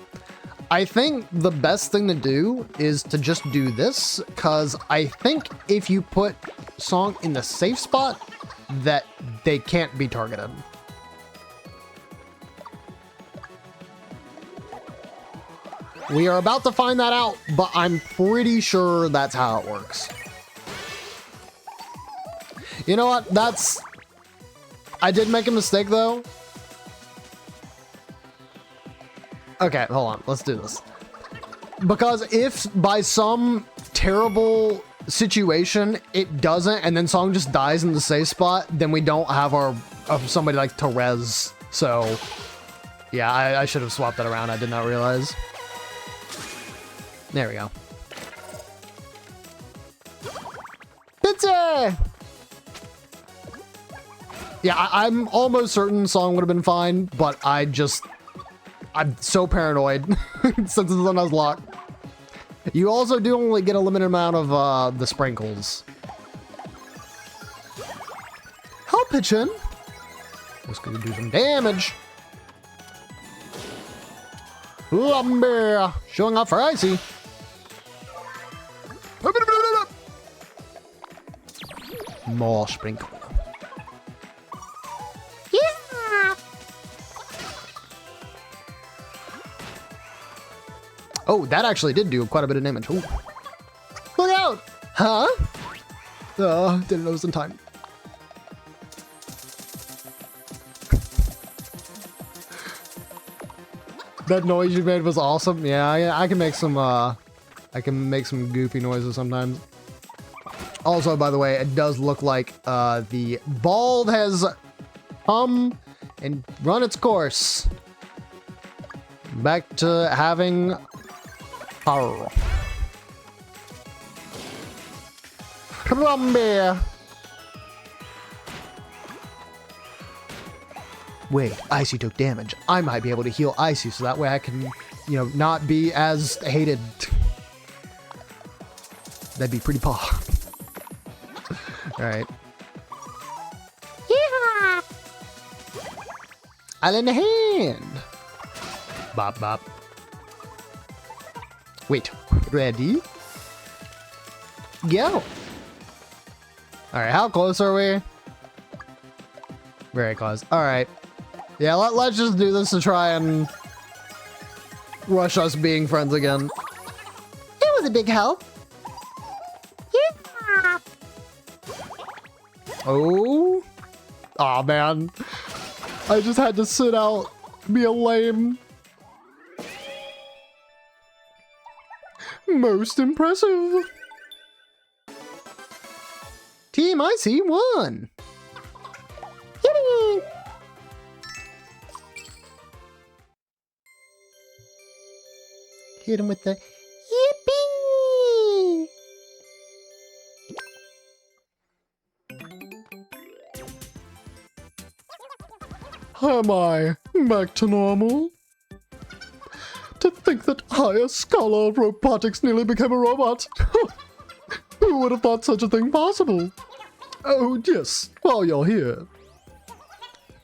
I think the best thing to do is to just do this, because I think if you put Song in the safe spot, that they can't be targeted. We are about to find that out, but I'm pretty sure that's how it works. You know what? I did make a mistake, though. Okay, hold on. Let's do this. Because if by some terrible situation it doesn't, and then Song just dies in the safe spot, then we don't have our somebody like to res. So, yeah, I should have swapped that around. I did not realize. There we go. Pizza! Yeah, I'm almost certain Song would have been fine, but I'm so paranoid since it's on Nuzlocke. You also do only get a limited amount of the sprinkles. Help pitchin'. Just gonna do some damage. Lumber, showing off for Icy. More sprinkle. Yeah! Oh, that actually did do quite a bit of damage. Ooh. Look out! Huh? Didn't notice in time. That noise you made was awesome. Yeah, I can make some goofy noises sometimes. Also, by the way, it does look like the bald has come and run its course. Back to having power. Columbia. Wait, Icy took damage. I might be able to heal Icy so that way I can, you know, not be as hated. That'd be pretty paw. Alright. Island hand. Bop, bop. Wait, ready? Go. All right, how close are we? Very close. All right. Yeah, let's just do this to try and rush us being friends again. It was a big help. Yeah. Oh. Aw, man. I just had to sit out, be a lame. Most impressive. Team IC won. Yippee! Hit him with the yippee! Am I back to normal? To think that I, a scholar of robotics, nearly became a robot. Who would have thought such a thing possible? Oh, yes, while you're here.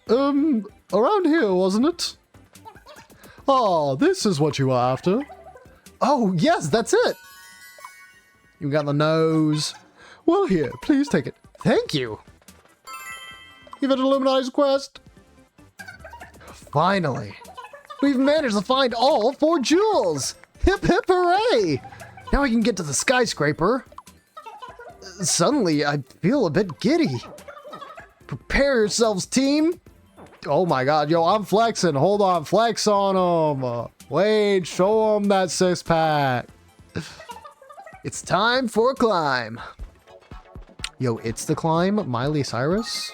Around here, wasn't it? Ah, this is what you were after. Oh, yes, that's it. You got the nose. Well, here, please take it. Thank you. You've had Illuminati's quest. Finally. We've managed to find all 4 jewels. Hip hip hooray. Now we can get to the skyscraper. Suddenly, I feel a bit giddy. Prepare yourselves, team. Oh my god, yo, I'm flexing. Hold on, flex on them. Wait, show them that 6-pack. It's time for a climb. Yo, it's the climb, Miley Cyrus.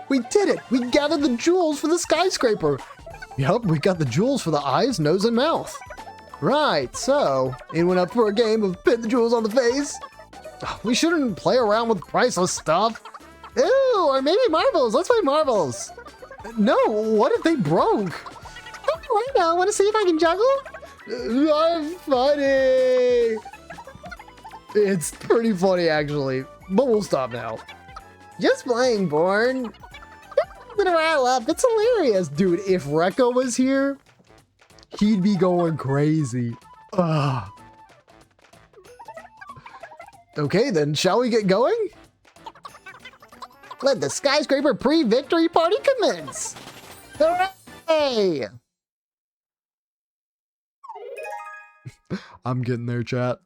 We did it! We gathered the jewels for the skyscraper. Yup, we got the jewels for the eyes, nose, and mouth. Right, so, anyone up for a game of pin the jewels on the face? We shouldn't play around with priceless stuff. Ew, or maybe marbles. Let's play marbles. No, what if they broke? Oh, I know. Want to see if I can juggle? I'm funny. It's pretty funny, actually. But we'll stop now. Just playing, Born. Gonna rile up. It's hilarious. Dude, if Rekka was here, he'd be going crazy. Ugh. Okay, then shall we get going? Let the skyscraper pre-victory party commence. Hooray! I'm getting there, chat.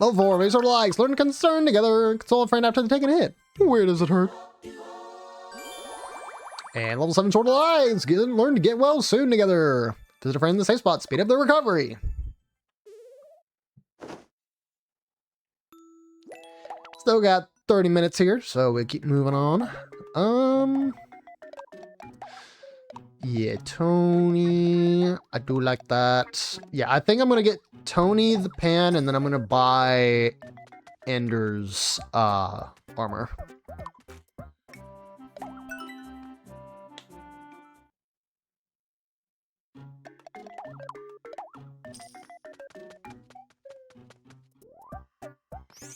Level 4, raise our likes, learn concern together, console a friend after they take a hit. Where does it hurt? And level 7, short of lives, learn to get well soon together. Visit a friend in the safe spot, speed up their recovery. Still got 30 minutes here, so we keep moving on. Yeah, Tony. I do like that. Yeah, I think I'm gonna get Tony the pan, and then I'm gonna buy Ender's armor.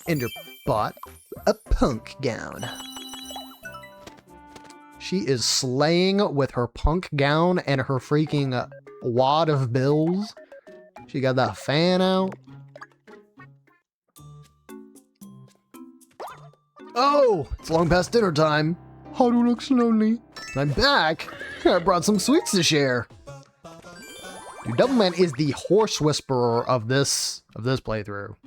Ender bought a punk gown. She is slaying with her punk gown and her freaking wad of bills. She got that fan out. Oh, it's long past dinner time. Haru looks lonely. I'm back. I brought some sweets to share. Dude, Doubleman is the horse whisperer of this playthrough.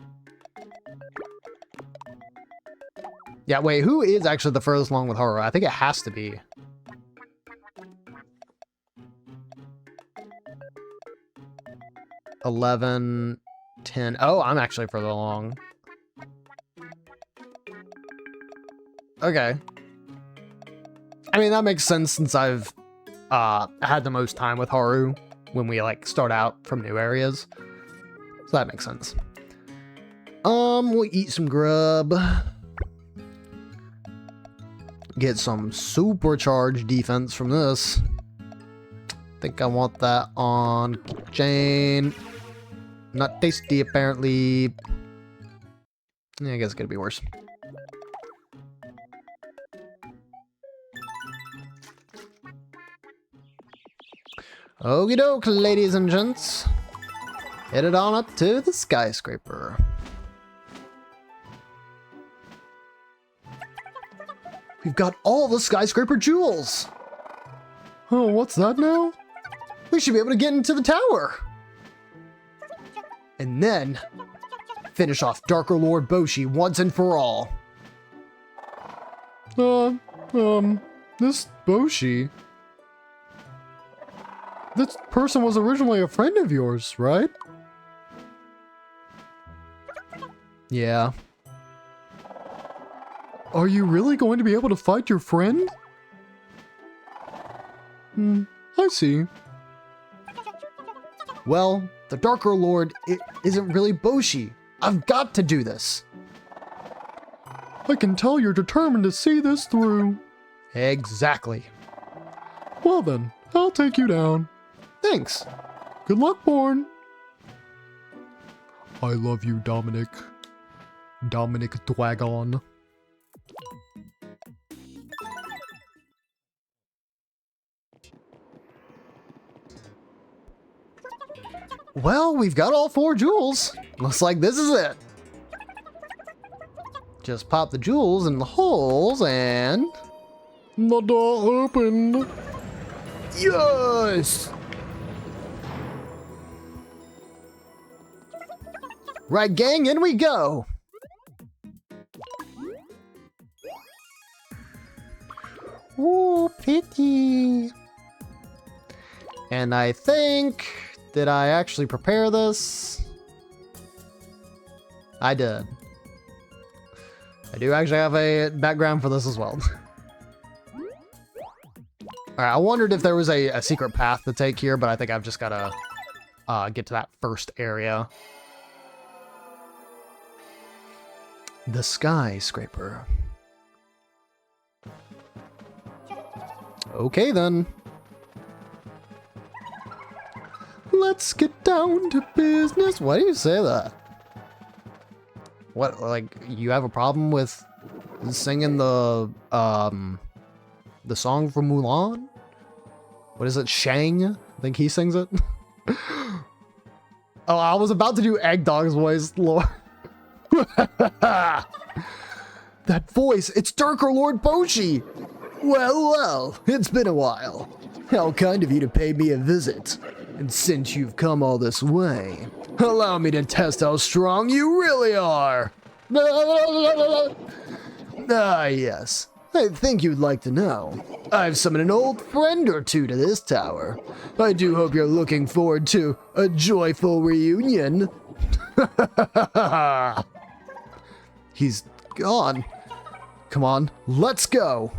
Yeah, wait, who is actually the furthest along with Haru? I think it has to be. $11, $10. Oh, I'm actually further along. Okay. I mean, that makes sense since I've had the most time with Haru when we like start out from new areas. So that makes sense. We'll eat some grub. Get some supercharged defense from this. Think I want that on Jane. Not tasty, apparently. Yeah, I guess it could be worse. Okie doke, ladies and gents. Headed on up to the skyscraper. We've got all the skyscraper jewels. Oh, what's that now? We should be able to get into the tower. And then finish off Darker Lord Boshi once and for all. This Boshi. This person was originally a friend of yours, right? Yeah. Are you really going to be able to fight your friend? I see. Well, the Darker Lord isn't really Boshi. I've got to do this. I can tell you're determined to see this through. Exactly. Well then, I'll take you down. Thanks. Good luck, Born. I love you, Dominic. Dominic Dwagon. Well, we've got all 4 jewels. Looks like this is it. Just pop the jewels in the holes and... The door opened. Yes! Right, gang, in we go. Ooh, pity. And I think... Did I actually prepare this? I did. I do actually have a background for this as well. Alright, I wondered if there was a secret path to take here, but I think I've just gotta get to that first area. The skyscraper. Okay then. Let's get down to business. Why do you say that? What, like, you have a problem with singing the song from Mulan? What is it, Shang? I think he sings it. Oh, I was about to do Egg Dog's voice, Lord. That voice, it's Darker Lord Boshi. Well, it's been a while. How kind of you to pay me a visit. And since you've come all this way, allow me to test how strong you really are. Ah, yes. I think you'd like to know. I've summoned an old friend or two to this tower. I do hope you're looking forward to a joyful reunion. He's gone. Come on, let's go.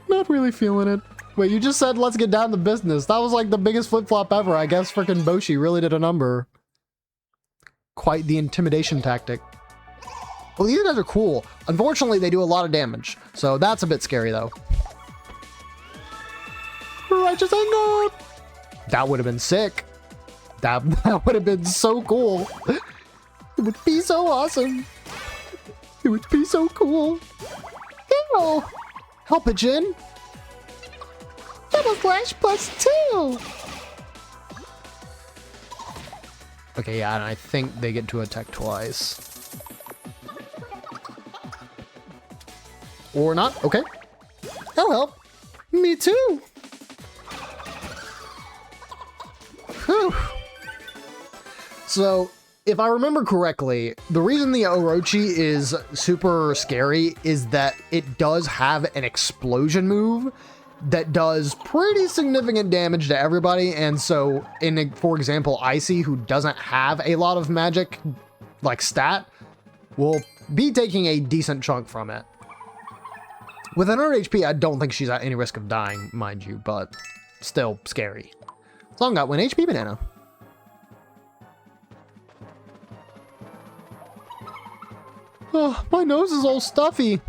Not really feeling it. Wait, you just said let's get down to business. That was like the biggest flip-flop ever. I guess frickin' Boshi really did a number. Quite the intimidation tactic. Well, these guys are cool. Unfortunately, they do a lot of damage. So that's a bit scary, though. Righteous anger! That would have been sick. That would have been so cool. It would be so awesome. It would be so cool. Ew. Help it, Jin. Double slash +2. Okay, yeah, and I think they get to attack twice. Or not. Okay. That'll help. Me too. Whew. So, if I remember correctly, the reason the Orochi is super scary is that it does have an explosion move that does pretty significant damage to everybody. And so, for example, Icy, who doesn't have a lot of magic, like stat, will be taking a decent chunk from it. With 100 HP, I don't think she's at any risk of dying, mind you, but still scary. Long got 1 HP banana. Oh, my nose is all stuffy.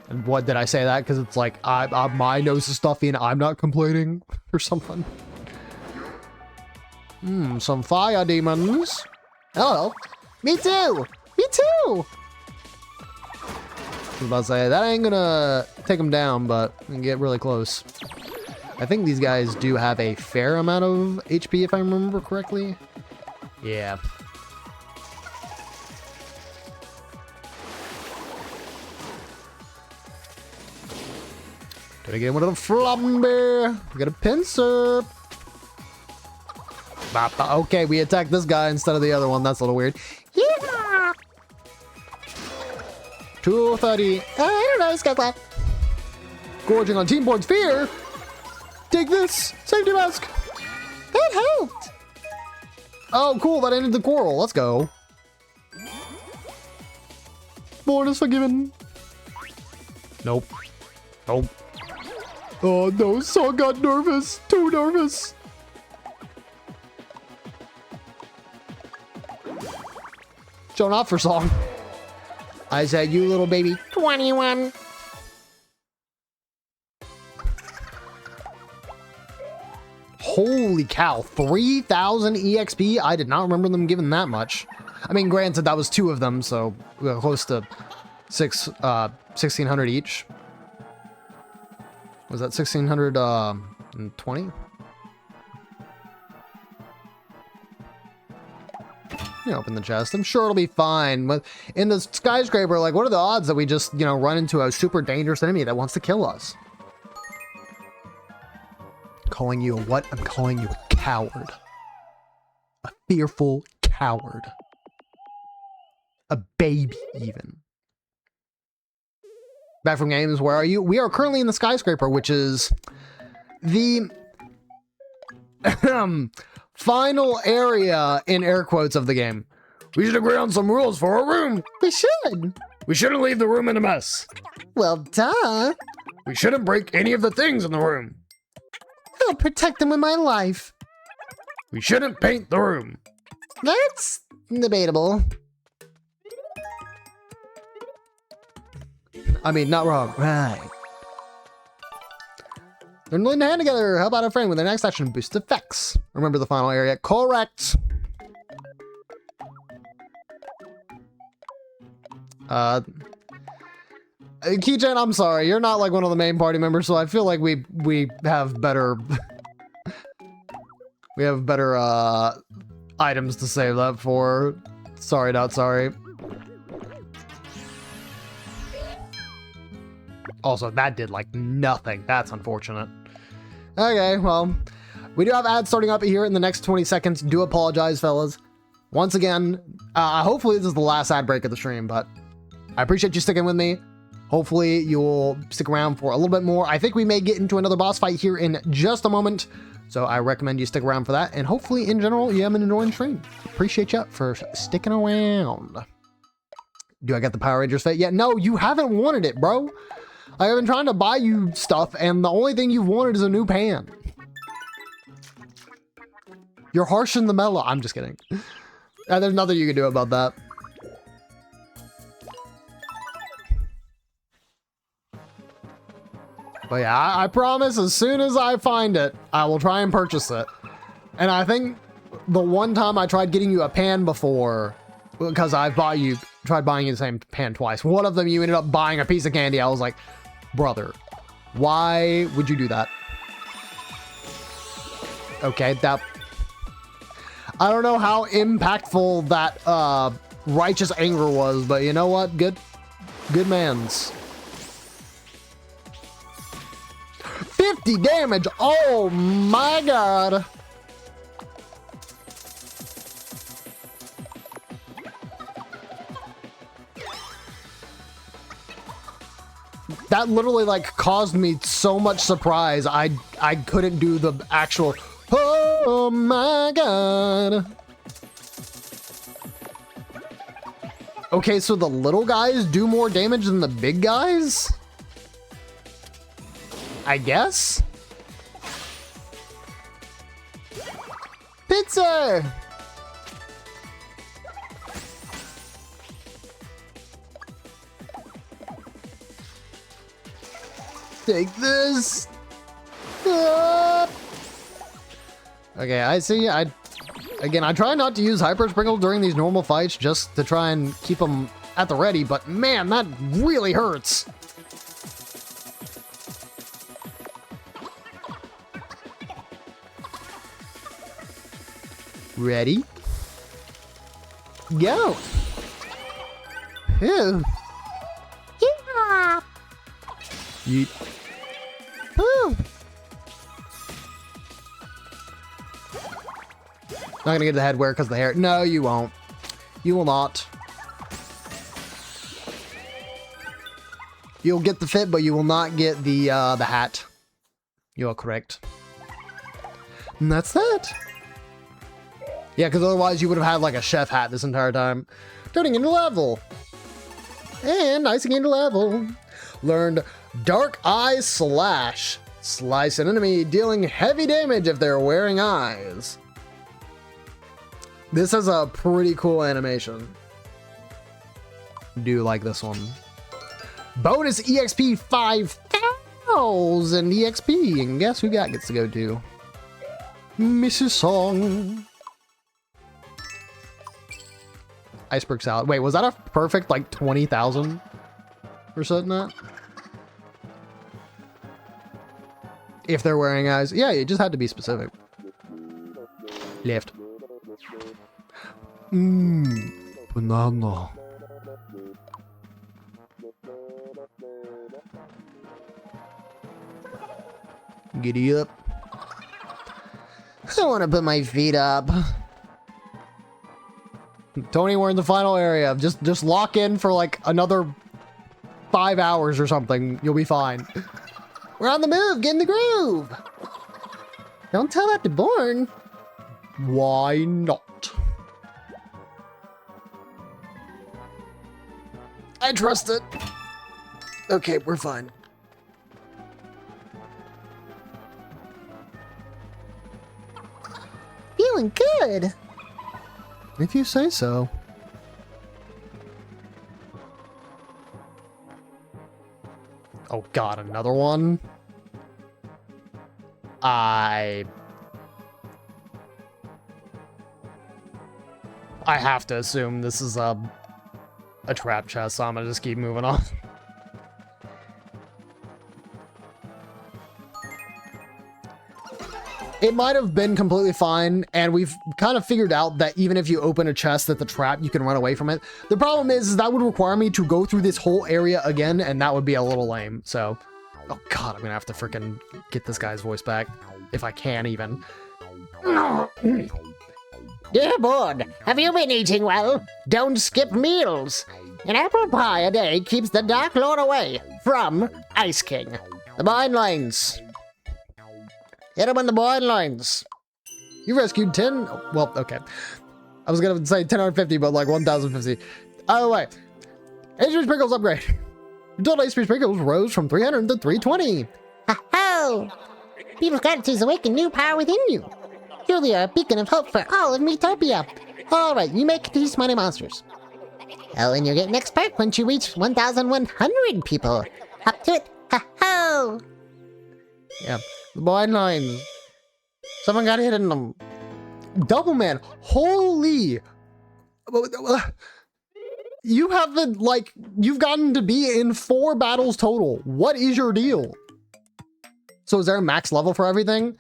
And what did I say that? Because it's like, my nose is stuffy and I'm not complaining or something. Some fire demons. Hello. Me too. Me too. I was about to say, that ain't gonna take them down, but we can get really close. I think these guys do have a fair amount of HP, if I remember correctly. Yeah. Gotta get one of the flambe. We got a pincer. Okay, we attacked this guy instead of the other one. That's a little weird. Yeah. 230. I don't know. It's got that. Gorging on Team Board's fear. Take this. Safety mask. That helped. Oh, cool. That ended the quarrel. Let's go. Board is forgiven. Nope. Nope. Oh, no. Song got nervous. Too nervous. Showing off for Song. I said, you little baby. 21. Holy cow, 3,000 EXP? I did not remember them giving that much. I mean, granted, that was 2 of them, so we were close to 1,600 each. Was that 1,620? You open the chest. I'm sure it'll be fine. But in the skyscraper, like, what are the odds that we just, you know, run into a super dangerous enemy that wants to kill us? Calling you a what? I'm calling you a coward. A fearful coward. A baby, even. Back from games, where are you? We are currently in the skyscraper, which is the final area, in air quotes, of the game. We should agree on some rules for our room. We should. We shouldn't leave the room in a mess. Well, duh. We shouldn't break any of the things in the room. I'll protect them with my life. We shouldn't paint the room. That's debatable. I mean, not wrong. Right. They're learning to hand together. Help out a friend with their next action. Boost effects. Remember the final area. Correct. Keychain, I'm sorry. You're not like one of the main party members, so I feel like we have better we have better items to save that for. Sorry, not sorry. Also, that did like nothing. That's unfortunate. Okay, well, we do have ads starting up here in the next 20 seconds. Do apologize, fellas. Once again, hopefully this is the last ad break of the stream, but I appreciate you sticking with me. Hopefully you'll stick around for a little bit more. I think we may get into another boss fight here in just a moment, so I recommend you stick around for that. And hopefully, in general, you have an enjoying stream. Appreciate you for sticking around. Do I get the Power Rangers fit yet? No, you haven't wanted it, bro. I've been trying to buy you stuff, and the only thing you've wanted is a new pan. You're harsh in the mellow. I'm just kidding. There's nothing you can do about that. But yeah, I promise as soon as I find it, I will try and purchase it. And I think the one time I tried getting you a pan before, because I tried buying you the same pan twice. One of them you ended up buying a piece of candy. I was like, brother, why would you do that? Okay, that... I don't know how impactful that righteous anger was, but you know what? Good mans. 50 damage! Oh my god! That literally like caused me so much surprise. I couldn't do the actual oh my god. Okay, so the little guys do more damage than the big guys? I guess? Pizza! Take this. Ah. Okay, I see. Again, I try not to use Hyper Sprinkle during these normal fights just to try and keep them at the ready, but man, that really hurts. Ready? Go! Ew. Yeah. Yeet. Ooh. Not gonna get the headwear because the hair. No, you won't. You will not. You'll get the fit, but you will not get the hat. You are correct. And that's that. Yeah, because otherwise you would have had like a chef hat this entire time. Turning into level. And icing into level. Learned Dark Eye Slash. Slice an enemy, dealing heavy damage if they're wearing eyes. This is a pretty cool animation. Do like this one. Bonus EXP 5,000 EXP. And guess who that gets to go to? Mrs. Song. Iceberg salad. Wait, was that a perfect like 20,000 or something? That? If they're wearing eyes. Yeah, it just had to be specific. Left. Banana. Giddy up. I want to put my feet up. Tony, we're in the final area. Just lock in for like another 5 hours or something. You'll be fine. We're on the move. Get in the groove. Don't tell that to Born. Why not? I trust it. Okay, we're fine. Feeling good. If you say so. Oh god, another one? I have to assume this is a trap chest, so I'm gonna just keep moving on. It might have been completely fine, and we've kind of figured out that even if you open a chest that's a trap, you can run away from it. The problem is that would require me to go through this whole area again, and that would be a little lame, so... Oh god, I'm gonna have to freaking get this guy's voice back, if I can even. Dear Board, have you been eating well? Don't skip meals. An apple pie a day keeps the Dark Lord away from Ice King. The Bind Lines. Hit him on the Bind Lines. You rescued 10... Oh, well, okay. I was gonna say 1050, but like 1050. Oh, wait. HP Sprinkles upgrade. Total HP Sprinkles rose from 300 to 320. Ho-ho! People's gratitudes awaken new power within you. You're a beacon of hope for all of Miitopia. Alright, you make these money monsters. Oh, and you're getting expert once you reach 1,100 people. Up to it. Ho-ho! Yeah. The blind lines. Someone got hit in them. Double man. Holy. You haven't, like, you've gotten to be in 4 battles total. What is your deal? So is there a max level for everything?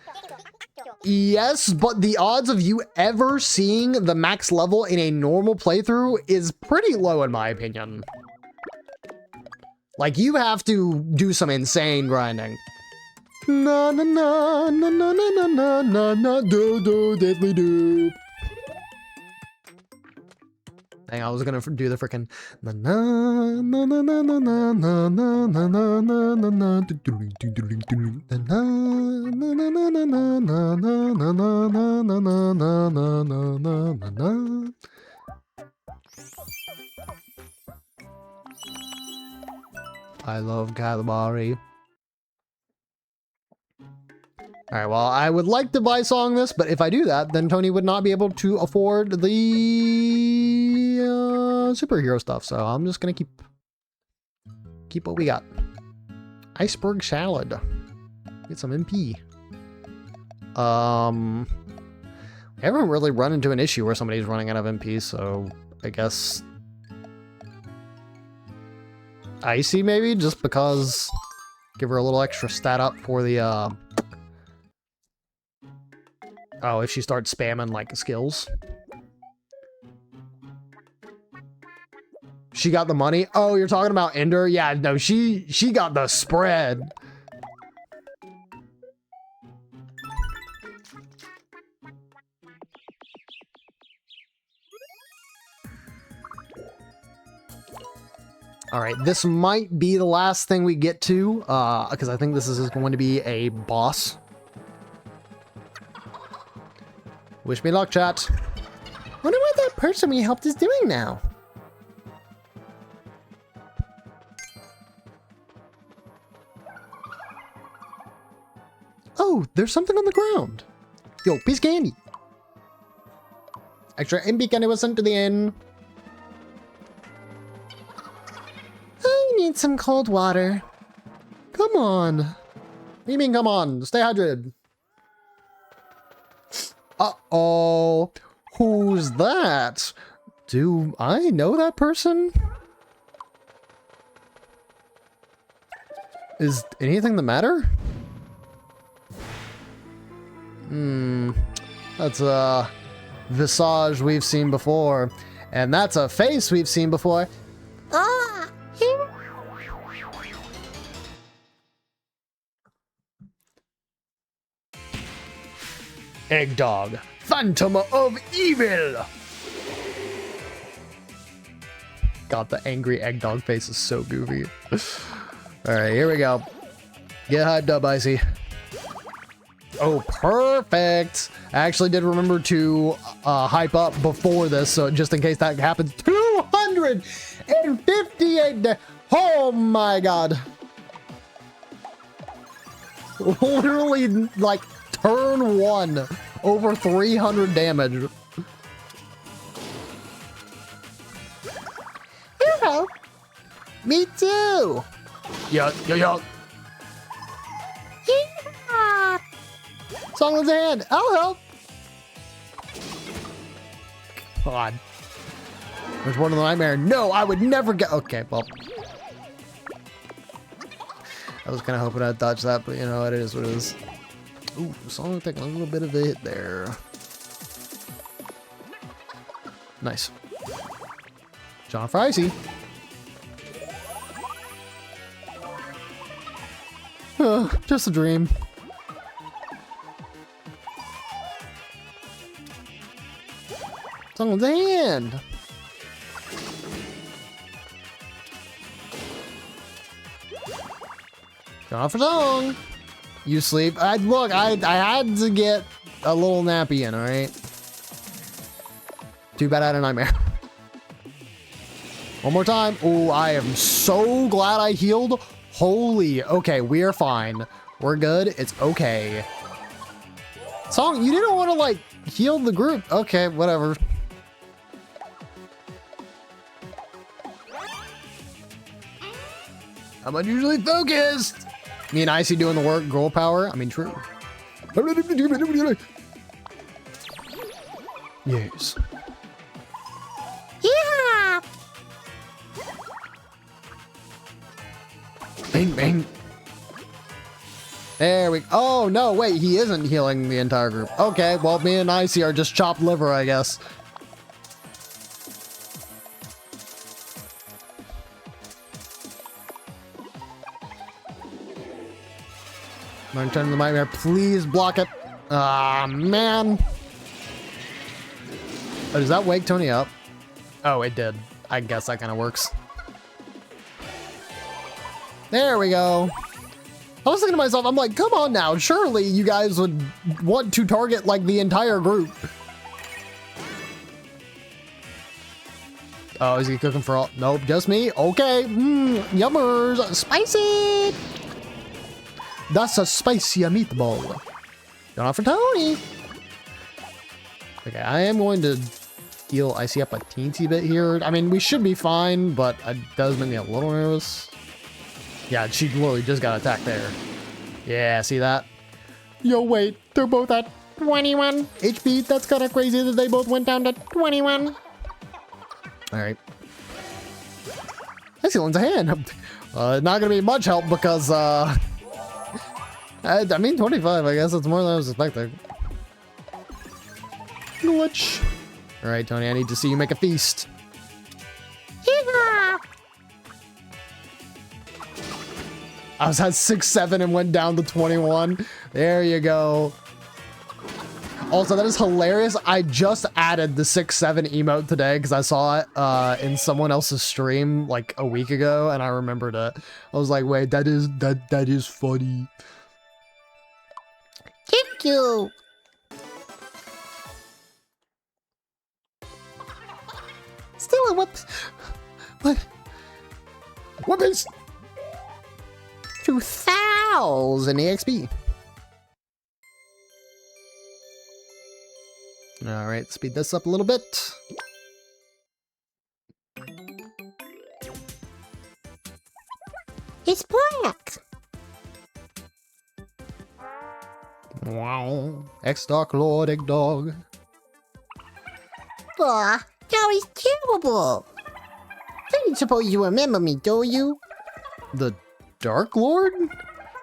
Yes, but the odds of you ever seeing the max level in a normal playthrough is pretty low in my opinion. Like, you have to do some insane grinding. Na na na na na na na na na na do do diddly do. Dang, I was gonna do the freaking na na na na na na na na na na na na na na do do do do do do na na na na na na na na na na na na na na na na na na. I love calamari. Alright, well, I would like to buy Song this, but if I do that, then Tony would not be able to afford the superhero stuff, so I'm just gonna keep what we got. Iceberg salad. Get some MP. We haven't really run into an issue where somebody's running out of MP, so I guess Icy maybe, just because give her a little extra stat up for the oh, if she starts spamming like skills. She got the money. Oh, you're talking about Ender? Yeah, no, she got the spread. All right, this might be the last thing we get to, because I think this is going to be a boss. Wish me luck, chat. Wonder what that person we helped is doing now. Oh, there's something on the ground. Yo, piece of candy. Extra MP candy was sent to the inn. I need some cold water. Come on. What do you mean, come on? Stay hydrated. Uh-oh. Who's that? Do I know that person? Is anything the matter? That's a visage we've seen before. And that's a face we've seen before. Ah! Egg Dog, Phantom of Evil. God, the angry Egg Dog face is so goofy. All right, here we go. Get hyped up, Icy. Oh, perfect. I actually did remember to hype up before this, so just in case that happens. 258. Oh my God. Literally, like, turn one, over 300 damage. Hello. Me too. Yeah. Yeah. Song in the hand. I'll help. God. There's one in the nightmare. No, I would never get. Okay, well. I was kind of hoping I'd dodge that, but you know, it is what it is. Ooh, Song taking a little bit of a hit there. Nice. John for Icy. Just a dream. Someone's hand. Going for song. You sleep. Look, I had to get a little nappy in, alright? Too bad I had a nightmare. One more time. Oh, I am so glad I healed. Holy. Okay, we are fine. We're good. It's okay. Song, you didn't want to, like, heal the group. Okay, whatever. I'm unusually focused. Me and Icy doing the work, girl power. I mean, true. Yes. Yeah. Bang, bang. There we go. Oh, no, wait. He isn't healing the entire group. Okay, well, me and Icy are just chopped liver, I guess. I'm turning the nightmare. Please block it. Ah, man. Oh, does that wake Tony up? Oh, it did. I guess that kind of works. There we go. I was thinking to myself, I'm like, come on now. Surely you guys would want to target like the entire group. Oh, is he cooking for all? Nope, just me. Okay. Yummers. Spicy. That's a spicy meatball. Going off for Tony. Okay, I am going to heal Icy up a teensy bit here. I mean, we should be fine, but it does make me a little nervous. Yeah, she literally just got attacked there. Yeah, see that? Yo, wait, they're both at 21 HP. That's kind of crazy that they both went down to 21. Alright. That lends a hand. Not gonna be much help because, I mean, 25, I guess. It's more than I was expecting. Glitch. Alright, Tony, I need to see you make a feast. I was at 6-7 and went down to 21. There you go. Also, that is hilarious. I just added the 6-7 emote today because I saw it in someone else's stream like a week ago, and I remembered it. I was like, wait, that is funny. Thank you. Still a whoop. What? Whoopings. 2,000 EXP. All right, speed this up a little bit. It's black. Wow. X-Dark Lord, Egg Dog. Aw, that was terrible. I don't suppose you remember me, do you? The Dark Lord?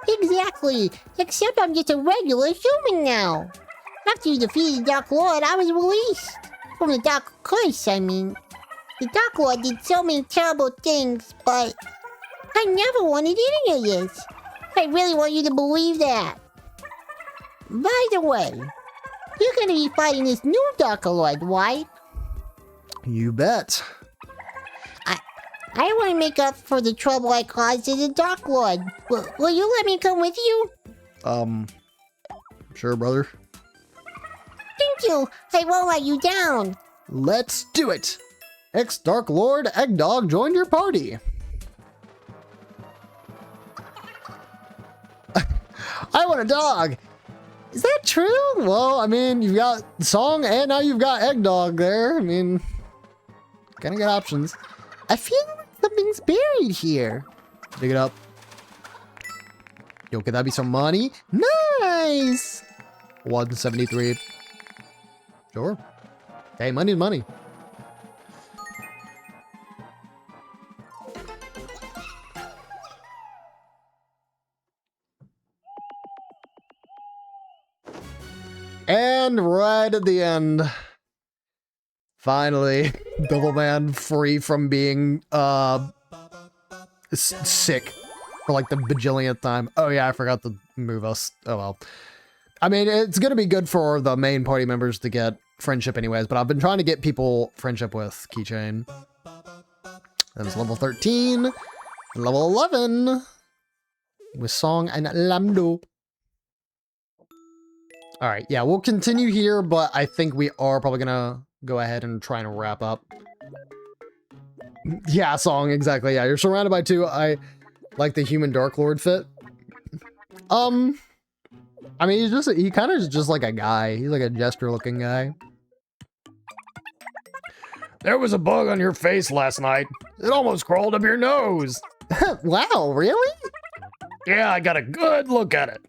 Exactly, except I'm just a regular human now. After you defeated Dark Lord, I was released. From the Dark Curse, I mean. The Dark Lord did so many terrible things, but I never wanted any of this. I really want you to believe that. By the way, you're gonna be fighting this new Dark Lord, right? You bet. I want to make up for the trouble I caused to the Dark Lord. Will you let me come with you? Sure, brother. Thank you. I won't let you down. Let's do it. X-Dark Lord Eggdog joined your party. I want a dog. Is that true? Well, I mean, you've got Song and now you've got Eggdog there. I mean, kind of got options. I feel like something's buried here. Dig it up. Yo, could that be some money? Nice. 173. Sure. Hey, money's money. And right at the end, finally, Double Man free from being sick for like the bajillionth time. Oh yeah, I forgot to move us. Oh well. I mean, it's gonna be good for the main party members to get friendship anyways, but I've been trying to get people friendship with Keychain. That was level 13, level 11 with Song and Lando. All right, yeah, we'll continue here, but I think we are probably gonna go ahead and try and wrap up. Yeah, Song, exactly. Yeah, you're surrounded by two. I like the human Dark Lord fit. I mean, he kind of is just like a guy. He's like a jester-looking guy. There was a bug on your face last night. It almost crawled up your nose. Wow, really? Yeah, I got a good look at it.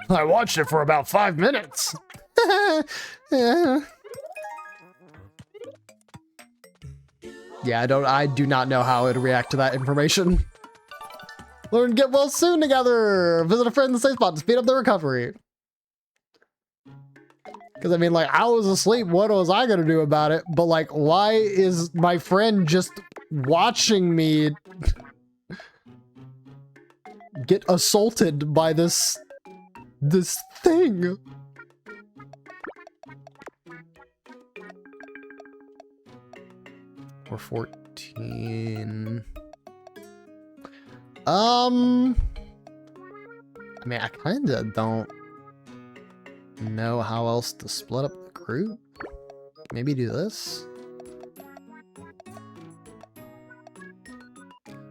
I watched it for about 5 minutes. Yeah, I do not know how it would react to that information. Learn to get well soon together. Visit a friend in the safe spot to speed up their recovery. Because, I mean, like, I was asleep. What was I going to do about it? But, like, why is my friend just watching me get assaulted by this thing? Or 14. I mean, I kind of don't know how else to split up the group. Maybe do this.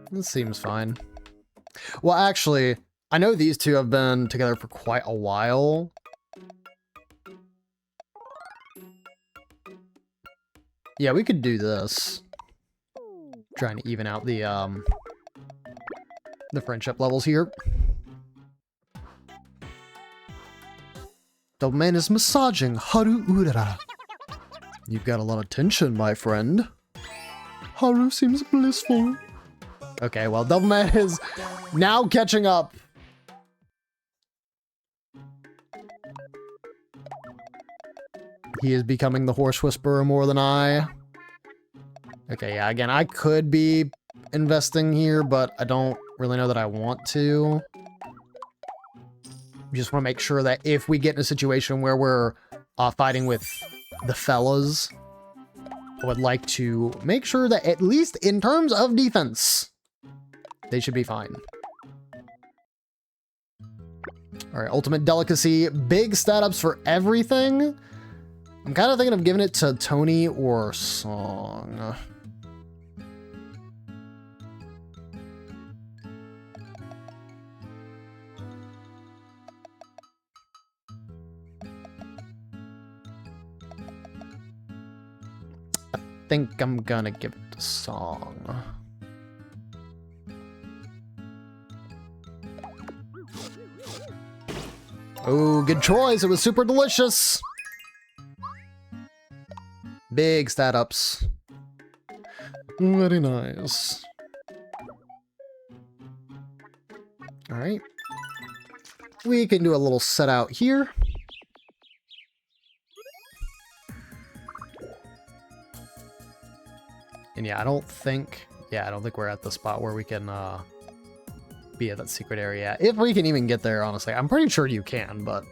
This seems fine. Well, actually, I know these two have been together for quite a while. Yeah, we could do this. Trying to even out the, the friendship levels here. The man is massaging Haru Urara. You've got a lot of tension, my friend. Haru seems blissful. Okay, well, Doubleman is now catching up. He is becoming the horse whisperer more than I. Okay, yeah, again, I could be investing here, but I don't really know that I want to. Just want to make sure that if we get in a situation where we're fighting with the fellas, I would like to make sure that at least in terms of defense, they should be fine. All right, ultimate delicacy, big stat ups for everything. I'm kind of thinking of giving it to Tony or Song. I think I'm gonna give it to Song. Oh, good choice. It was super delicious. Big stat ups. Very nice. All right. We can do a little set out here. And yeah, I don't think we're at the spot where we can be at that secret area. If we can even get there, honestly. I'm pretty sure you can, but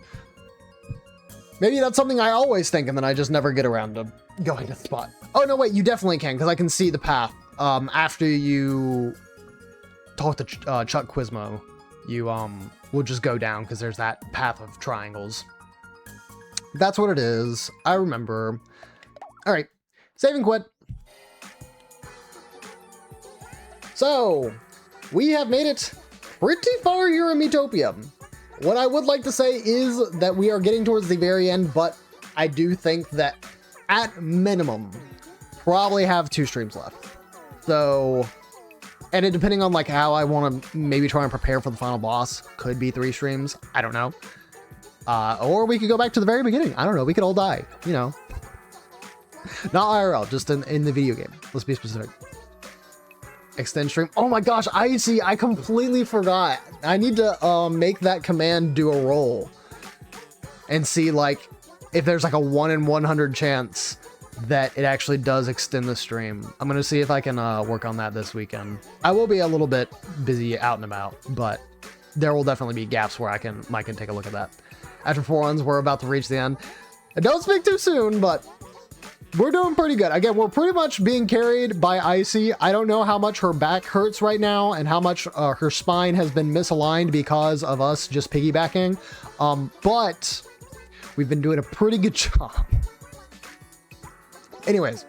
maybe that's something I always think and then I just never get around to going to the spot. Oh, no, wait, you definitely can, because I can see the path. After you talk to Chuck Quizmo, you will just go down, because there's that path of triangles. That's what it is. I remember. All right, save and quit. So, we have made it pretty far here in Miitopia. What I would like to say is that we are getting towards the very end, but I do think that at minimum, probably have 2 streams left. So, and it, depending on like how I want to maybe try and prepare for the final boss, could be 3 streams. I don't know. Or we could go back to the very beginning. I don't know. We could all die, you know. Not IRL, just in the video game. Let's be specific. Extend stream. Oh my gosh, I completely forgot. I need to make that command do a roll and see like if there's like a 1 in 100 chance that it actually does extend the stream. I'm gonna see if I can work on that this weekend. I will be a little bit busy out and about, but there will definitely be gaps where I can take a look at that. After 4 runs, we're about to reach the end. And don't speak too soon, but we're doing pretty good. Again, we're pretty much being carried by Icy. I don't know how much her back hurts right now and how much her spine has been misaligned because of us just piggybacking. But we've been doing a pretty good job. Anyways,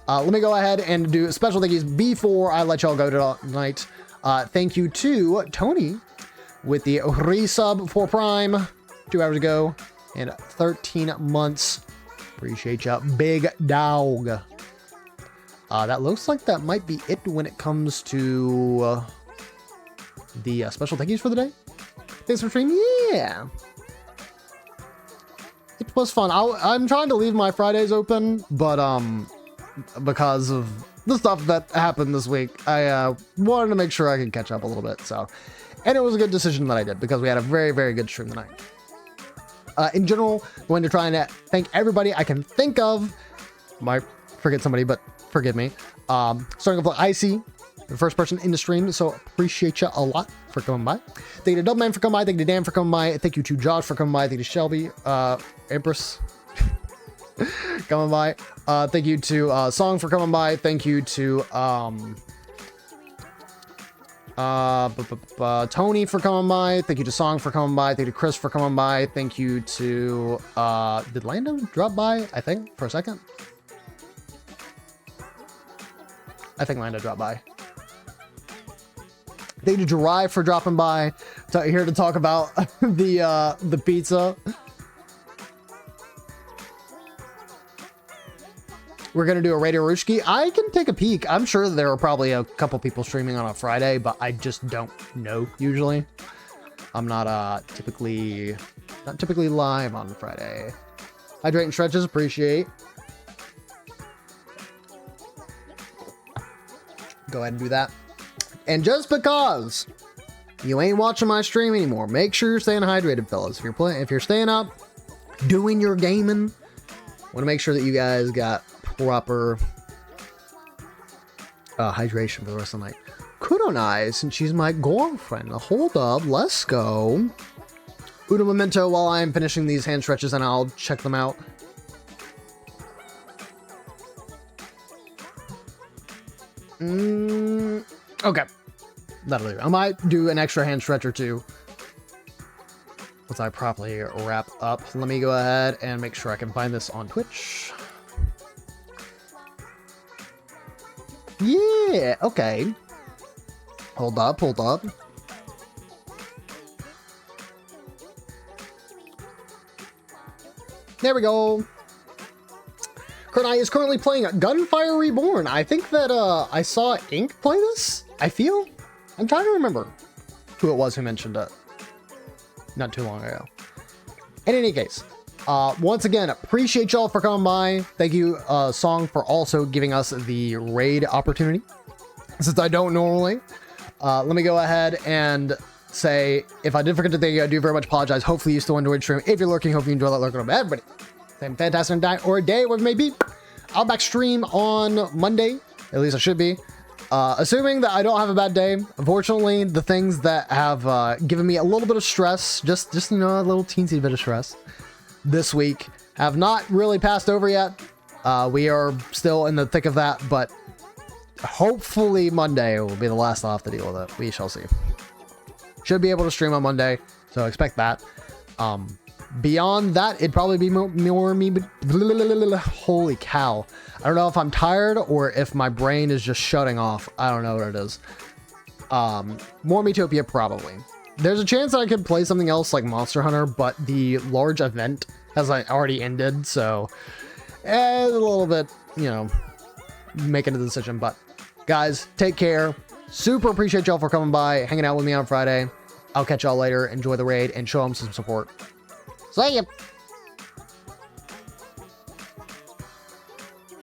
let me go ahead and do special thank yous before I let y'all go tonight. Thank you to Tony with the resub for Prime 2 hours ago and 13 months. Appreciate ya, big dog. That looks like that might be it when it comes to the special thank yous for the day. Thanks for streaming. Yeah, it was fun. I'm trying to leave my Fridays open, but because of the stuff that happened this week, I wanted to make sure I could catch up a little bit. So, and it was a good decision that I did because we had a very, very good stream tonight. In general, going to try and thank everybody I can think of. Might forget somebody, but forgive me. Starting off with Icy, the first person in the stream, so appreciate you a lot for coming by. Thank you to Doubleman for coming by. Thank you to Dan for coming by. Thank you to Josh for coming by. Thank you to Shelby, Empress coming by. Thank you to Song for coming by. Thank you to Tony for coming by. Thank you to Song for coming by. Thank you to Chris for coming by. Thank you to did Lando drop by? I think for a second. I think Lando dropped by. Thank you to Jirai for dropping by. Here to talk about the pizza. we're going to do a Radio Rushki. I can take a peek. I'm sure there are probably a couple people streaming on a Friday, but I just don't know usually. I'm not typically live on Friday. Hydrate and stretches, appreciate. Go ahead and do that. And just because you ain't watching my stream anymore, make sure you're staying hydrated, fellas. If you're staying up, doing your gaming, want to make sure that you guys got proper hydration for the rest of the night. Kudonai, since she's my girlfriend. Hold up, let's go. Uno memento while I'm finishing these hand stretches, and I'll check them out. Okay. That'll do. I might do an extra hand stretch or two once I properly wrap up. Let me go ahead and make sure I can find this on Twitch. Yeah, okay. Hold up. There we go. Kurnai is currently playing Gunfire Reborn. I think that I saw Ink play this, I feel. I'm trying to remember who it was who mentioned it not too long ago. In any case, once again, appreciate y'all for coming by. Thank you, Song, for also giving us the raid opportunity, since I don't normally. Let me go ahead and say, if I did forget to thank you, I do very much apologize. Hopefully you still enjoyed the stream. If you're lurking, hope you enjoy that lurking. Everybody, same fantastic night or a day, whatever it may be. I'll back stream on Monday. At least I should be. Assuming that I don't have a bad day. Unfortunately, the things that have given me a little bit of stress, just you know, a little teensy bit of stress this week, have not really passed over yet. We are still in the thick of that, but hopefully Monday will be the last I'll have to deal with it. We shall see. Should be able to stream on Monday, so expect that. Beyond that, it'd probably be more me. Holy cow. I don't know if I'm tired or if my brain is just shutting off. I don't know what it is. More Miitopia, probably. There's a chance that I could play something else like Monster Hunter, but the large event has already ended, so it's a little bit, you know, making a decision. But guys, take care. Super appreciate y'all for coming by, hanging out with me on Friday. I'll catch y'all later. Enjoy the raid and show them some support. See ya.